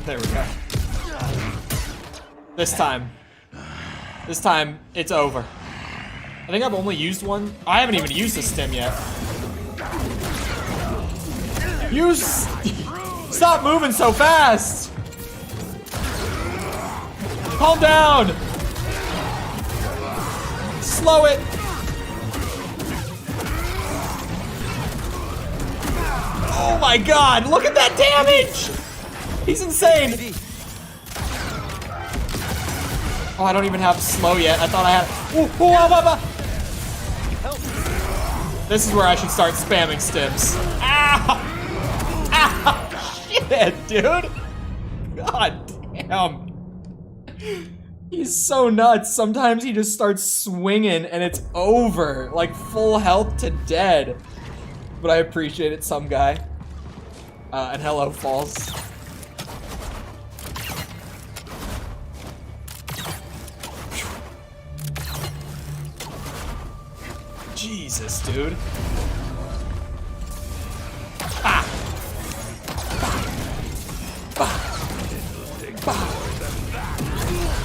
There we go. This time, it's over. I think I've only used one. I haven't even used the stim yet. Stop moving so fast! Calm down! Slow it! Oh my god, look at that damage! He's insane! Oh, I don't even have slow yet. I thought I had. Ooh, ooh, ah, This is where I should start spamming stims. Ow! Ow! Shit, dude! God damn. He's so nuts. Sometimes he just starts swinging and it's over. Like full health to dead. But I appreciate it, some guy. And hello, Falls. Jesus, dude. Ah!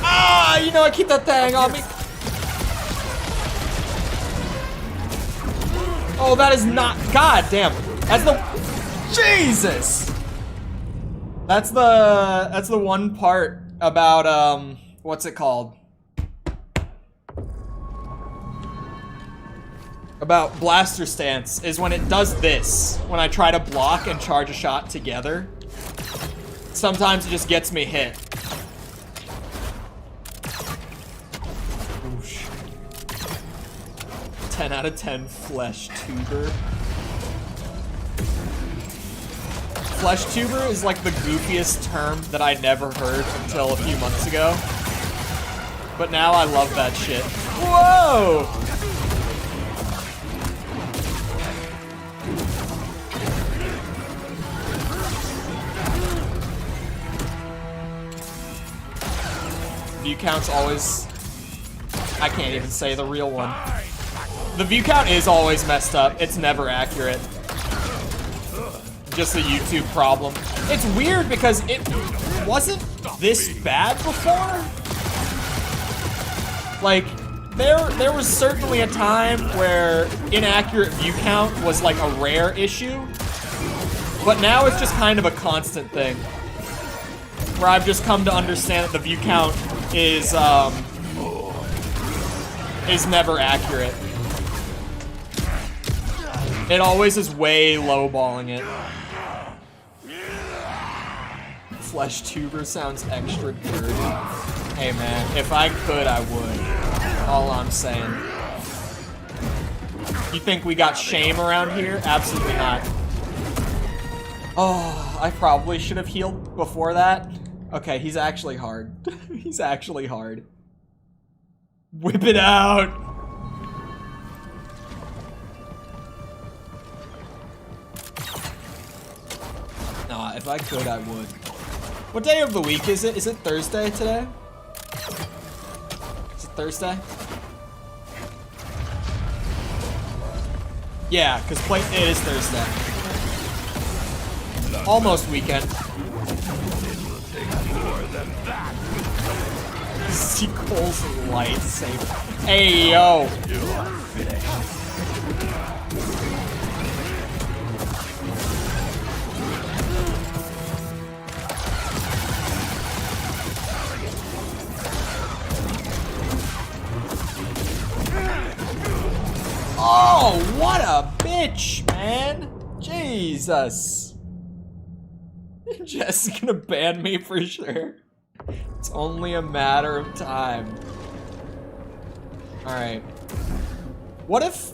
Ah, you know I keep that thing on me. Oh, that is not. God damn. That's the. Jesus. That's the one part about what's it called? About blaster stance is when it does this. When I try to block and charge a shot together. Sometimes it just gets me hit. Oosh. 10 out of 10 flesh tuber. Flesh tuber is like the goofiest term that I never heard until a few months ago. But now I love that shit. Whoa! View count's always... I can't even say the real one. The view count is always messed up. It's never accurate. Just a YouTube problem. It's weird because it wasn't this bad before. Like, there was certainly a time where inaccurate view count was like a rare issue. But now it's just kind of a constant thing. Where I've just come to understand that the view count is never accurate. It always is way lowballing it. Flesh tuber sounds extra dirty. Hey man, if I could, I would. All I'm saying. You think we got shame around here? Absolutely not. Oh, I probably should have healed before that. Okay, he's actually hard. He's actually hard. Whip it out! Nah, if I could, I would. What day of the week is it? Is it Thursday today? Is it Thursday? Yeah, because it is Thursday. Almost weekend. See Cole's lightsaber. Hey, yo. Oh, what a bitch, man. Jesus. Jess is gonna ban me for sure. It's only a matter of time. Alright. What if...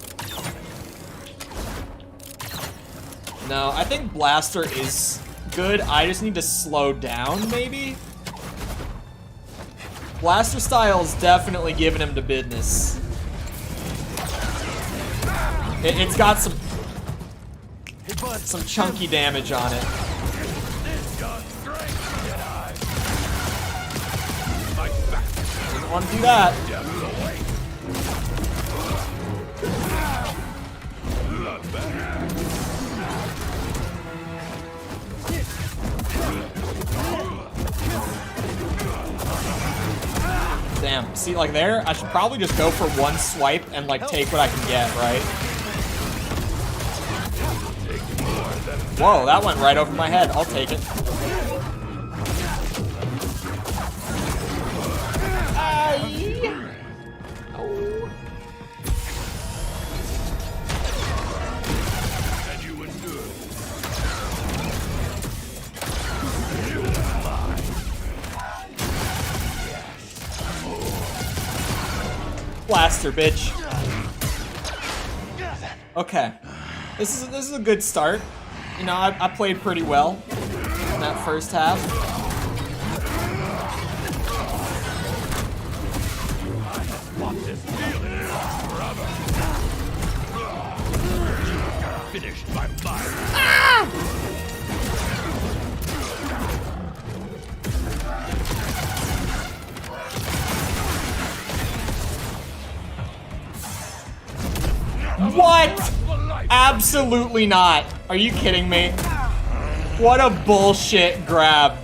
No, I think Blaster is good. I just need to slow down, maybe? Blaster style's definitely giving him to business. It's got some chunky damage on it. Didn't want to do that. Damn, see, like there, I should probably just go for one swipe and like take what I can get, right? Whoa, that went right over my head. I'll take it. Oh. Blaster, bitch. Okay. This is a good start. You know, I played pretty well in that first half. Finished by fire. Ah! What? Absolutely not. Are you kidding me? What a bullshit grab.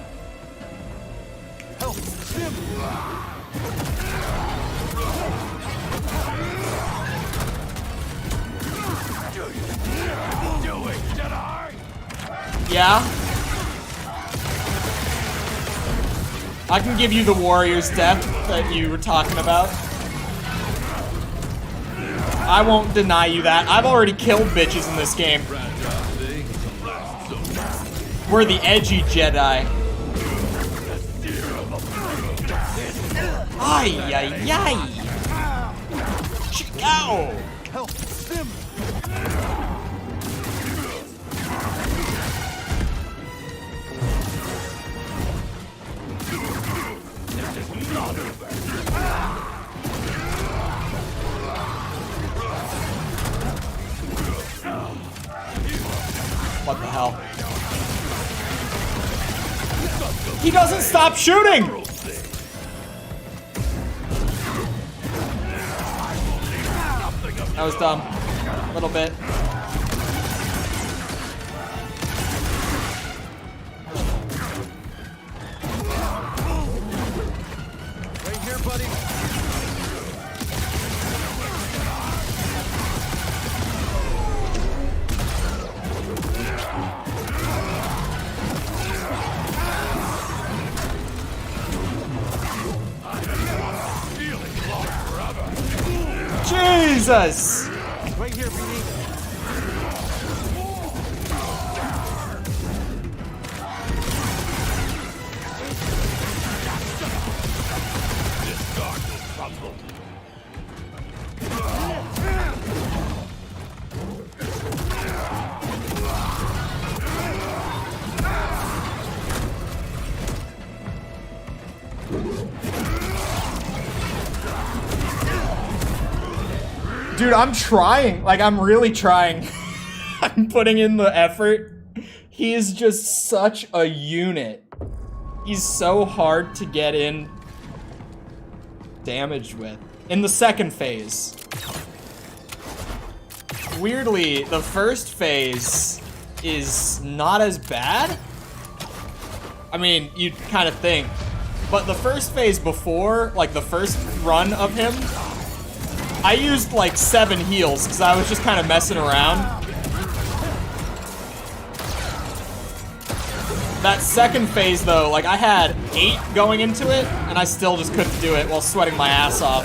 Yeah? I can give you the warrior's death that you were talking about. I won't deny you that. I've already killed bitches in this game. We're the edgy Jedi. Ay, ay, ay. Ow! Help, Sim! What the hell? He doesn't stop shooting! That was dumb. A little bit. Right here, buddy. Jesus! Right here, BD. Dude, I'm trying. Like, I'm really trying. I'm putting in the effort. He is just such a unit. He's so hard to get in damage with. In the second phase. Weirdly, the first phase is not as bad. I mean, you'd kind of think. But the first phase before, like the first run of him, I used like 7 heals because I was just kind of messing around. That second phase though, like I had 8 going into it and I still just couldn't do it while sweating my ass off.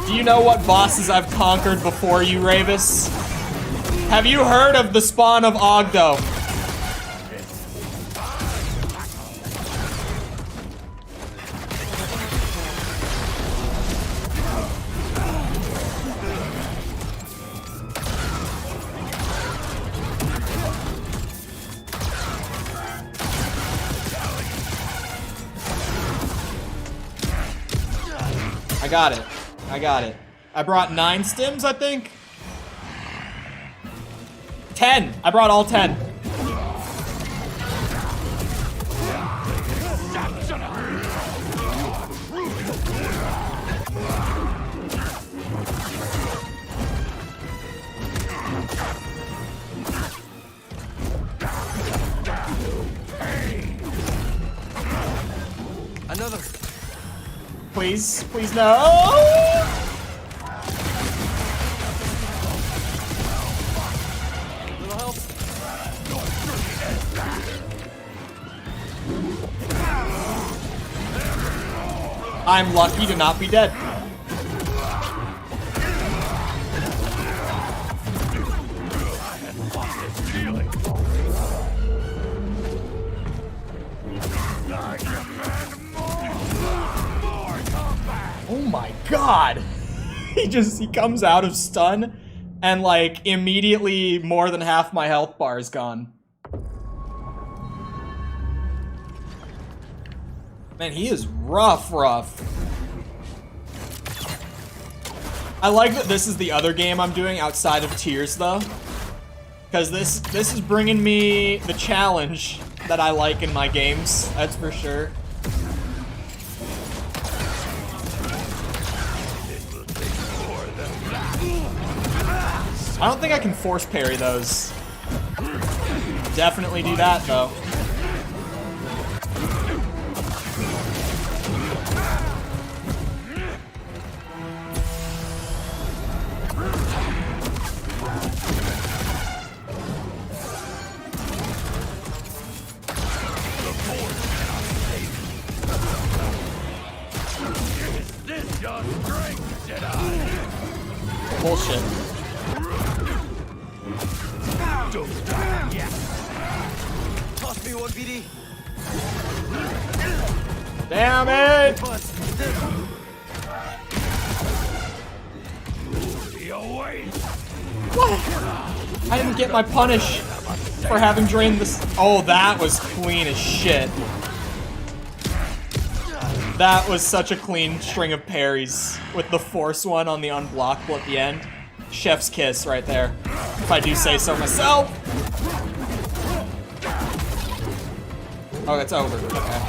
Do you know what bosses I've conquered before you, Ravis? Have you heard of the spawn of Ogdo? I got it. I got it. I brought 9 stims, I think. 10. I brought all 10. Another. Please, please no. Little help. I'm lucky to not be dead. God. He comes out of stun and like immediately more than half my health bar is gone. Man, he is rough. I like that this is the other game I'm doing outside of Tears though. Because this is bringing me the challenge that I like in my games, that's for sure. I don't think I can force parry those. Definitely do that though. Bullshit. Toss me one, BD. Damn it! What? I didn't get my punish for having drained this. Oh, that was clean as shit. That was such a clean string of parries with the force one on the unblockable at the end. Chef's kiss right there, if I do say so myself. Oh, it's over. Okay.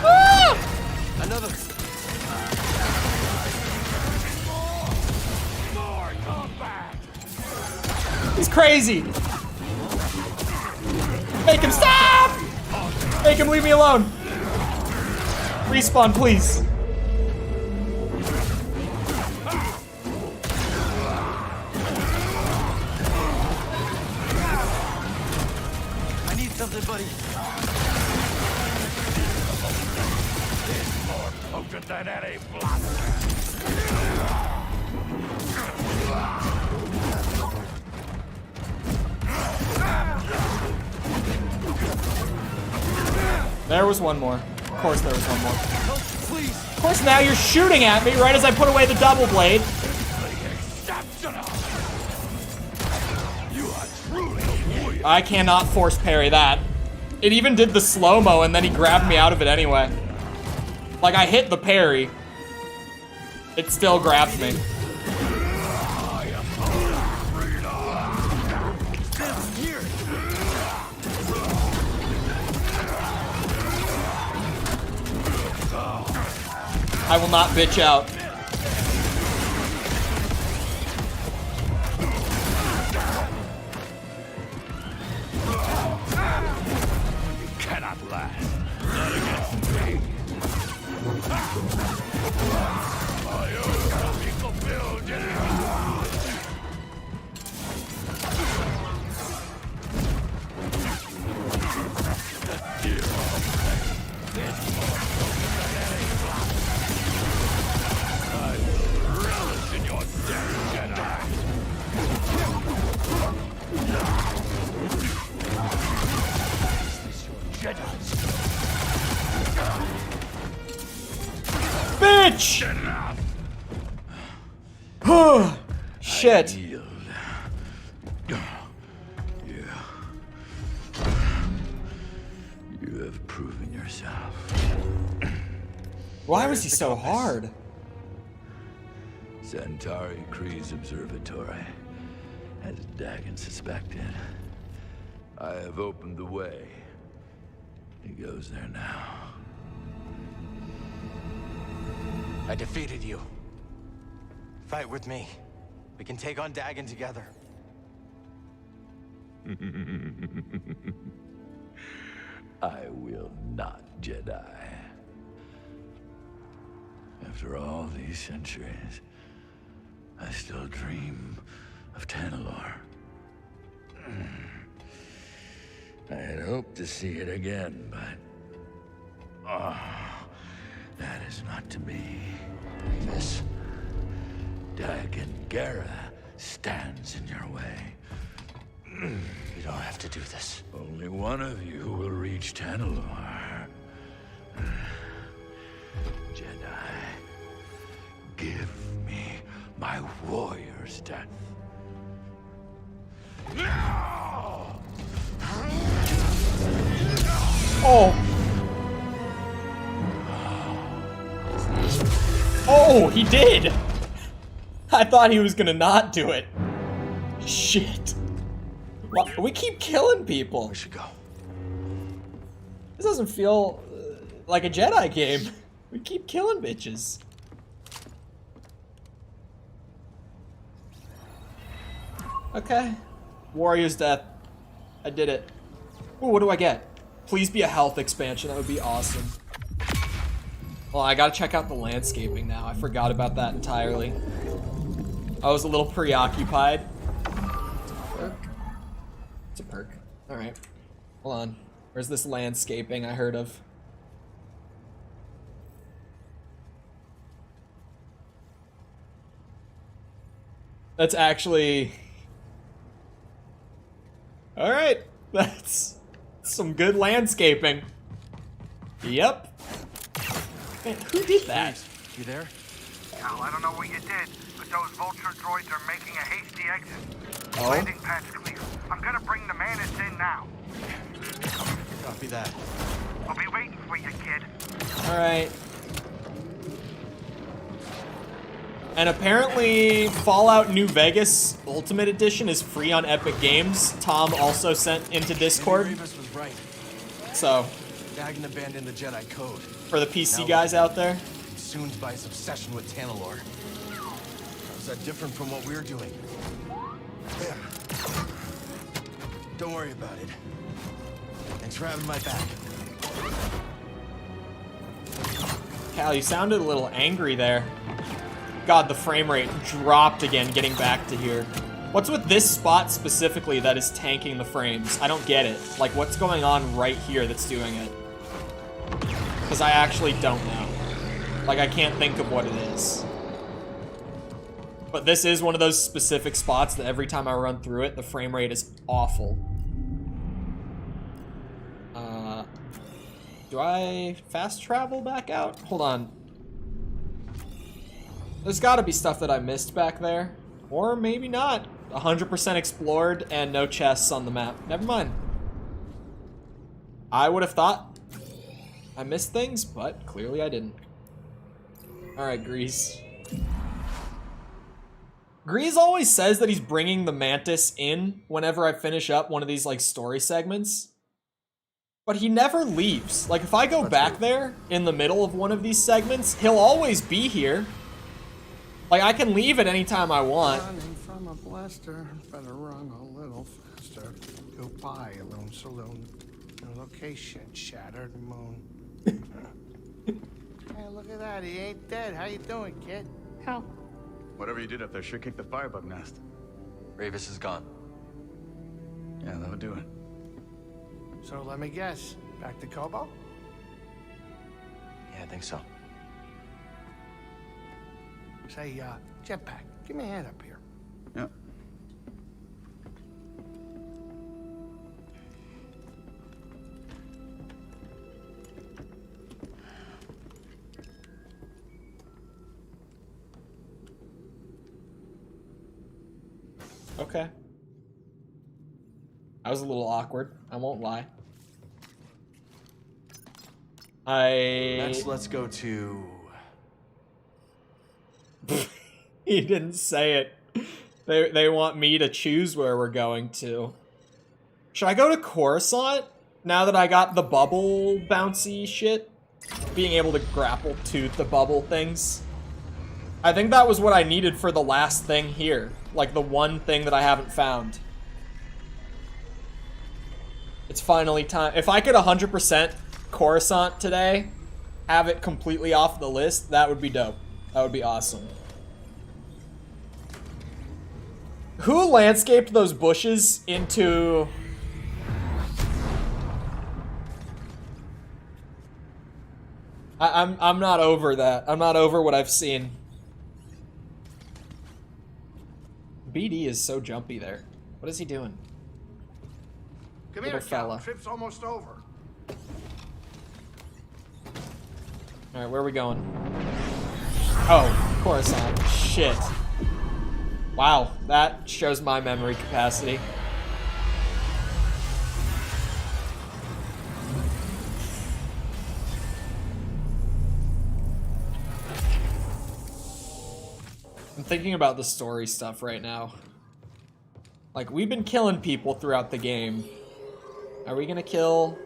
Ah! Another. He's crazy. Make him stop! Make him leave me alone. Respawn, please. I need something, buddy. It's more potent than any blaster. There was one more. Of course there was one more. Of course now you're shooting at me right as I put away the double blade. I cannot force parry that. It even did the slow-mo and then he grabbed me out of it anyway. Like I hit the parry. It still grabbed me. I will not bitch out. You cannot last. Not against me. My own shall be fulfilled in Bitch! Oh, shit. You have proven yourself. Why was he so hard? Centauri Kree's observatory, as Dagon suspected. I have opened the way. He goes there now. I defeated you. Fight with me. We can take on Dagon together. I will not, Jedi. After all these centuries, I still dream of Tanalorr. I had hoped to see it again, but... that is not to be. This Dagon Gera stands in your way. You don't have to do this. Only one of you will reach Tanalorr. Jedi. Give me my warrior's death. Oh. Oh, he did. I thought he was gonna not do it. Shit. Well, we keep killing people. We should go. This doesn't feel like a Jedi game. We keep killing bitches. Okay. Warrior's death. I did it. Ooh, what do I get? Please be a health expansion. That would be awesome. Well, I gotta check out the landscaping now. I forgot about that entirely. I was a little preoccupied. Perk? It's a perk. Alright. Hold on. Where's this landscaping I heard of? That's actually... Alright. That's some good landscaping. Yep. Man, who did that? You there? Cal, I don't know what you did, but those vulture droids are making a hasty exit. Oh? Landing pad's clear. I'm gonna bring the Manus in now. Copy that. I'll be waiting for you, kid. Alright. And apparently Fallout New Vegas Ultimate Edition is free on Epic Games. Tom also sent into Discord. Maybe Revis was right. So, Dagon abandoned the Jedi code. for the PC guys out there. Consumed by his obsession with Tanalorr. Is that different from what we're doing? Yeah. Don't worry about it. Thanks for having my back. Cal, you sounded a little angry there. God, the frame rate dropped again getting back to here. What's with this spot specifically that is tanking the frames? I don't get it. Like, what's going on right here that's doing it? Because I actually don't know. Like, I can't think of what it is. But this is one of those specific spots that every time I run through it, the frame rate is awful. Do I fast travel back out? Hold on. There's gotta be stuff that I missed back there. Or maybe not. 100% explored and no chests on the map. Never mind. I would have thought I missed things, but clearly I didn't. Alright, Grease. Grease always says that he's bringing the Mantis in whenever I finish up one of these, like, story segments. But he never leaves. Like, if I go back there in the middle of one of these segments, he'll always be here. Like, I can leave at any time I want. Running from a blaster, better run a little faster. Goodbye, Alone Saloon. Your location, shattered moon. Hey, look at that. He ain't dead. How you doing, kid? How? Whatever you did up there sure kicked the firebug nest. Revis is gone. Yeah, that'll do it. So let me guess. Back to Kobo? Yeah, I think so. Say, Jetpack, give me a hand up here. Yep. Okay. I was a little awkward, I won't lie. Next, let's go to... He didn't say it. They want me to choose where we're going to. Should I go to Coruscant now that I got the bubble bouncy shit? Being able to grapple to the bubble things. I think that was what I needed for the last thing here. Like the one thing that I haven't found. It's finally time. If I could 100% Coruscant today, have it completely off the list, that would be dope. That would be awesome. Who landscaped those bushes into... I'm not over that. I'm not over what I've seen. BD is so jumpy there. What is he doing? Come Little here, Cal. fella. Trip's almost over. All right, where are we going? Oh, Coruscant. Shit. Wow, that shows my memory capacity. I'm thinking about the story stuff right now. Like, we've been killing people throughout the game. Are we gonna kill,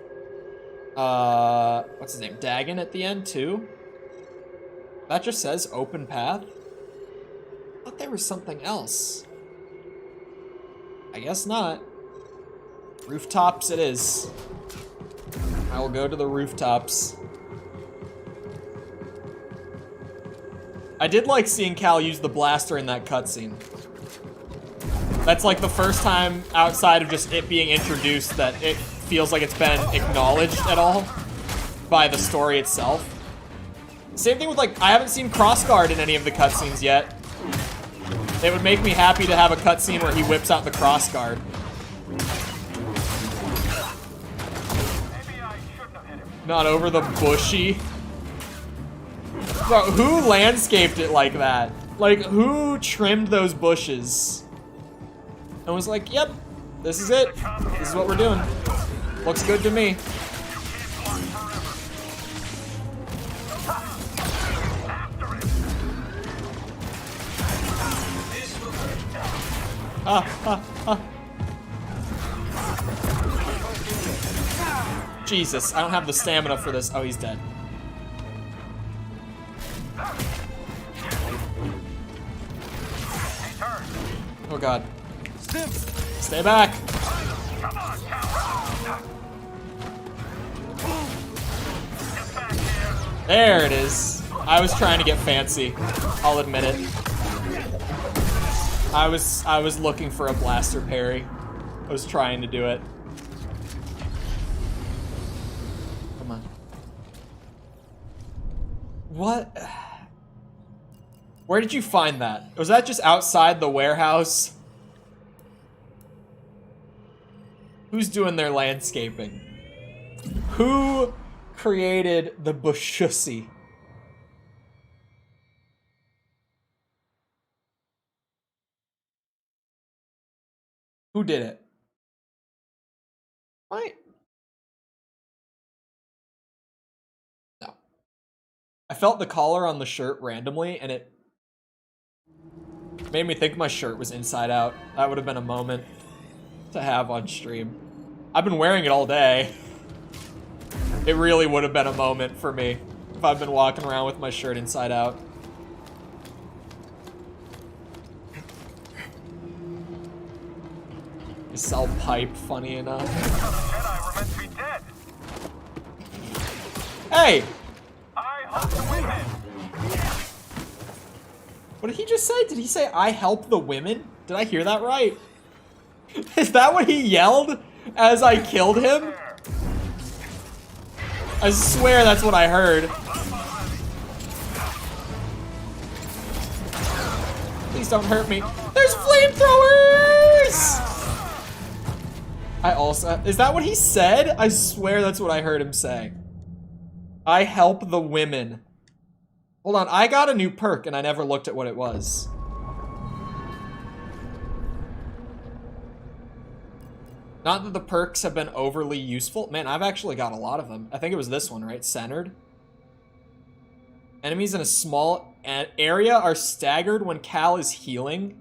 what's his name? Dagon at the end, too? That just says open path? I thought there was something else. I guess not. Rooftops it is. I will go to the rooftops. I did like seeing Cal use the blaster in that cutscene. That's like the first time outside of just it being introduced that it feels like it's been acknowledged at all by the story itself. Same thing with, like, I haven't seen Crossguard in any of the cutscenes yet. It would make me happy to have a cutscene where he whips out the Crossguard. Not over the bushy. Bro, who landscaped it like that? Like, who trimmed those bushes? And was like, yep, this is it. This is what we're doing. Looks good to me. Jesus, I don't have the stamina for this. Oh, he's dead. Oh god. Stay back. There it is. I was trying to get fancy. I'll admit it. I was looking for a blaster parry. I was trying to do it. Come on. What? Where did you find that? Was that just outside the warehouse? Who's doing their landscaping? Who created the bushussi? Who did it? What? No. I felt the collar on the shirt randomly, and it made me think my shirt was inside out. That would have been a moment to have on stream. I've been wearing it all day. It really would have been a moment for me if I've been walking around with my shirt inside out. You sell pipe, funny enough. Jedi were meant to be dead. Hey! I hope the women. What did he just say? Did he say, I help the women? Did I hear that right? Is that what he yelled as I killed him? I swear that's what I heard. Please don't hurt me. There's flamethrowers! I also... Is that what he said? I swear that's what I heard him say. I help the women. Hold on, I got a new perk and I never looked at what it was. Not that the perks have been overly useful. Man, I've actually got a lot of them. I think it was this one, right? Centered. Enemies in a small area are staggered when Cal is healing.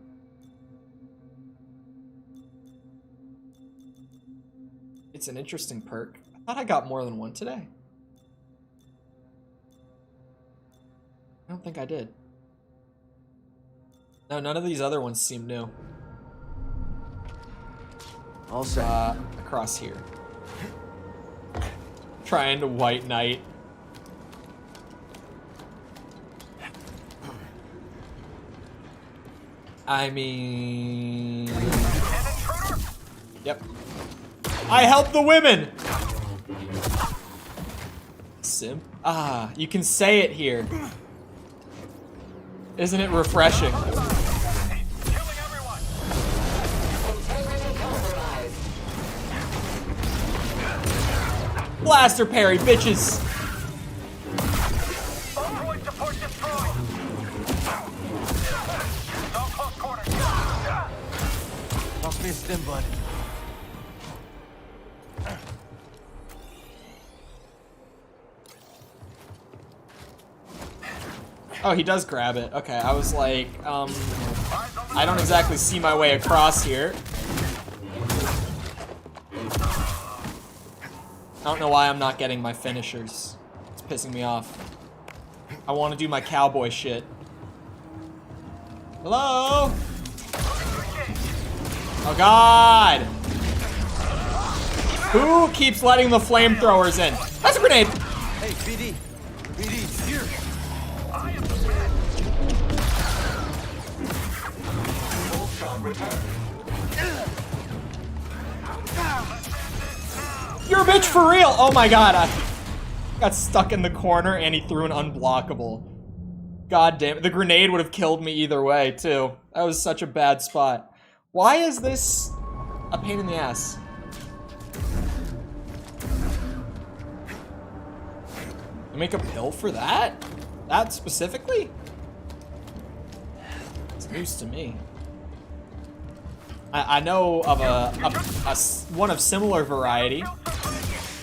It's an interesting perk. I thought I got more than one today. I don't think I did. No, none of these other ones seem new. All set. Across here. Trying to White Knight. I mean... Yep. I help the women! Simp. Ah, you can say it here. Isn't it refreshing? Blaster parry, bitches! Missed him, bud. Oh, he does grab it. Okay, I was like, I don't exactly see my way across here. I don't know why I'm not getting my finishers. It's pissing me off. I want to do my cowboy shit. Hello? Oh God! Who keeps letting the flamethrowers in? That's a grenade! Hey, BD. BD, here. You're a bitch for real! Oh my God, I got stuck in the corner and he threw an unblockable. God damn it. The grenade would have killed me either way, too. That was such a bad spot. Why is this a pain in the ass? I make a pill for that? That specifically? It's news to me. I know of one of similar variety.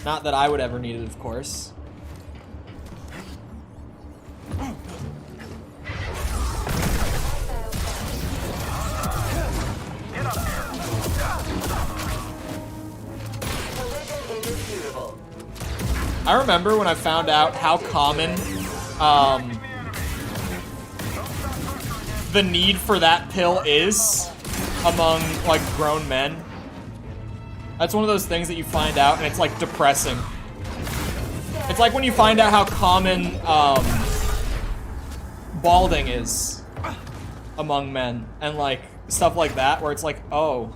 Not that I would ever need it, of course. I remember when I found out how common the need for that pill is among like grown men. That's one of those things that you find out and it's like depressing. It's like when you find out how common balding is among men and like stuff like that, where it's like, oh,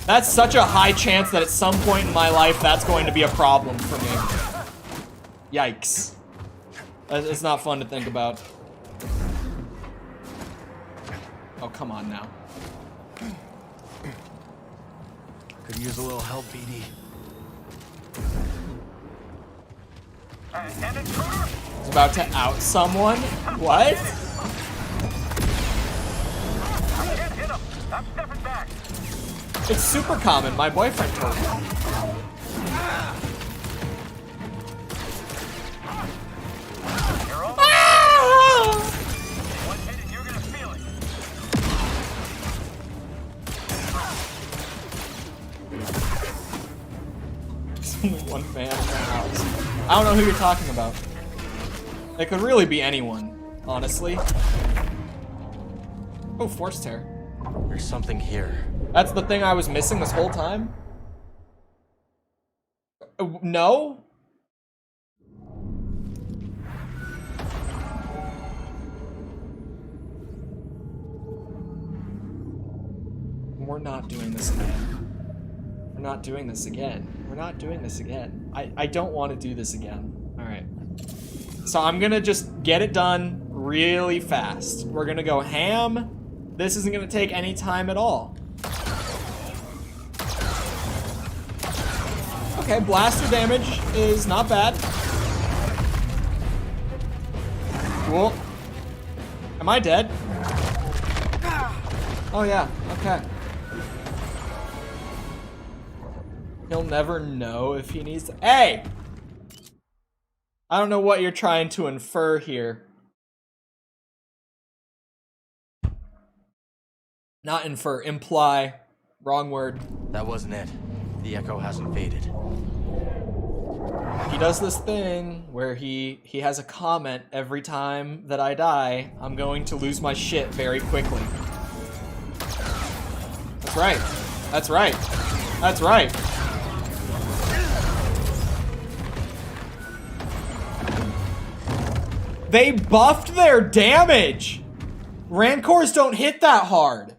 that's such a high chance that at some point in my life that's going to be a problem for me. Yikes. It's not fun to think about. Oh, come on now. Could use a little help, BD. It's about to out someone? What? It's super common. My boyfriend told me. One man in the house. I don't know who you're talking about. It could really be anyone, honestly. Oh, force tear. There's something here. That's the thing I was missing this whole time? No? We're not doing this again. We're not doing this again. We're not doing this again. I don't want to do this again. Alright. So I'm gonna just get it done really fast. We're gonna go ham. This isn't gonna take any time at all. Okay, blaster damage is not bad. Cool. Am I dead? Oh yeah, okay. He'll never know if he needs to. Hey! I don't know what you're trying to infer here. Not infer, imply. Wrong word. That wasn't it. The echo hasn't faded. He does this thing where he has a comment every time that I die. I'm going to lose my shit very quickly. That's right. That's right. That's right. They buffed their damage! Rancors don't hit that hard.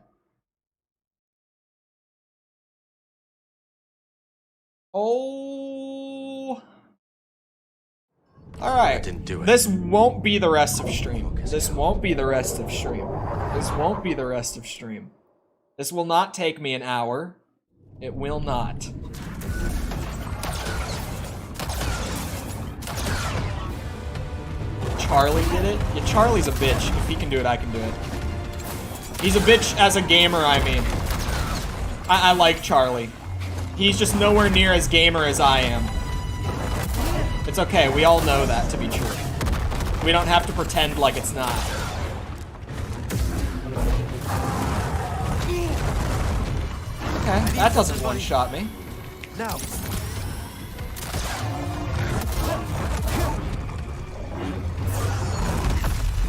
Oh. Alright. Didn't do it. This won't be the rest of stream. This won't be the rest of stream. This won't be the rest of stream. This will not take me an hour. It will not. Charlie did it? Yeah, Charlie's a bitch. If he can do it, I can do it. He's a bitch as a gamer, I mean. I like Charlie. He's just nowhere near as gamer as I am. It's okay, we all know that to be true. We don't have to pretend like it's not. Okay, that doesn't one-shot me. Now.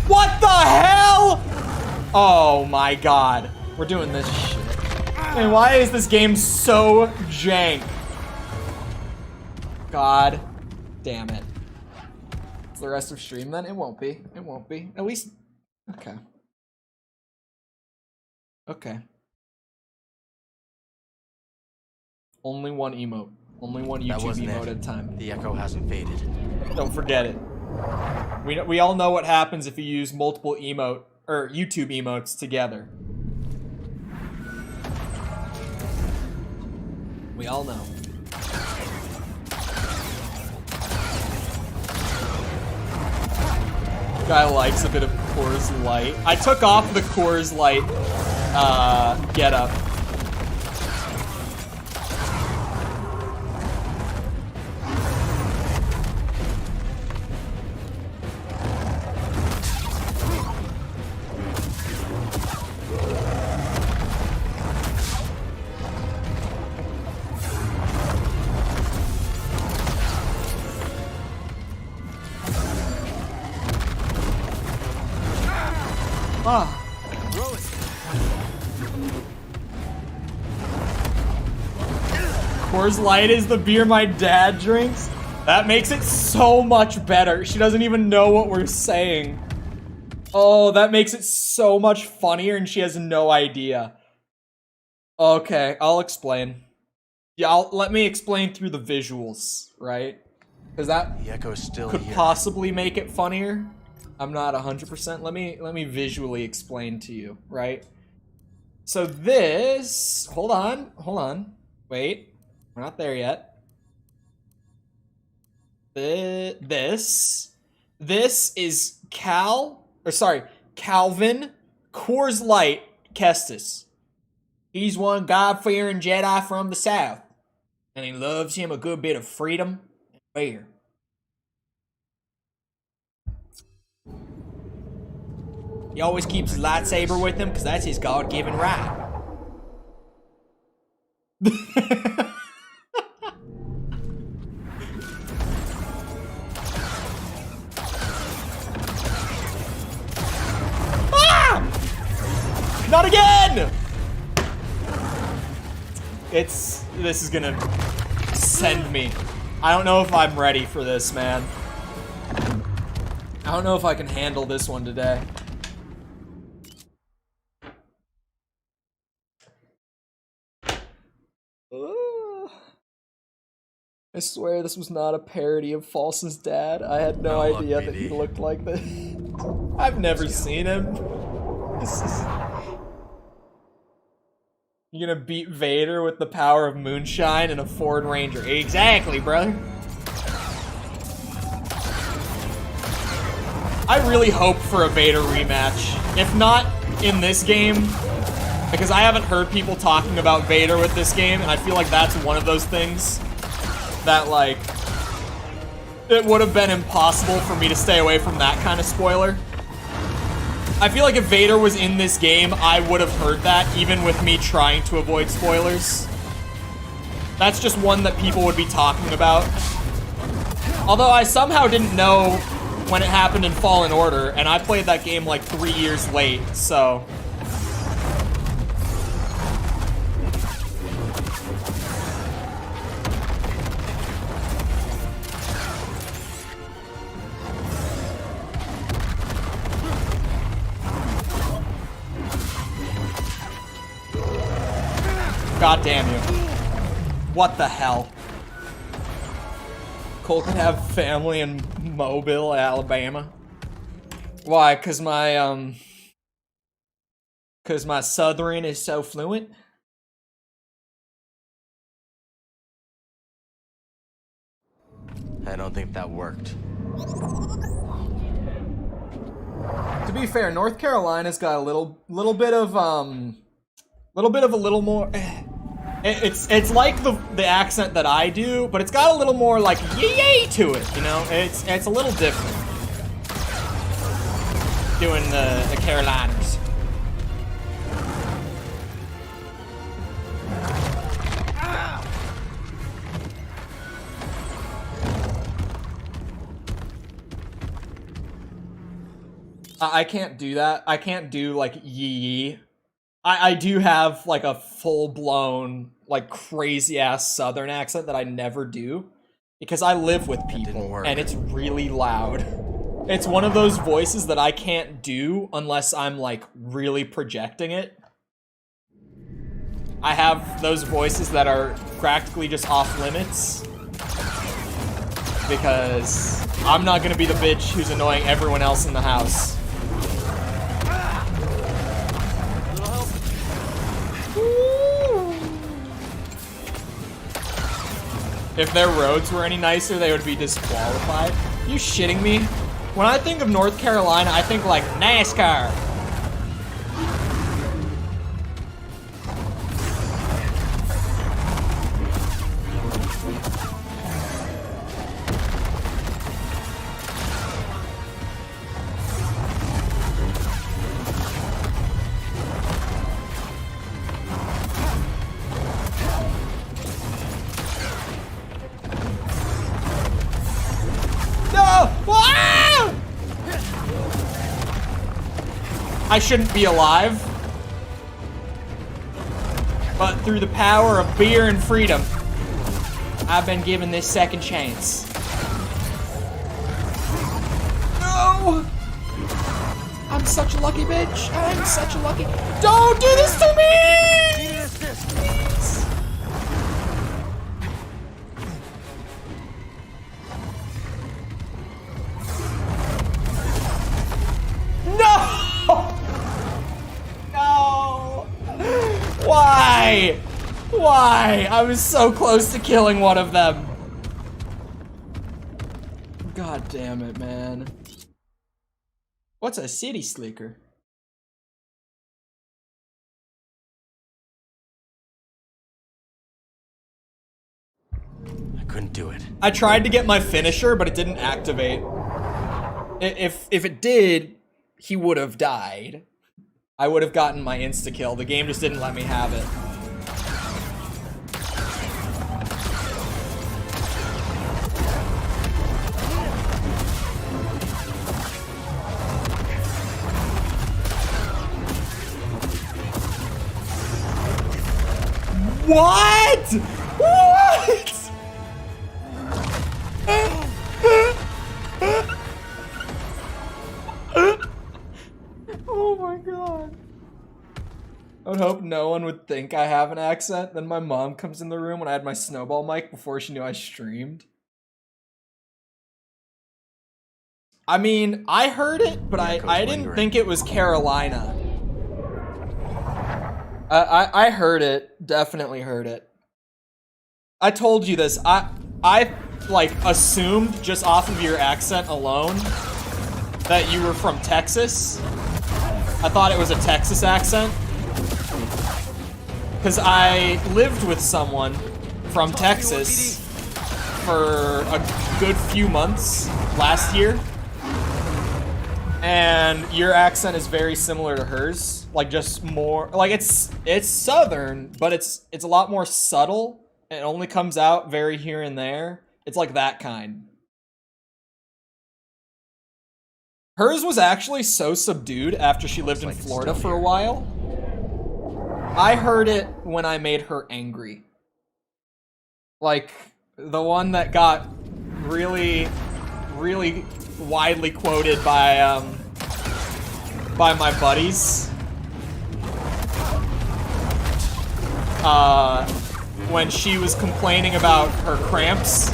What the hell? Oh my god. We're doing this shit. And why is this game so jank? God damn it. It's the rest of stream then? It won't be. It won't be. At least... Okay. Okay. Only one emote. Only one YouTube emote at a time. The echo hasn't faded. Don't forget it. We all know what happens if you use multiple emote or YouTube emotes together. We all know. Guy likes a bit of Coors Light. I took off the Coors Light getup. Coors Light is the beer my dad drinks. That makes it so much better. She doesn't even know what we're saying. Oh, that makes it so much funnier and she has no idea. Okay, I'll explain. Yeah, let me explain through the visuals, right? Because that the echo is still could here. possibly make it funnier. I'm not 100%. Let me visually explain to you, right? So this, hold on. Wait, we're not there yet. This is Calvin Coors Light Kestis. He's one God-fearing Jedi from the South, and he loves him a good bit of freedom and beer. He always keeps his lightsaber with him because that's his God-given right. Ah! Not again! This is gonna send me. I don't know if I'm ready for this, man. I don't know if I can handle this one today. I swear this was not a parody of False's dad. I had no idea that he looked like this. I've never seen him. You're gonna beat Vader with the power of moonshine and a Ford Ranger. Exactly, brother. I really hope for a Vader rematch. If not in this game, because I haven't heard people talking about Vader with this game, and I feel like that's one of those things that, like, it would have been impossible for me to stay away from that kind of spoiler. I feel like if Vader was in this game, I would have heard that, even with me trying to avoid spoilers. That's just one that people would be talking about. Although I somehow didn't know when it happened in Fallen Order, and I played that game like 3 years late, so... God damn you. What the hell? Cole can have family in Mobile, Alabama. Why? Cause my Southern is so fluent? I don't think that worked. To be fair, North Carolina's got a little bit of a little more It's like the accent that I do, but it's got a little more like yay to it, you know? It's a little different. Doing the Carolinas. I can't do that. I can't do like yee. I do have like a full-blown, like crazy-ass Southern accent that I never do because I live with people and it's really loud. It's one of those voices that I can't do unless I'm like really projecting it. I have those voices that are practically just off limits because I'm not gonna be the bitch who's annoying everyone else in the house. If their roads were any nicer, they would be disqualified. You shitting me? When I think of North Carolina, I think like NASCAR. I shouldn't be alive. But through the power of beer and freedom, I've been given this second chance. No! I'm such a lucky bitch. I'm such a lucky... Don't do this to me! Please. No! No! Why? Why? I was so close to killing one of them. God damn it, man. What's a city slicker? I couldn't do it. I tried to get my finisher, but it didn't activate. If it did, he would have died. I would have gotten my insta-kill. The game just didn't let me have it. What? What? Oh my god. I would hope no one would think I have an accent. Then my mom comes in the room when I had my snowball mic before she knew I streamed. I mean, I heard it, but I didn't think it was Carolina. I heard it. Definitely heard it. I told you this. I like assumed just off of your accent alone that you were from Texas. I thought it was a Texas accent. Because I lived with someone from Texas for a good few months last year. And your accent is very similar to hers. Like just more, like it's Southern, but it's a lot more subtle. It only comes out very here and there. It's like that kind. Hers was actually so subdued after she lived in Florida for a while. I heard it when I made her angry. Like, the one that got really, really widely quoted by my buddies. When she was complaining about her cramps.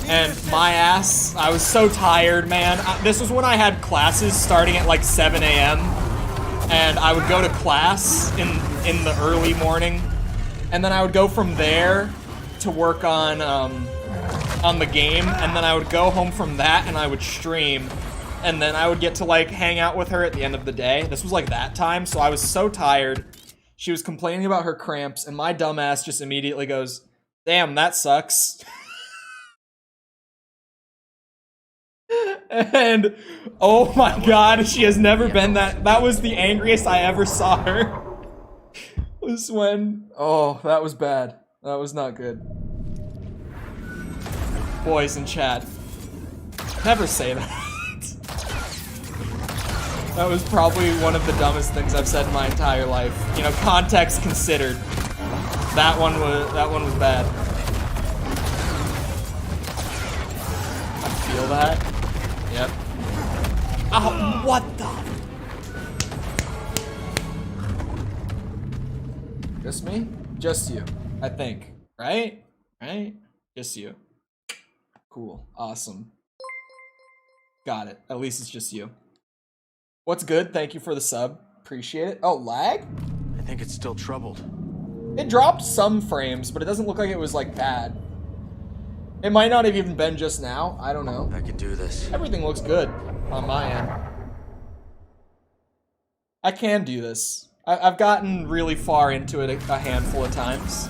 And my ass, I was so tired, man. This was when I had classes starting at like 7 a.m. And I would go to class in the early morning. And then I would go from there to work on the game. And then I would go home from that and I would stream. And then I would get to like hang out with her at the end of the day. This was like that time, so I was so tired. She was complaining about her cramps, and my dumbass just immediately goes, "Damn, that sucks." And oh my god, she has never been that. That was the angriest I ever saw her. Was when, oh, that was bad. That was not good. Boys in chat, never say that. That was probably one of the dumbest things I've said in my entire life. You know, context considered. That one was bad. I feel that. Yep. Oh, what the? Just me? Just you, I think. Right? Right? Just you. Cool. Awesome. Got it. At least it's just you. What's good? Thank you for the sub. Appreciate it. Oh, lag? I think it's still troubled. It dropped some frames, but it doesn't look like it was, like, bad. It might not have even been just now. I don't know. I can do this. Everything looks good on my end. I can do this. I've gotten really far into it a handful of times.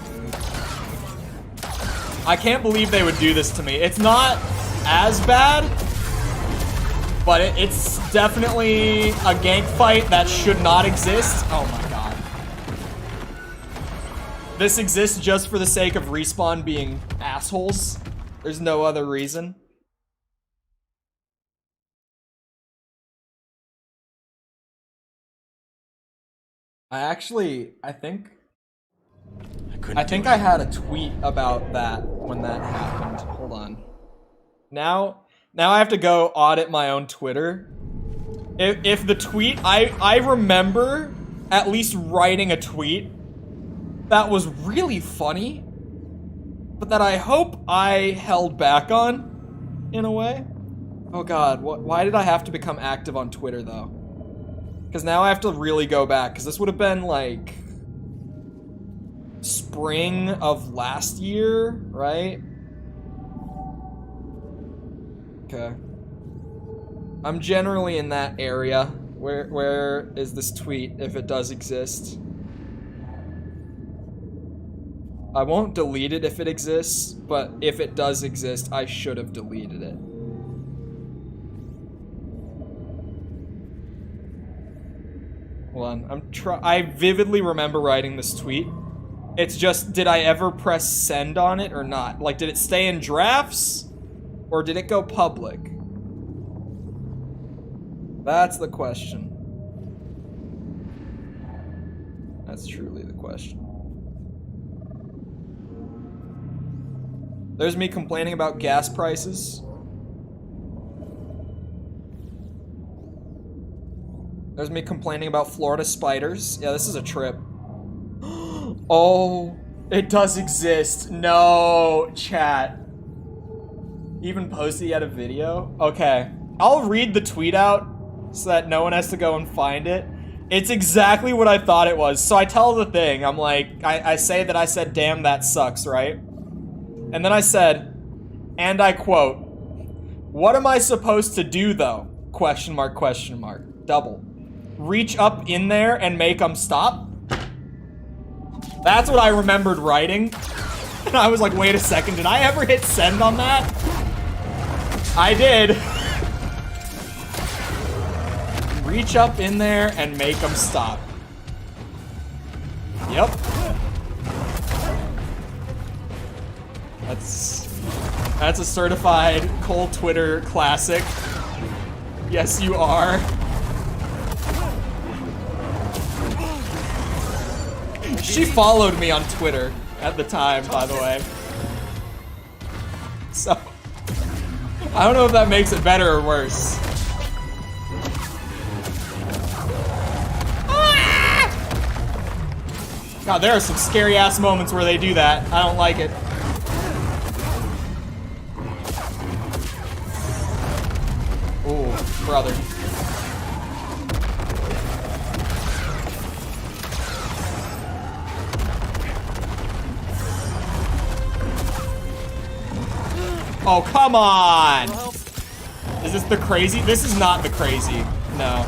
I can't believe they would do this to me. It's not as bad, but it's definitely a gank fight that should not exist. Oh my god. This exists just for the sake of Respawn being assholes. There's no other reason. I think I had a tweet about that when that happened. Hold on. Now I have to go audit my own Twitter. If the tweet, I remember at least writing a tweet that was really funny, but that I hope I held back on, in a way. Oh god, why did I have to become active on Twitter, though? Because now I have to really go back, because this would have been, like, spring of last year, right? Okay. I'm generally in that area. Where is this tweet, if it does exist? I won't delete it if it exists, but if it does exist, I should have deleted it. Hold on, I vividly remember writing this tweet. It's just, did I ever press send on it or not? Like, did it stay in drafts? Or did it go public? That's the question. That's truly the question. There's me complaining about gas prices. There's me complaining about Florida spiders. Yeah, this is a trip. Oh, it does exist. No, chat. Even posted yet a video? Okay. I'll read the tweet out so that no one has to go and find it. It's exactly what I thought it was. So I tell the thing, I'm like, I say that I said, damn, that sucks, right? And then I said, and I quote, what am I supposed to do though? Question mark, double. Reach up in there and make them stop? That's what I remembered writing. And I was like, wait a second, did I ever hit send on that? I did. Reach up in there and make them stop. Yep. That's a certified Cole Twitter classic. Yes, you are. She followed me on Twitter at the time, by the way. So, I don't know if that makes it better or worse. God, there are some scary ass moments where they do that. I don't like it. Oh, brother. Oh, come on! Is this the crazy? This is not the crazy. No.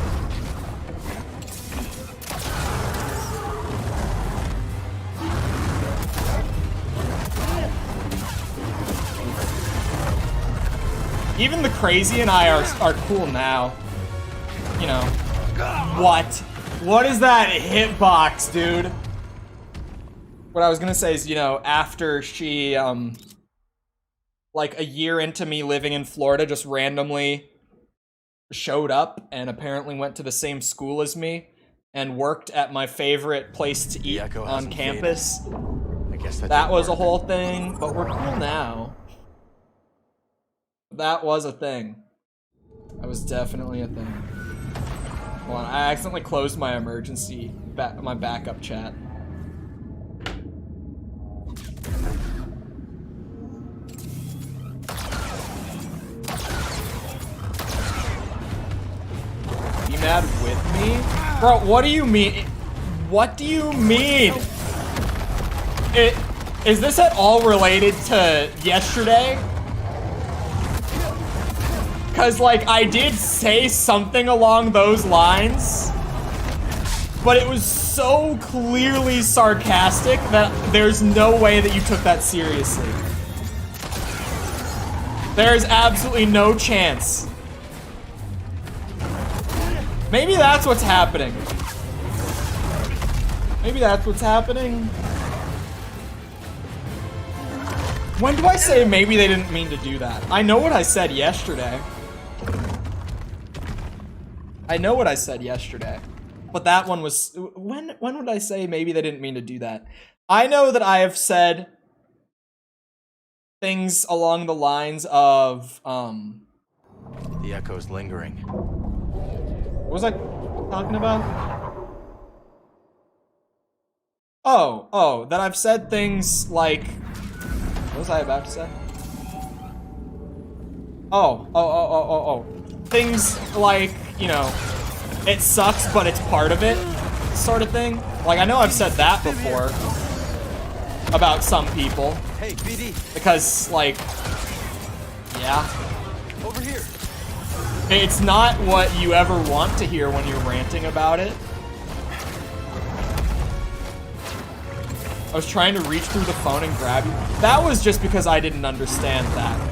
Even the crazy and I are cool now. You know. What? What is that hitbox, dude? What I was gonna say is, you know, after she, like a year into me living in Florida, just randomly showed up and apparently went to the same school as me and worked at my favorite place to eat on campus. I guess that was a whole thing, but we're cool now. That was a thing. That was definitely a thing. Hold on, I accidentally closed my my backup chat. Be mad with me? Bro, what do you mean? What do you mean? Is this at all related to yesterday? Cause like I did say something along those lines, but it was so clearly sarcastic that there's no way that you took that seriously. There's absolutely no chance. Maybe that's what's happening. Maybe that's what's happening. When do I say maybe they didn't mean to do that? I know what I said yesterday. I know what I said yesterday. But that one was... When would I say maybe they didn't mean to do that? I know that I have said things along the lines of... The echo's lingering. What was I talking about? Oh, that I've said things like... What was I about to say? Oh. Things like, you know, it sucks, but it's part of it, sort of thing. Like, I know I've said that before about some people. Hey, BD. Because, like, yeah. Over here. It's not what you ever want to hear when you're ranting about it. I was trying to reach through the phone and grab you. That was just because I didn't understand that thing.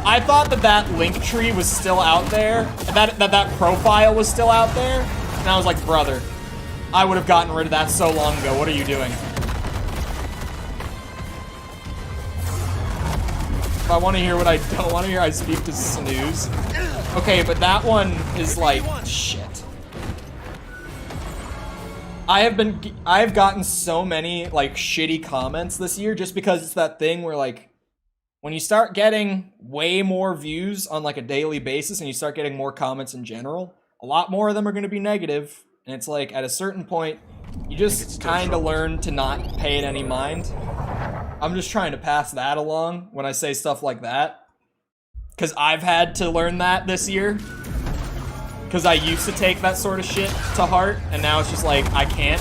I thought that link tree was still out there, that profile was still out there, and I was like, brother, I would have gotten rid of that so long ago. What are you doing? If I want to hear what I don't want to hear, I speak to snooze. Okay, but that one is like, shit. I have gotten so many like shitty comments this year just because it's that thing where like when you start getting way more views on like a daily basis and you start getting more comments in general, a lot more of them are going to be negative, and it's like at a certain point you just kind of learn to not pay it any mind. I'm just trying to pass that along when I say stuff like that, because I've had to learn that this year. Because I used to take that sort of shit to heart, and now it's just like, I can't.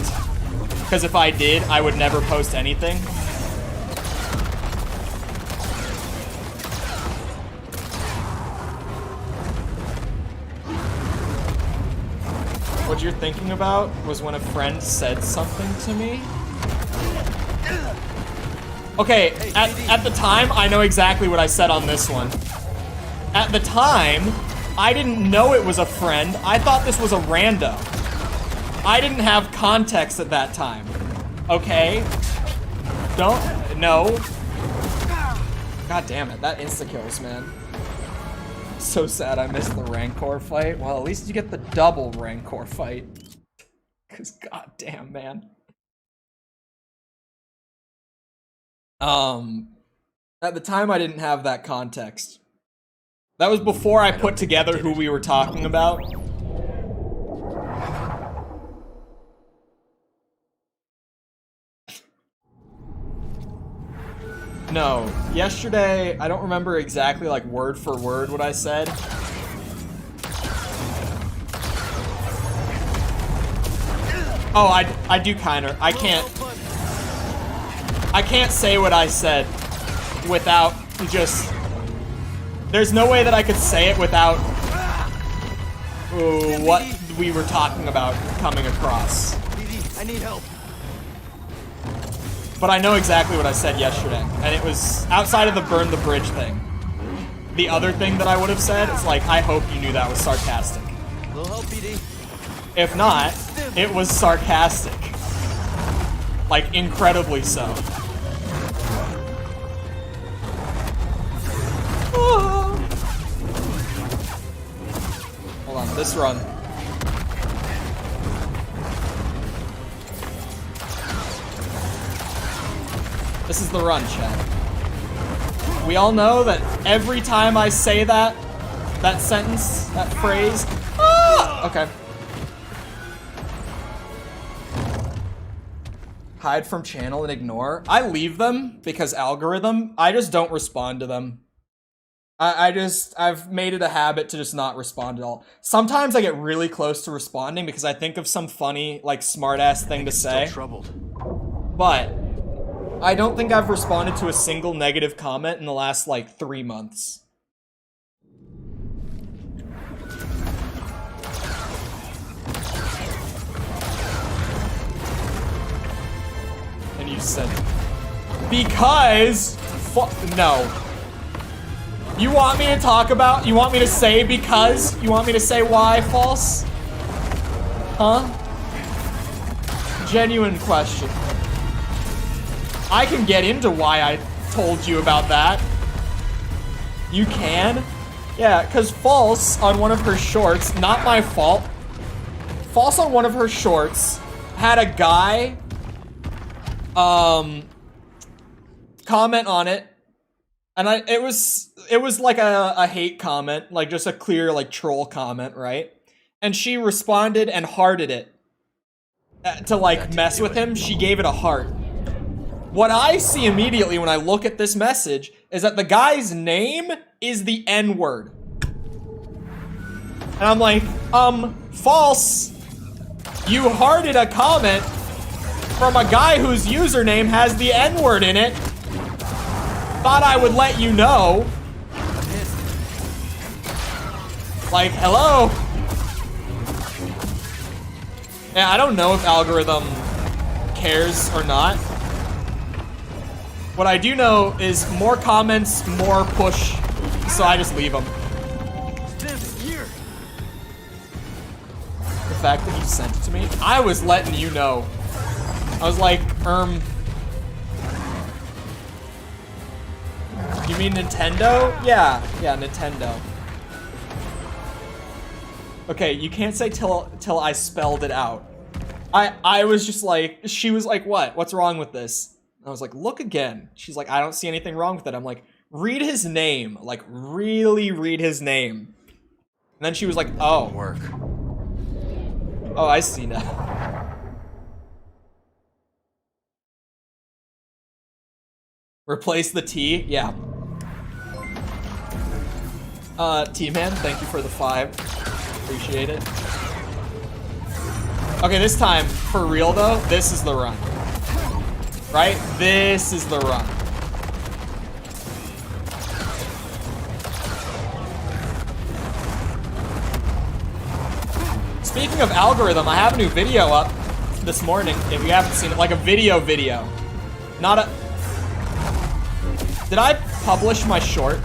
Because if I did, I would never post anything. What you're thinking about was when a friend said something to me. Okay, at the time, I know exactly what I said on this one. At the time, I didn't know it was a friend. I thought this was a rando. I didn't have context at that time. Okay? No. God damn it, that insta-kills, man. So sad I missed the Rancor fight. Well, at least you get the double Rancor fight. Cause goddamn, man. At the time I didn't have that context. That was before I put together who we were talking about. No, yesterday, I don't remember exactly like word for word what I said. Oh, I do kinda, I can't say what I said without just... There's no way that I could say it without what we were talking about coming across. I need help. But I know exactly what I said yesterday, and it was outside of the burn the bridge thing. the other thing that I would have said is like, I hope you knew that was sarcastic. Little help, BD. If not, it was sarcastic. Like, incredibly so. Hold on, this run. This is the run, chat. We all know that every time I say that sentence, that phrase, okay. Hide from channel and ignore. I leave them because algorithm. I just don't respond to them. I've made it a habit to just not respond at all. Sometimes I get really close to responding because I think of some funny, like, smart-ass thing to say. Still troubled. But I don't think I've responded to a single negative comment in the last, like, 3 months. And you said, because, no. You want me to talk about, you want me to say because? You want me to say why false? Huh? Genuine question. I can get into why I told you about that. You can? Yeah, because False on one of her shorts, not my fault, False on one of her shorts had a guy comment on it, and it was like a hate comment, like just a clear like troll comment, right? And she responded and hearted it to like mess with him. She gave it a heart. What I see immediately when I look at this message is that the guy's name is the N-word. And I'm like, False, you hearted a comment from a guy whose username has the N-word in it. Thought I would let you know. Like, hello? Yeah, I don't know if algorithm cares or not. What I do know is more comments, more push, so I just leave them. The fact that you sent it to me, I was letting you know. I was like, you mean Nintendo? Yeah, Nintendo. Okay, you can't say till I spelled it out. I was just like, she was like, what? What's wrong with this? I was like, look again. She's like, I don't see anything wrong with it. I'm like, read his name. Like, really read his name. And then she was like, oh. Work. Oh, I see now. Replace the T? Yeah. T-Man, thank you for the 5. Appreciate it. Okay, this time, for real though, this is the run. Right? This is the run. Speaking of algorithm, I have a new video up this morning, if you haven't seen it, like a video. Not a... Did I publish my short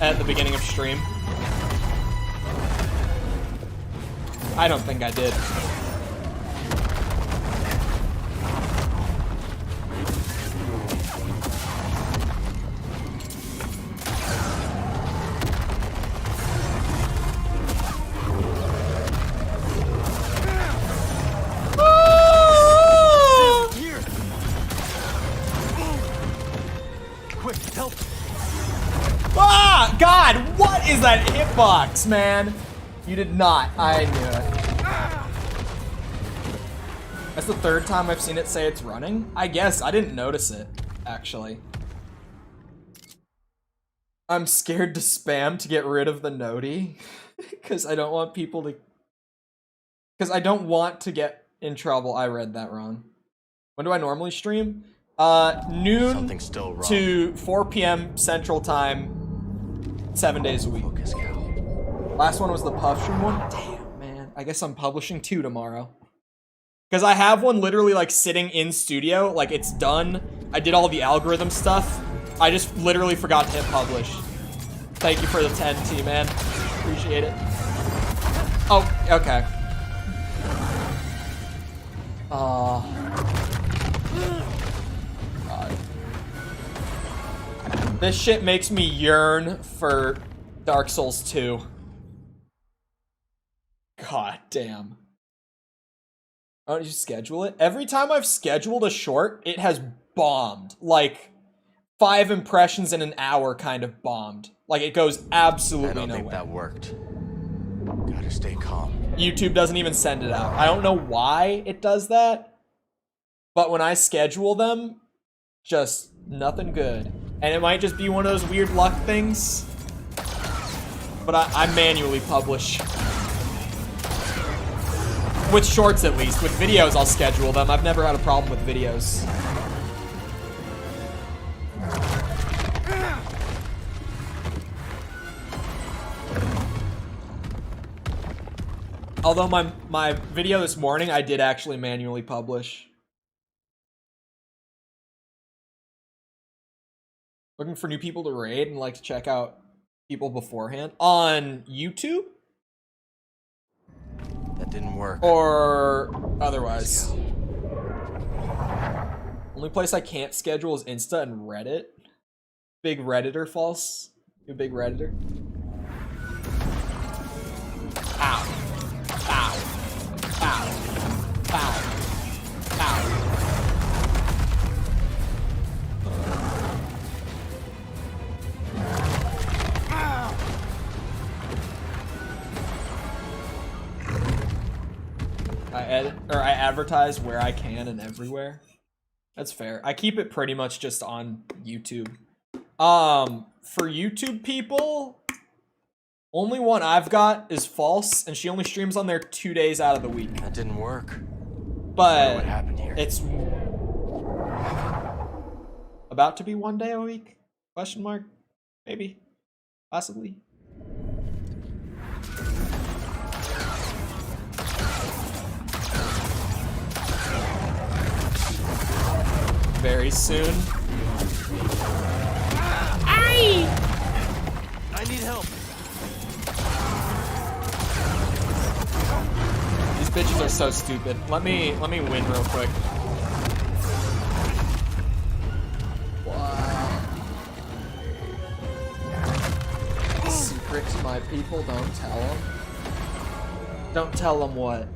at the beginning of stream? I don't think I did. Quick, help! Ah! God, what is that hitbox, man? You did not. I knew it. That's the 3rd time I've seen it say it's running. I guess I didn't notice it, actually. I'm scared to spam to get rid of the noti. Because I don't want people to... Because I don't want to get in trouble. I read that wrong. When do I normally stream? Noon to 4 p.m. Central Time, 7 days a week. Last one was the Puff Stream one. Damn, man. I guess I'm publishing 2 tomorrow. Because I have one literally like sitting in studio, like it's done. I did all the algorithm stuff. I just literally forgot to hit publish. Thank you for the 10T, man. Appreciate it. Oh, okay. God. This shit makes me yearn for Dark Souls 2. God damn. Why don't you schedule it? Every time I've scheduled a short, it has bombed. Like, 5 impressions in an hour kind of bombed. Like, it goes absolutely nowhere. I don't think that worked. Gotta stay calm. YouTube doesn't even send it out. I don't know why it does that, but when I schedule them, just nothing good. And it might just be one of those weird luck things, but I manually publish. With shorts, at least. With videos, I'll schedule them. I've never had a problem with videos. Although my video this morning, I did actually manually publish. Looking for new people to raid and like to check out people beforehand on YouTube? That didn't work. Or otherwise. Only place I can't schedule is Insta and Reddit. Big Redditor, false. You a big Redditor? Ow. Ow. Ow. Ow. Ow. I advertise where I can and everywhere. That's fair. I keep it pretty much just on YouTube. For YouTube people, only one I've got is false, and she only streams on there 2 days out of the week. That didn't work. But what happened here? It's about to be 1 day a week? Question mark? Maybe. Possibly. Very soon. Aye! I need help. These bitches are so stupid. Let me win real quick. Wow. Secret to my people, don't tell them. Don't tell them what?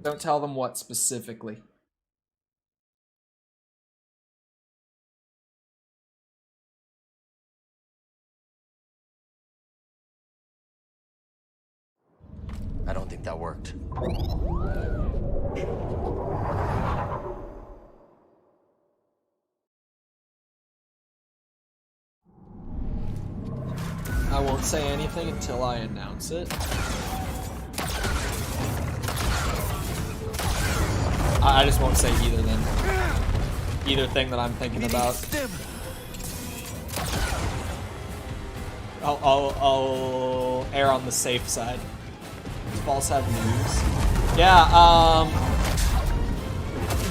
Don't tell them what specifically. I don't think that worked. I won't say anything until I announce it. I just won't say either then. Either thing that I'm thinking about. I'll err on the safe side. Does False have news? Yeah,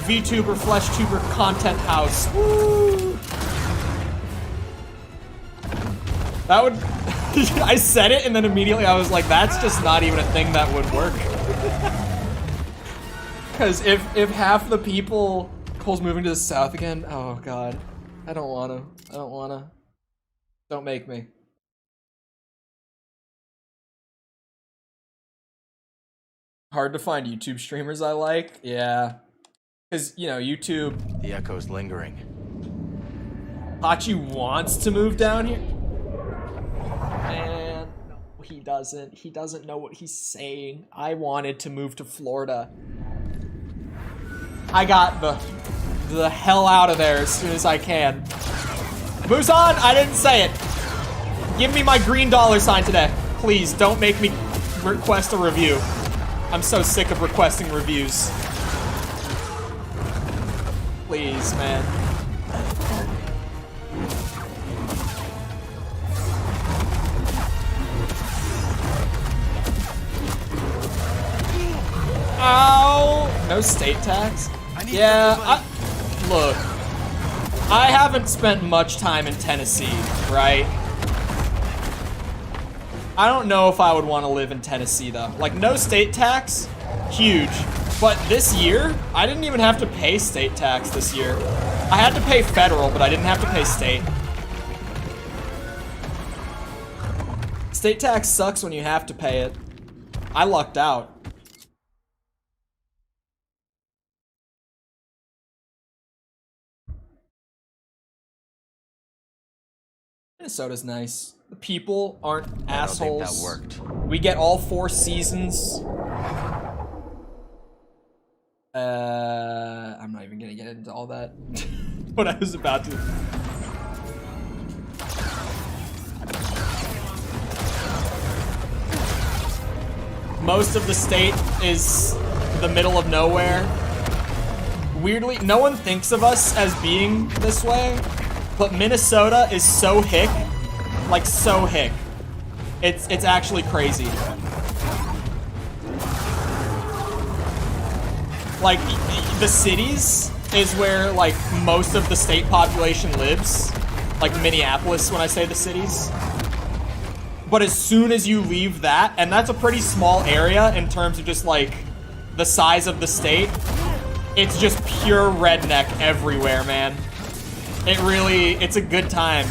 VTuber, FleshTuber, Content House. Woo! That would... I said it and then immediately I was like, that's just not even a thing that would work. Because if half the people... Cole's moving to the south again? Oh god. I don't wanna. I don't wanna. Don't make me. Hard to find YouTube streamers I like? Yeah. Because, you know, YouTube... The echo's lingering. Hachi wants to move down here? Man, no, he doesn't. He doesn't know what he's saying. I wanted to move to Florida. I got the hell out of there as soon as I can. Busan, I didn't say it. Give me my green $sign today. Please, don't make me request a review. I'm so sick of requesting reviews. Please, man. Ow! No state tax? Yeah, look. I haven't spent much time in Tennessee, right? I don't know if I would want to live in Tennessee, though. Like, no state tax, huge. But this year, I didn't even have to pay state tax this year. I had to pay federal, but I didn't have to pay state. State tax sucks when you have to pay it. I lucked out. Minnesota's nice. The people aren't assholes. I don't think that worked. We get all 4 seasons. I'm not even gonna get into all that. But I was about to. Most of the state is the middle of nowhere. Weirdly, no one thinks of us as being this way, but Minnesota is so hick, like so hick. It's actually crazy. Like, the cities is where, like, most of the state population lives. Like Minneapolis, when I say the cities. But as soon as you leave that, and that's a pretty small area in terms of just, like, the size of the state, it's just pure redneck everywhere, man. It's a good time.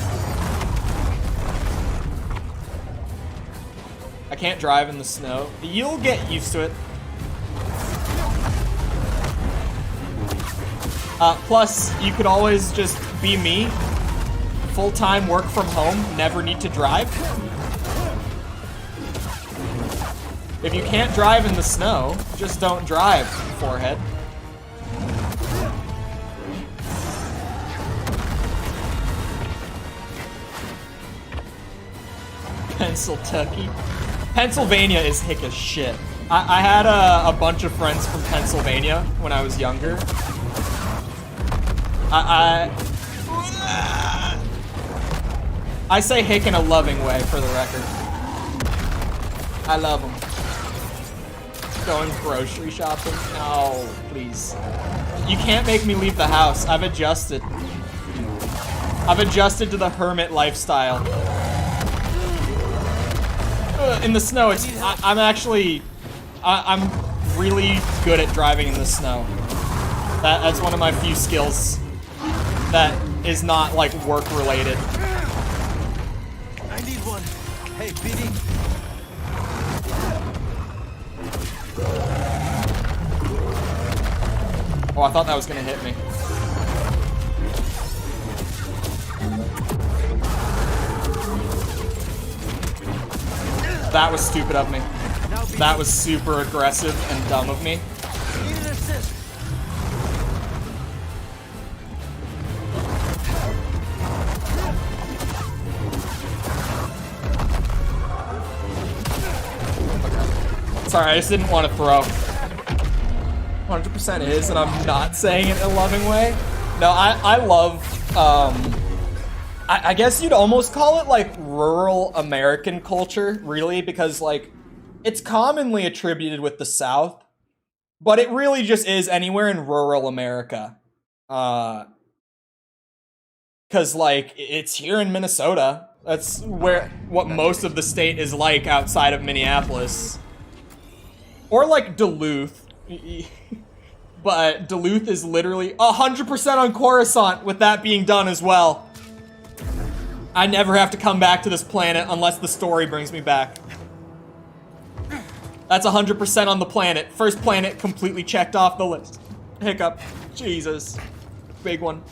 I can't drive in the snow. You'll get used to it. Plus, you could always just be me. Full-time work from home, never need to drive. If you can't drive in the snow, just don't drive, forehead. Pennsylvania. Pennsylvania is hick as shit. I had a bunch of friends from Pennsylvania when I was younger. I say hick in a loving way, for the record. I love them. Going grocery shopping? No, please. You can't make me leave the house. I've adjusted. I've adjusted to the hermit lifestyle. In the snow, I'm really good at driving in the snow. That's one of my few skills that is not, like, work related. I need one. Hey, BD. Oh, I thought that was gonna hit me. That was stupid of me. That was super aggressive and dumb of me. Sorry, I just didn't want to throw. 100% is, and I'm not saying it in a loving way. No, I love, I guess you'd almost call it, like, rural American culture, really, because, like, it's commonly attributed with the South, but it really just is anywhere in rural America. Because, like, it's here in Minnesota. That's what most of the state is like outside of Minneapolis. Or, like, Duluth. But Duluth is literally 100% on Coruscant, with that being done as well. I never have to come back to this planet unless the story brings me back. That's 100% on the planet. First planet completely checked off the list. Hiccup. Jesus. Big one.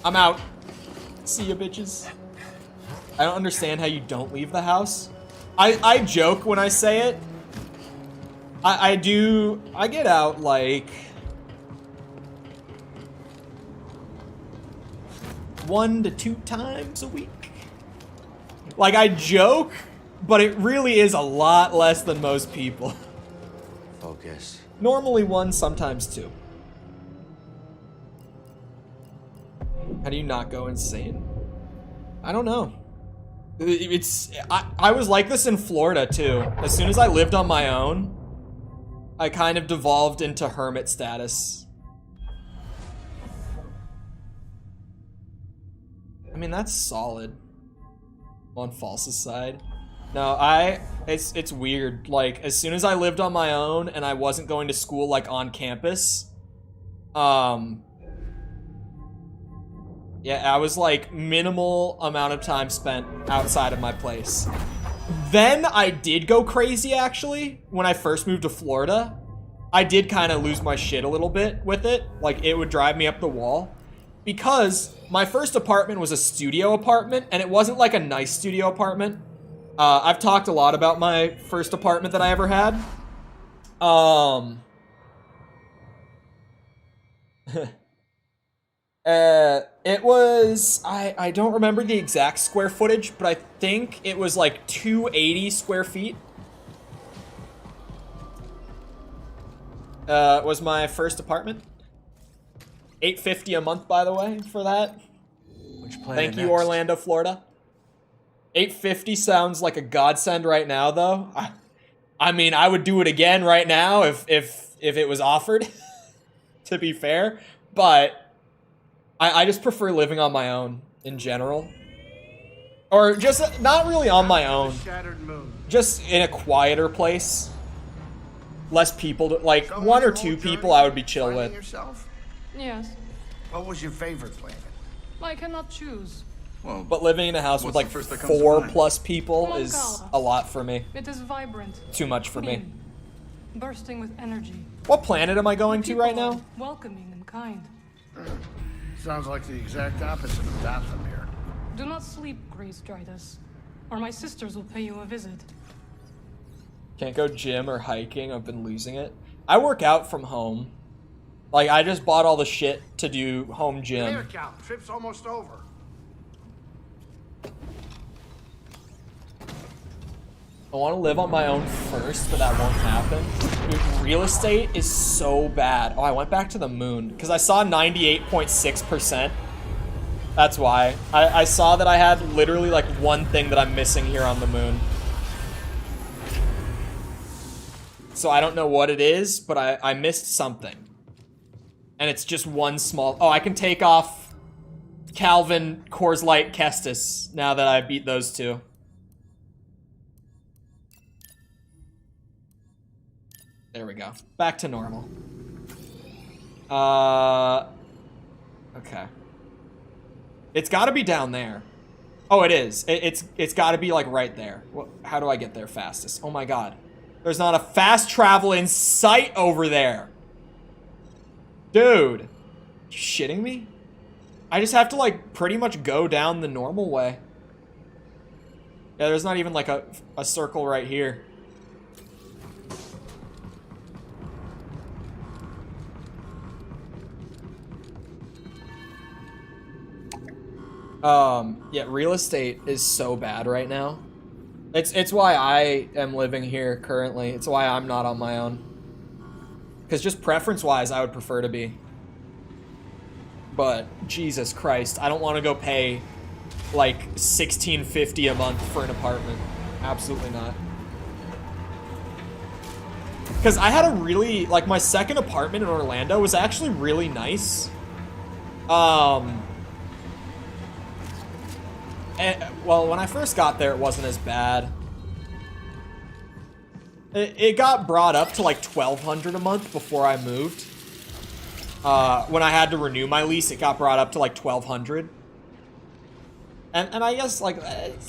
I'm out. See ya, bitches. I don't understand how you don't leave the house. I joke when I say it. I get out, like, 1 to 2 times a week. Like, I joke, but it really is a lot less than most people. Focus. Normally 1, sometimes 2. How do you not go insane? I don't know. I was like this in Florida, too. As soon as I lived on my own, I kind of devolved into hermit status. mean, that's solid. On False's side. No, it's weird. Like, as soon as I lived on my own and I wasn't going to school, like, on campus, yeah, I was, like, minimal amount of time spent outside of my place. Then I did go crazy, actually, when I first moved to Florida. I did kind of lose my shit a little bit with it. Like, it would drive me up the wall. Because my first apartment was a studio apartment, and it wasn't, like, a nice studio apartment. I've talked a lot about my first apartment that I ever had. It was, I don't remember the exact square footage, but I think it was like 280 square feet. Was my first apartment. $850 a month, by the way, for that. Which planet Thank you, next? Orlando, Florida. $850 sounds like a godsend right now, though. I mean, I would do it again right now if it was offered, to be fair. But I just prefer living on my own in general. Or just not really on my own. Just in a quieter place. Less people, like one or two people I would be chill with. Yourself? Yes. What was your favorite planet? I cannot choose. Well, but living in a house with like first that comes to 4+ people is Moncala. a lot for me. It is vibrant. Too much for me. clean, bursting with energy. What planet am I going to right now? Welcoming and kind. Sounds like the exact opposite of Dathomir. Do not sleep, Grace Drydas, or my sisters will pay you a visit. Can't go gym or hiking. I've been losing it. I work out from home. Like, I just bought all the shit to do home gym. Here, Cal. Trip's almost over. I want to live on my own first, but that won't happen. Dude, real estate is so bad. Oh, I went back to the moon because I saw 98.6%. That's why. I saw that I had literally like one thing that I'm missing here on the moon. So I don't know what it is, but I missed something. And it's just one small... Oh, I can take off Calvin, Coors Light, Kestis now that I beat those two. There we go. Back to normal. Okay. It's got to be down there. Oh, it is. It's got to be like right there. How do I get there fastest? Oh my god. There's not a fast travel in sight over there. Dude. You shitting me? I just have to like pretty much go down the normal way. Yeah, there's not even like a circle right here. Yeah, real estate is so bad right now. It's why I am living here currently. It's why I'm not on my own. Because just preference-wise, I would prefer to be. But, Jesus Christ, I don't want to go pay, like, $16.50 a month for an apartment. Absolutely not. Because I had a really, like, my second apartment in Orlando was actually really nice. Well, when I first got there, it wasn't as bad. It got brought up to like $1,200 a month before I moved. When I had to renew my lease, it got brought up to like $1,200. And I guess like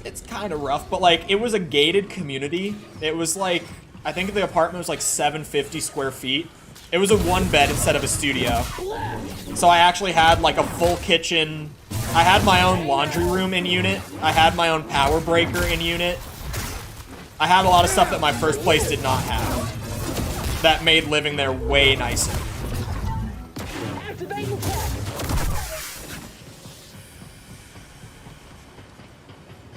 it's kind of rough, but like it was a gated community. It was like, I think the apartment was like 750 square feet. It was a 1-bed instead of a studio. So I actually had like a full kitchen. I had my own laundry room in unit. I had my own power breaker in unit. I had a lot of stuff that my first place did not have. That made living there way nicer.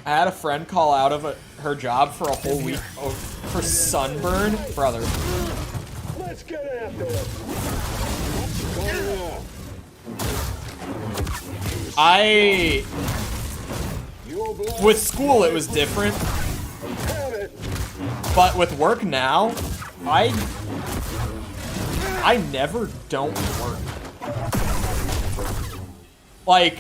I had a friend call out of her job for a whole week for sunburn. Brother. Let's get after it. With school it was different, but with work now, I never don't work. Like,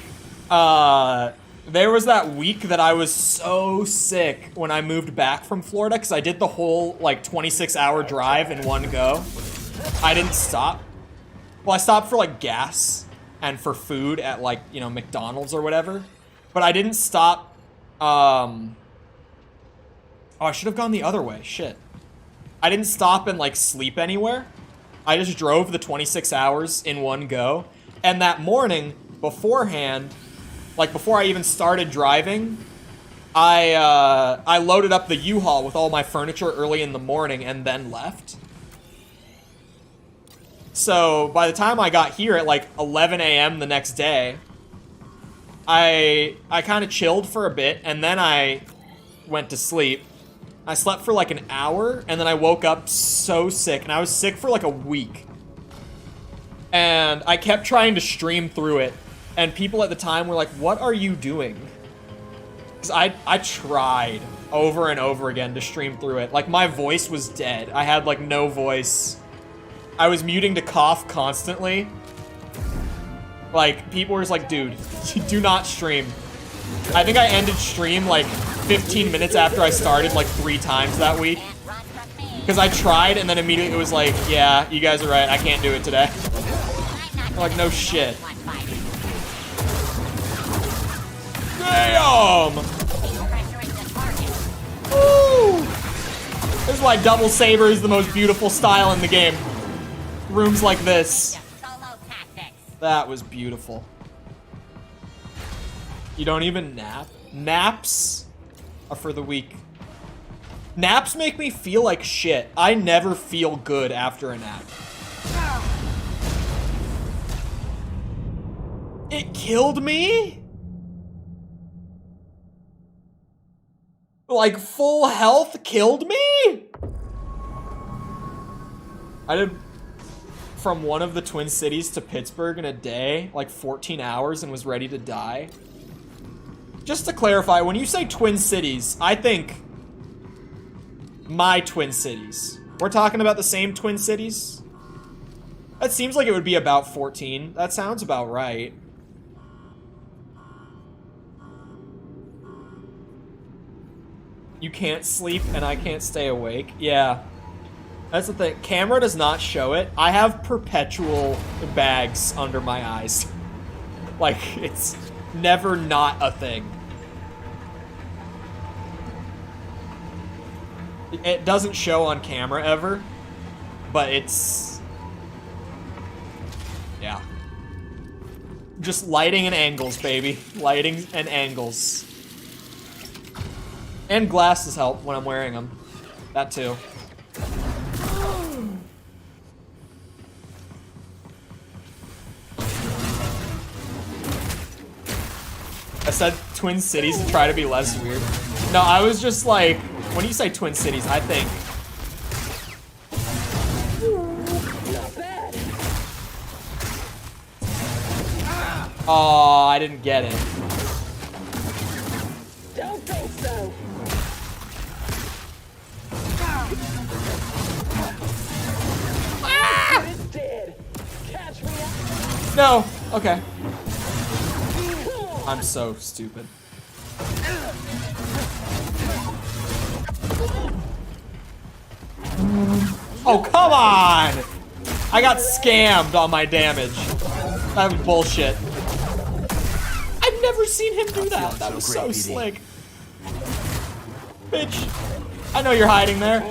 There was that week that I was so sick when I moved back from Florida because I did the whole, like, 26-hour drive in one go. I didn't stop. Well, I stopped for, like, gas and for food at, like, you know, McDonald's or whatever. But I didn't stop, Oh, I should have gone the other way. Shit. I didn't stop and, like, sleep anywhere. I just drove the 26 hours in one go. And that morning, beforehand... Like, before I even started driving, I loaded up the U-Haul with all my furniture early in the morning and then left. So, by the time I got here at, like, 11 a.m. the next day, I kind of chilled for a bit, and then I went to sleep. I slept for, like, an hour, and then I woke up so sick, and I was sick for, like, a week. And I kept trying to stream through it. And people at the time were like, what are you doing? Because I tried over and over again to stream through it. Like, my voice was dead. I had, like, no voice. I was muting to cough constantly. Like, people were just like, dude, do not stream. I think I ended stream, like, 15 minutes after I started, like, 3 times that week. Because I tried, and then immediately it was like, yeah, you guys are right, I can't do it today. I'm like, no shit. Damn! Woo! This is why double saber is the most beautiful style in the game. Rooms like this. That was beautiful. You don't even nap? Naps are for the weak. Naps make me feel like shit. I never feel good after a nap. It killed me? Like, full health killed me? I did from one of the Twin Cities to Pittsburgh in a day, like 14 hours, and was ready to die. Just to clarify, when you say Twin Cities, I think my Twin Cities. We're talking about the same Twin Cities? That seems like it would be about 14. That sounds about right. You can't sleep and I can't stay awake. Yeah. That's the thing. Camera does not show it. I have perpetual bags under my eyes. Like, it's never not a thing. It doesn't show on camera ever, but it's... yeah. Just lighting and angles, baby. Lighting and angles. And glasses help when I'm wearing them. That too. I said Twin Cities to try to be less weird. No, I was just like, when you say Twin Cities, I think... Not bad. oh, I didn't get it. Don't think so. It's dead. Catch me up. No, okay. I'm so stupid. Oh, come on! I got scammed on my damage. That was bullshit. I've never seen him do that. That was so slick. Bitch. I know you're hiding there.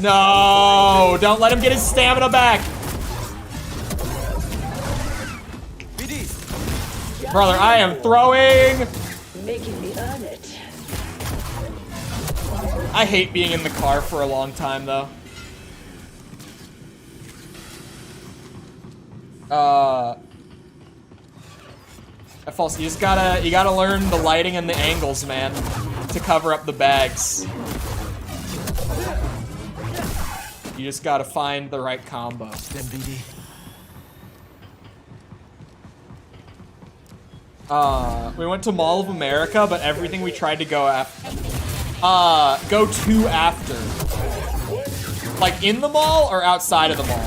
No, don't let him get his stamina back. Brother, I am throwing. Making me earn it. I hate being in the car for a long time, though. False. You gotta learn the lighting and the angles, man, to cover up the bags. You just gotta find the right combo. We went to Mall of America, but everything we tried to go after, go to after. Like in the mall or outside of the mall?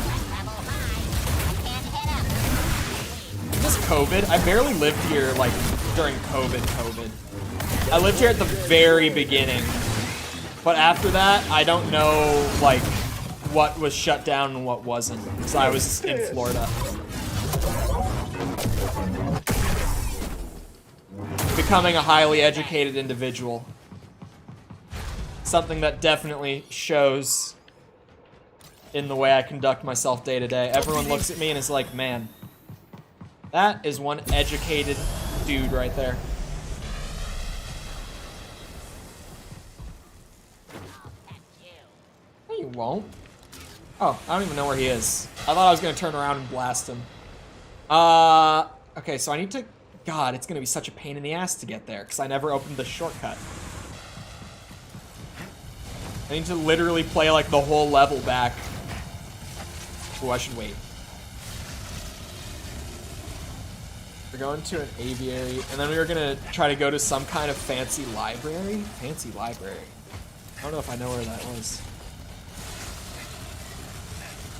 COVID. I barely lived here, like, during COVID. I lived here at the very beginning. But after that, I don't know, like, what was shut down and what wasn't. Because I was in Florida. Becoming a highly educated individual. Something that definitely shows in the way I conduct myself day to day. Everyone looks at me and is like, man, that is one educated dude right there. No, you won't. Oh, I don't even know where he is. I thought I was gonna turn around and blast him. Okay, so I need to... God, it's gonna be such a pain in the ass to get there, because I never opened the shortcut. I need to literally play, like, the whole level back. Oh, I should wait. We're going to an aviary, and then we were gonna try to go to some kind of fancy library? Fancy library. I don't know if I know where that was.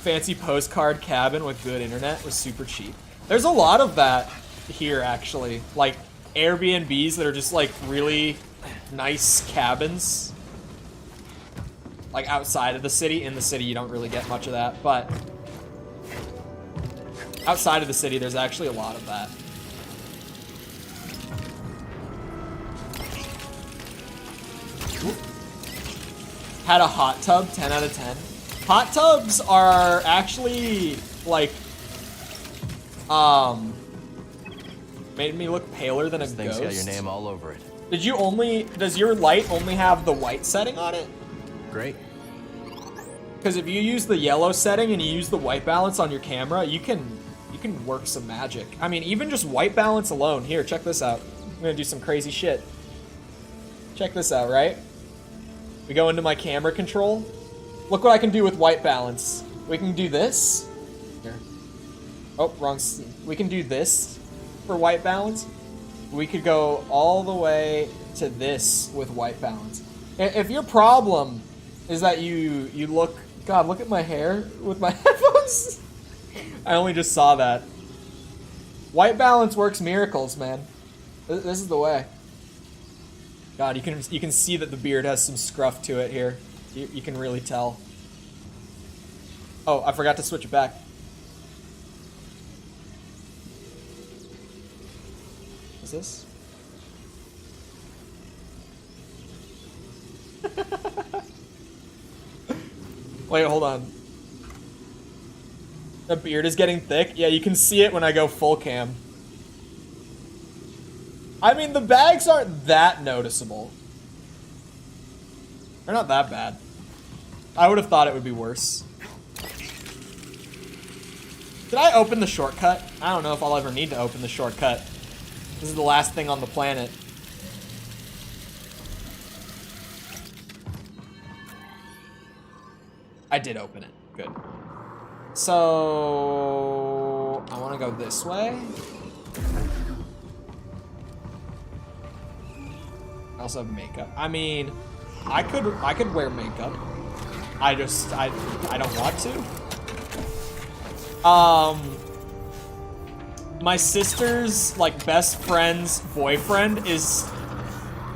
Fancy postcard cabin with good internet was super cheap. There's a lot of that here, actually. Like, Airbnbs that are just, like, really nice cabins. Like, outside of the city. In the city, you don't really get much of that, but... outside of the city, there's actually a lot of that. Had a hot tub, 10 out of 10. Hot tubs are actually, like, made me look paler than a ghost. Thing's got your name all over it. Does your light only have the white setting on it? Great. Because if you use the yellow setting and you use the white balance on your camera, you can work some magic. I mean, even just white balance alone. Here, check this out. I'm gonna do some crazy shit. Check this out, right? We go into my camera control. Look what I can do with white balance. We can do this. Here. Oh, wrong. We can do this for white balance. We could go all the way to this with white balance. If your problem is that you look... God, look at my hair with my headphones. I only just saw that. White balance works miracles, man. This is the way. God, you can see that the beard has some scruff to it here. You can really tell. Oh, I forgot to switch it back. What's this? Wait, hold on. The beard is getting thick? Yeah, you can see it when I go full cam. I mean, the bags aren't that noticeable. They're not that bad. I would have thought it would be worse. Did I open the shortcut? I don't know if I'll ever need to open the shortcut. This is the last thing on the planet. I did open it. Good. So... I want to go this way. I also have makeup. I mean, I could wear makeup. I don't want to. My sister's, like, best friend's boyfriend is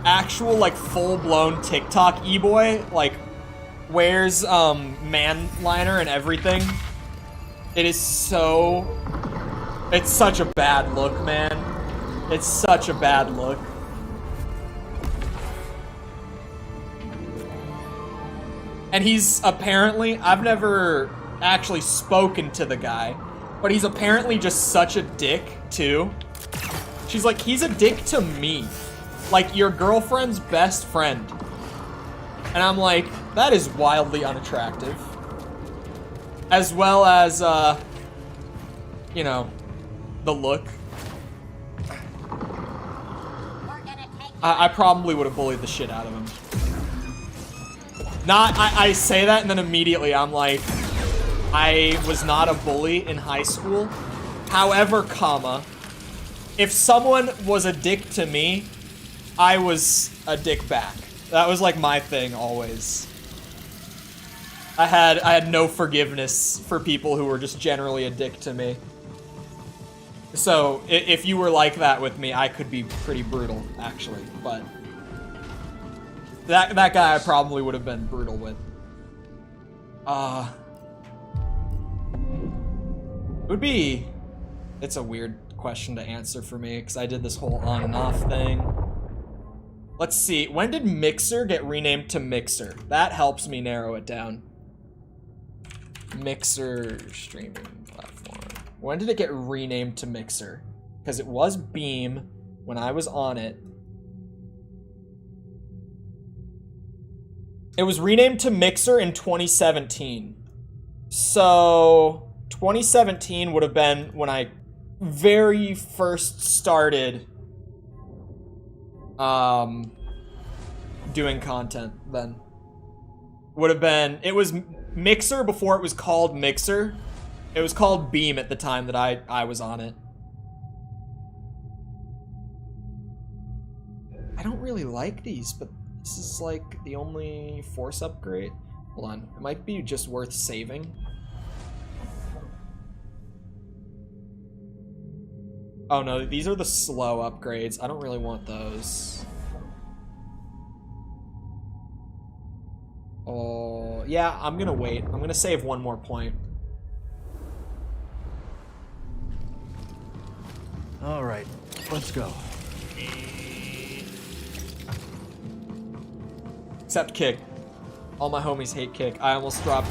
actual, like, full-blown TikTok e-boy. Like, wears, man liner and everything. It is so... It's such a bad look, man. It's such a bad look. And he's apparently, I've never actually spoken to the guy, but he's apparently just such a dick, too. She's like, he's a dick to me. Like, your girlfriend's best friend. And I'm like, that is wildly unattractive. As well as, you know, the look. I probably would have bullied the shit out of him. I say that and then immediately I'm like, I was not a bully in high school. However, comma, if someone was a dick to me, I was a dick back. That was like my thing always. I had no forgiveness for people who were just generally a dick to me. So if you were like that with me, I could be pretty brutal, actually. But that guy I probably would have been brutal with. It would be... It's a weird question to answer for me, because I did this whole on and off thing. Let's see. When did Mixer get renamed to Mixer? That helps me narrow it down. Mixer streaming platform. When did it get renamed to Mixer? Because it was Beam when I was on it. It was renamed to Mixer in 2017. So 2017 would have been when I very first started doing content then. Would have been, it was Mixer before it was called Mixer. It was called Beam at the time that I was on it. I don't really like these, but this is like the only force upgrade. Hold on, it might be just worth saving. Oh no, these are the slow upgrades. I don't really want those. Oh, yeah, I'm gonna wait. I'm gonna save one more point. All right, let's go. Except kick. All my homies hate kick. I almost dropped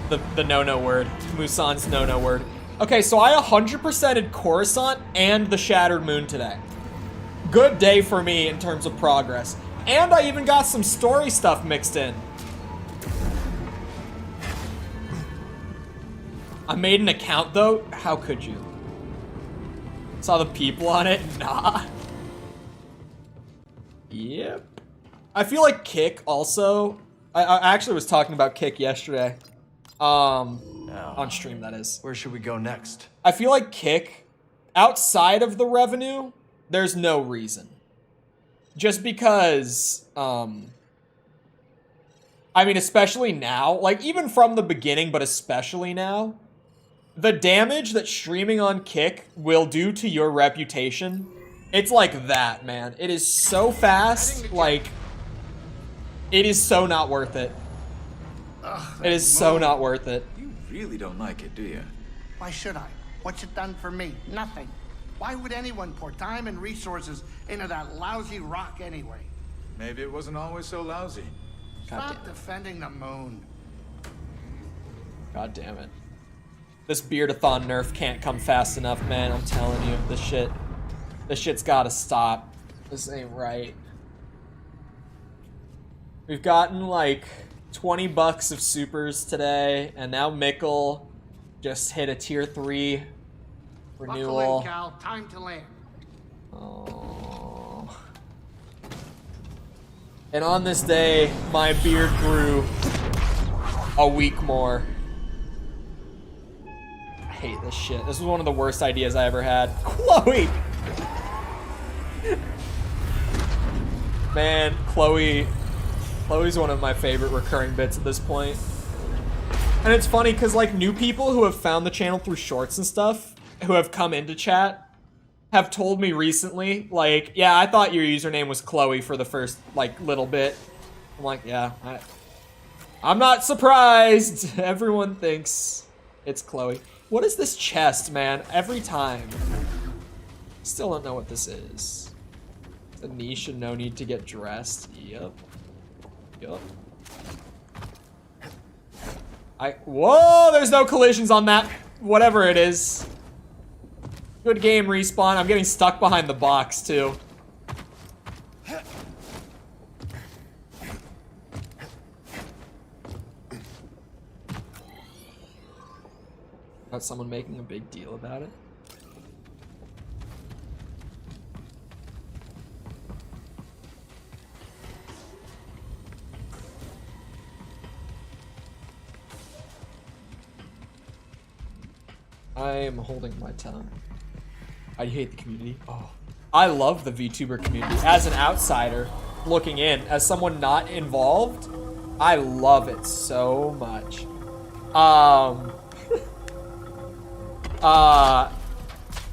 the no-no word. Musan's no-no word. Okay, so I 100%ed Coruscant and the Shattered Moon today. Good day for me in terms of progress. And I even got some story stuff mixed in. I made an account though. How could you? Saw the people on it? Nah. Yep. I feel like Kick also. I actually was talking about Kick yesterday. On stream, that is. Where should we go next? I feel like Kick, outside of the revenue, there's no reason. Just because, I mean, especially now, like even from the beginning, but especially now, the damage that streaming on Kick will do to your reputation, it's like that, man. It is so fast, like, it is so not worth it. It is so not worth it. You really don't like it, do you? Why should I? What's it done for me? Nothing. Why would anyone pour time and resources into that lousy rock anyway? Maybe it wasn't always so lousy. Stop defending the moon. God damn it. This Beardathon nerf can't come fast enough, man. I'm telling you, this shit's gotta stop. This ain't right. We've gotten like 20 bucks of supers today, and now Mickle just hit a tier 3 renewal. Buckle in, Cal. Time to land. Oh. And on this day, my beard grew a week more. I hate this shit. This was one of the worst ideas I ever had. Chloe! Man, Chloe's one of my favorite recurring bits at this point. And it's funny because like new people who have found the channel through shorts and stuff, who have come into chat, have told me recently, like, yeah, I thought your username was Chloe for the first like little bit. I'm like, yeah, I'm not surprised. Everyone thinks it's Chloe. What is this chest, man? Every time. Still don't know what this is. The niche and no need to get dressed. Yep. Yup. Whoa, there's no collisions on that, whatever it is. Good game, Respawn. I'm getting stuck behind the box, too. Got someone making a big deal about it. I am holding my tongue. I hate the community. Oh, I love the VTuber community. As an outsider looking in, as someone not involved, I love it so much.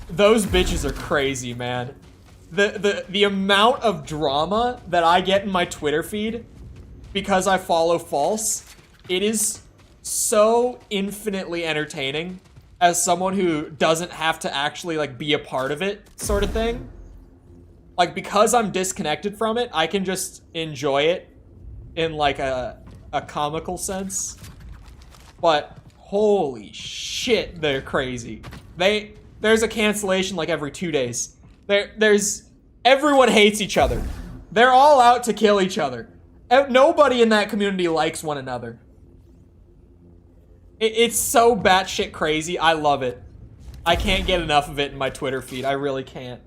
Those bitches are crazy, man. The amount of drama that I get in my Twitter feed because I follow false, it is so infinitely entertaining as someone who doesn't have to actually like be a part of it, sort of thing. Like, because I'm disconnected from it, I can just enjoy it in like a comical sense. But holy shit, they're crazy. There's a cancellation like every 2 days. Everyone hates each other. They're all out to kill each other. Nobody in that community likes one another. It's so batshit crazy. I love it. I can't get enough of it in my Twitter feed. I really can't.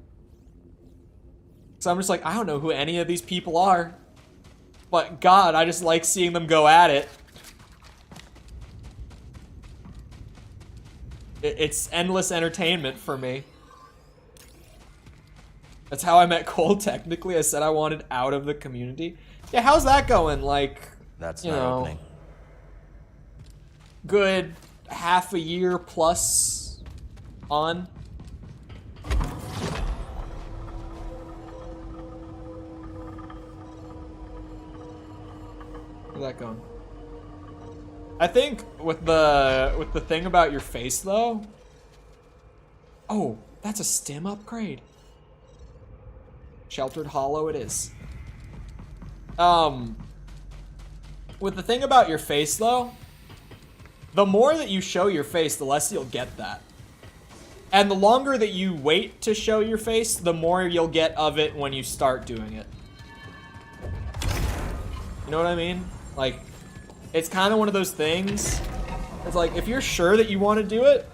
So I'm just like, I don't know who any of these people are. But God, I just like seeing them go at it. It's endless entertainment for me. That's how I met Cole, technically. I said I wanted out of the community. Yeah, how's that going? Like, that's you not know, opening. Good half a year plus on. How's that going? I think with the thing about your face though. Oh, that's a stim upgrade. Sheltered Hollow it is. With the thing about your face though, the more that you show your face, the less you'll get that. And the longer that you wait to show your face, the more you'll get of it when you start doing it. You know what I mean? Like, it's kind of one of those things. It's like, if you're sure that you want to do it,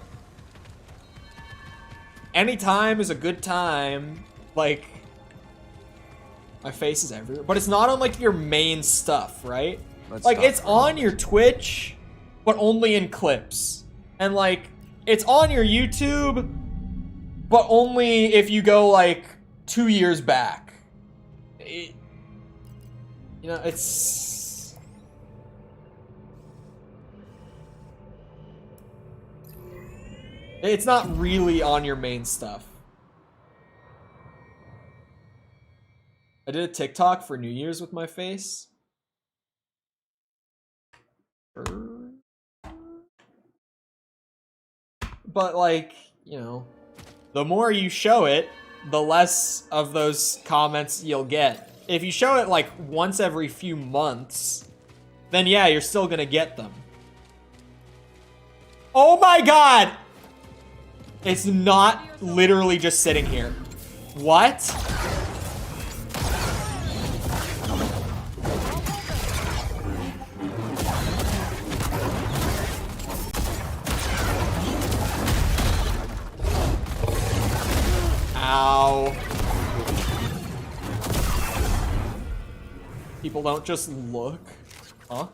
any time is a good time. Like, my face is everywhere. But it's not on, like, your main stuff, right? Like, it's on your Twitch, but only in clips. And, like, it's on your YouTube, but only if you go, like, 2 years back. You know, it's not really on your main stuff. I did a TikTok for New Year's with my face. But, like, you know, the more you show it, the less of those comments you'll get. If you show it, like, once every few months, then yeah, you're still gonna get them. Oh my God! It's not literally just sitting here. What? Ow. People don't just look. Huh?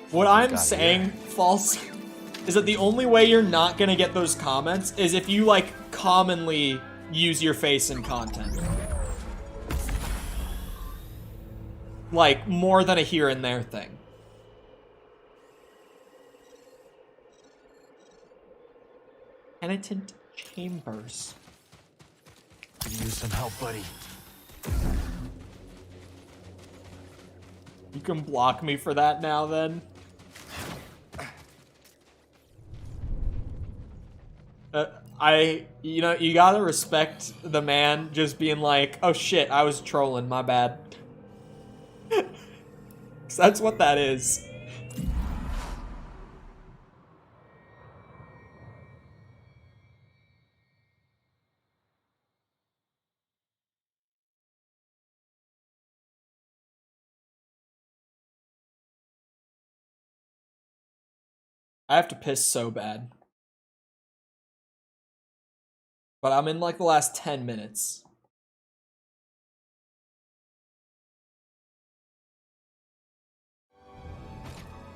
What I'm saying, false, is that the only way you're not gonna get those comments is if you, like, commonly use your face in content. Like, more than a here and there thing. Penitent Chambers. Could use some help, buddy. You can block me for that now, then? You know, you gotta respect the man just being like, oh shit, I was trolling, my bad. 'Cause that's what that is. I have to piss so bad. But I'm in like the last 10 minutes.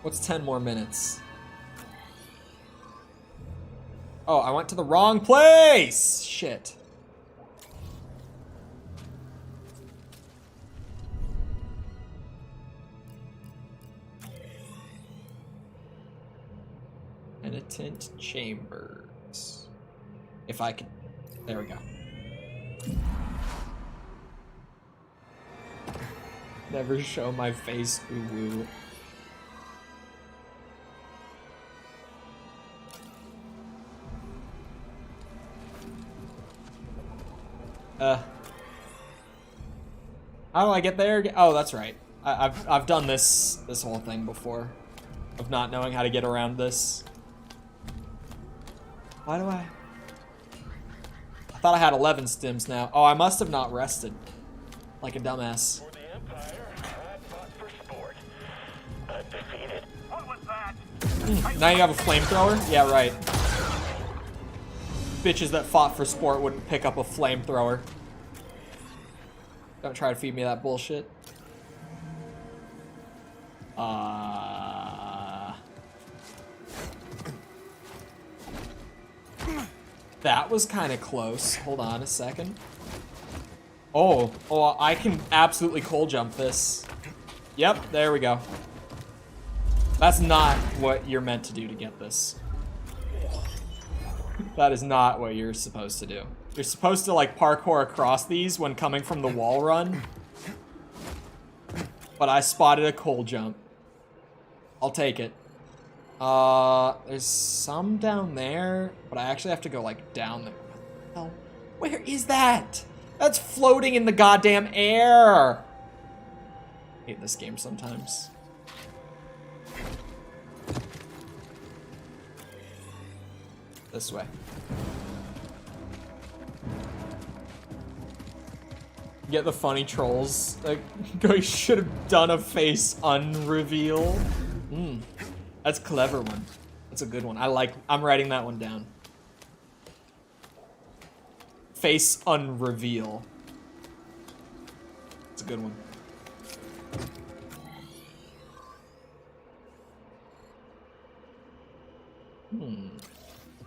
What's 10 more minutes? Oh, I went to the wrong place! Shit. Penitent chambers. If I can... There we go. Never show my face, ooh-woo. How do I get there? Oh, that's right. I've done this whole thing before, of not knowing how to get around this. Why do I thought I had 11 stims now. Oh, I must have not rested, like a dumbass. For the Empire, I fought for sport. Undefeated. What was that? Now you have a flamethrower? Yeah, right. Bitches that fought for sport wouldn't pick up a flamethrower. Don't try to feed me that bullshit. That was kind of close. Hold on a second. Oh, I can absolutely cold jump this. Yep, there we go. That's not what you're meant to do to get this. That is not what you're supposed to do. You're supposed to like parkour across these when coming from the wall run. But I spotted a cold jump. I'll take it. There's some down there, but I actually have to go like down there. What the hell? Where is that? That's floating in the goddamn air. I hate this game sometimes. This way. Get the funny trolls. Like, you should have done a face unreveal. That's a clever one. That's a good one. I'm writing that one down. Face unreveal. It's a good one.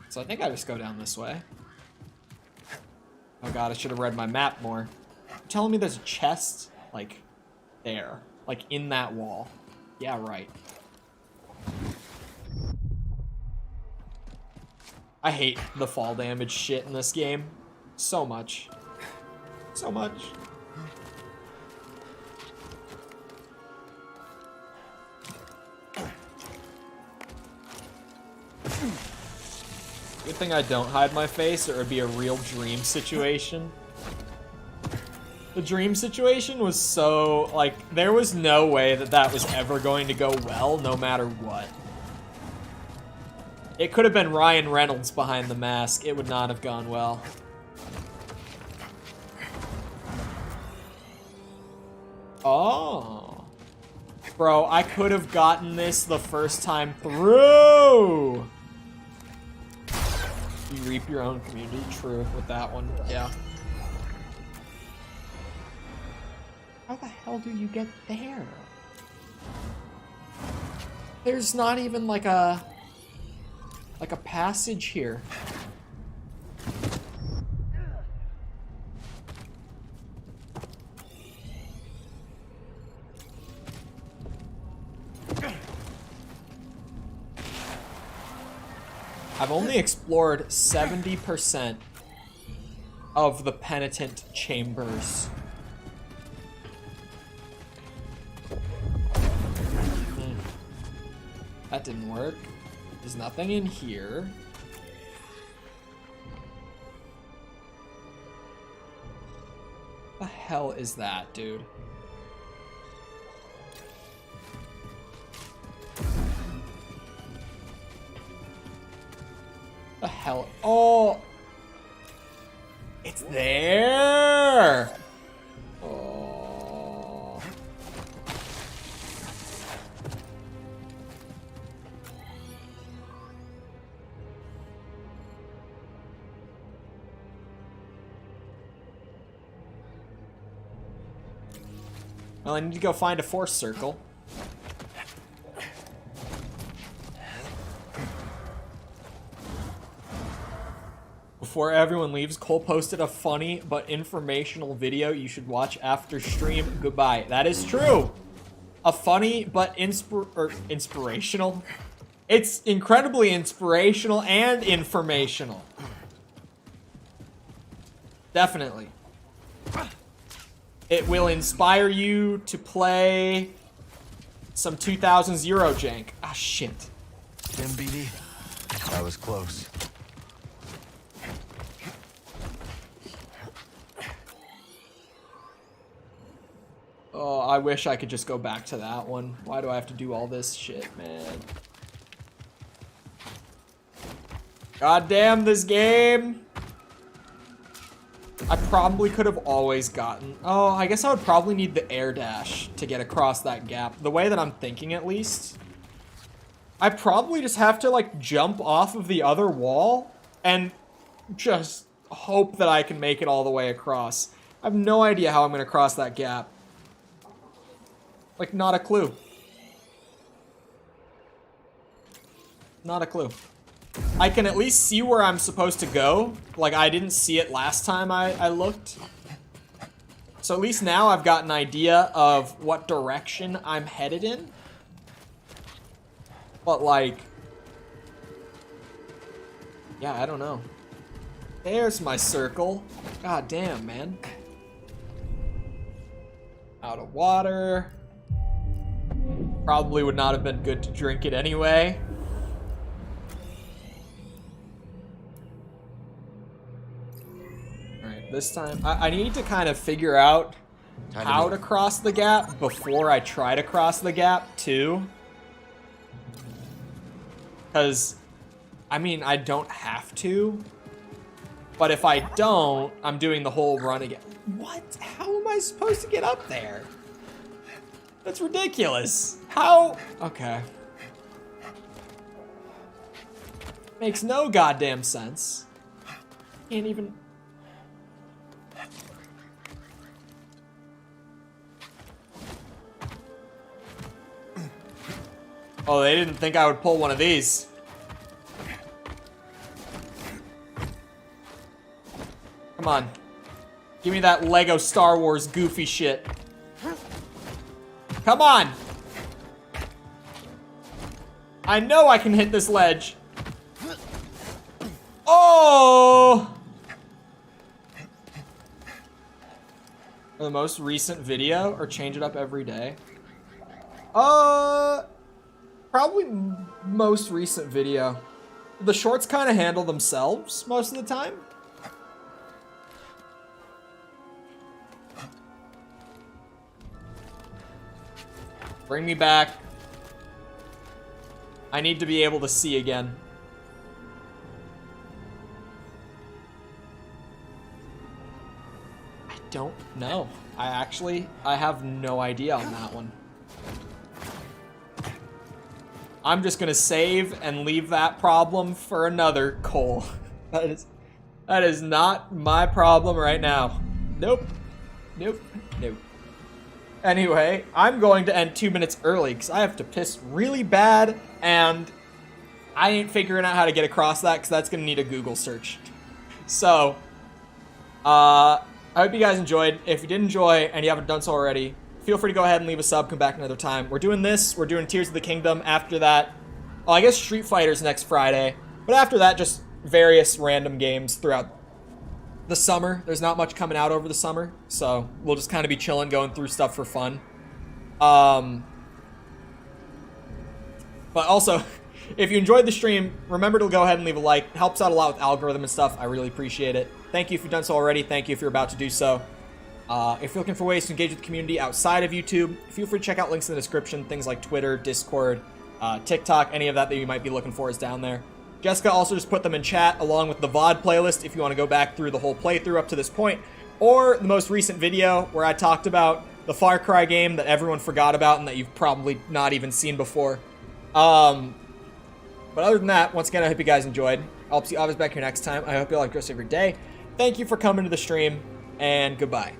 So I think I just go down this way. Oh god, I should have read my map more. You're telling me there's a chest, like, there. Like, in that wall. Yeah, right. I hate the fall damage shit in this game. So much. So much. Good thing I don't hide my face, or it would be a real dream situation. The dream situation was so, like, there was no way that that was ever going to go well, no matter what. It could have been Ryan Reynolds behind the mask. It would not have gone well. Oh. Bro, I could have gotten this the first time through. You reap your own community. True with that one. Yeah. How the hell do you get there? There's not even like a passage here. I've only explored 70% of the penitent chambers. That didn't work. There's nothing in here. What the hell is that, dude? The hell? Oh! It's there! Oh. Well, I need to go find a force circle. Before everyone leaves, Cole posted a funny but informational video you should watch after stream. Goodbye. That is true. A funny but inspirational. It's incredibly inspirational and informational. Definitely. It will inspire you to play some 2000 Zero jank. Ah, shit. Tim BD, that was close. Oh, I wish I could just go back to that one. Why do I have to do all this shit, man? God damn this game! I probably could have always gotten... Oh, I guess I would probably need the air dash to get across that gap. The way that I'm thinking, at least. I probably just have to, like, jump off of the other wall and just hope that I can make it all the way across. I have no idea how I'm going to cross that gap. Like, not a clue. Not a clue. I can at least see where I'm supposed to go. Like, I didn't see it last time I looked. So at least now I've got an idea of what direction I'm headed in. But, like... yeah, I don't know. There's my circle. God damn, man. Out of water. Probably would not have been good to drink it anyway. Alright, this time... I need to kind of figure out how to cross the gap before I try to cross the gap, too. Because, I mean, I don't have to. But if I don't, I'm doing the whole run again. What? How am I supposed to get up there? That's ridiculous. How? Okay. Makes no goddamn sense. Can't even... Oh, they didn't think I would pull one of these. Come on. Give me that Lego Star Wars goofy shit. Come on! I know I can hit this ledge. Oh! The most recent video, or change it up every day? Probably most recent video. The shorts kind of handle themselves most of the time. Bring me back. I need to be able to see again. I don't know. I have no idea on that one. I'm just gonna save and leave that problem for another Chole. That is not my problem right now. Nope. Nope. Nope. Anyway, I'm going to end 2 minutes early because I have to piss really bad and I ain't figuring out how to get across that because that's going to need a Google search. So, I hope you guys enjoyed. If you did enjoy and you haven't done so already, feel free to go ahead and leave a sub, come back another time. We're doing this, we're doing Tears of the Kingdom. After that, well, I guess Street Fighter's next Friday. But after that, just various random games throughout the summer. There's not much coming out over the summer, so we'll just kind of be chilling, going through stuff for fun. But also, if you enjoyed the stream, remember to go ahead and leave a like. It helps out a lot with algorithm and stuff. I really appreciate it. Thank you if you've done so already. Thank you if you're about to do so. If you're looking for ways to engage with the community outside of YouTube, feel free to check out links in the description. Things like Twitter, Discord, TikTok, any of that you might be looking for is down there. Jessica also just put them in chat along with the VOD playlist if you want to go back through the whole playthrough up to this point, or the most recent video where I talked about the Far Cry game that everyone forgot about and that you've probably not even seen before. But other than that, once again, I hope you guys enjoyed. I'll see you always back here next time. I hope you all have a great rest of your day. Thank you for coming to the stream, and goodbye.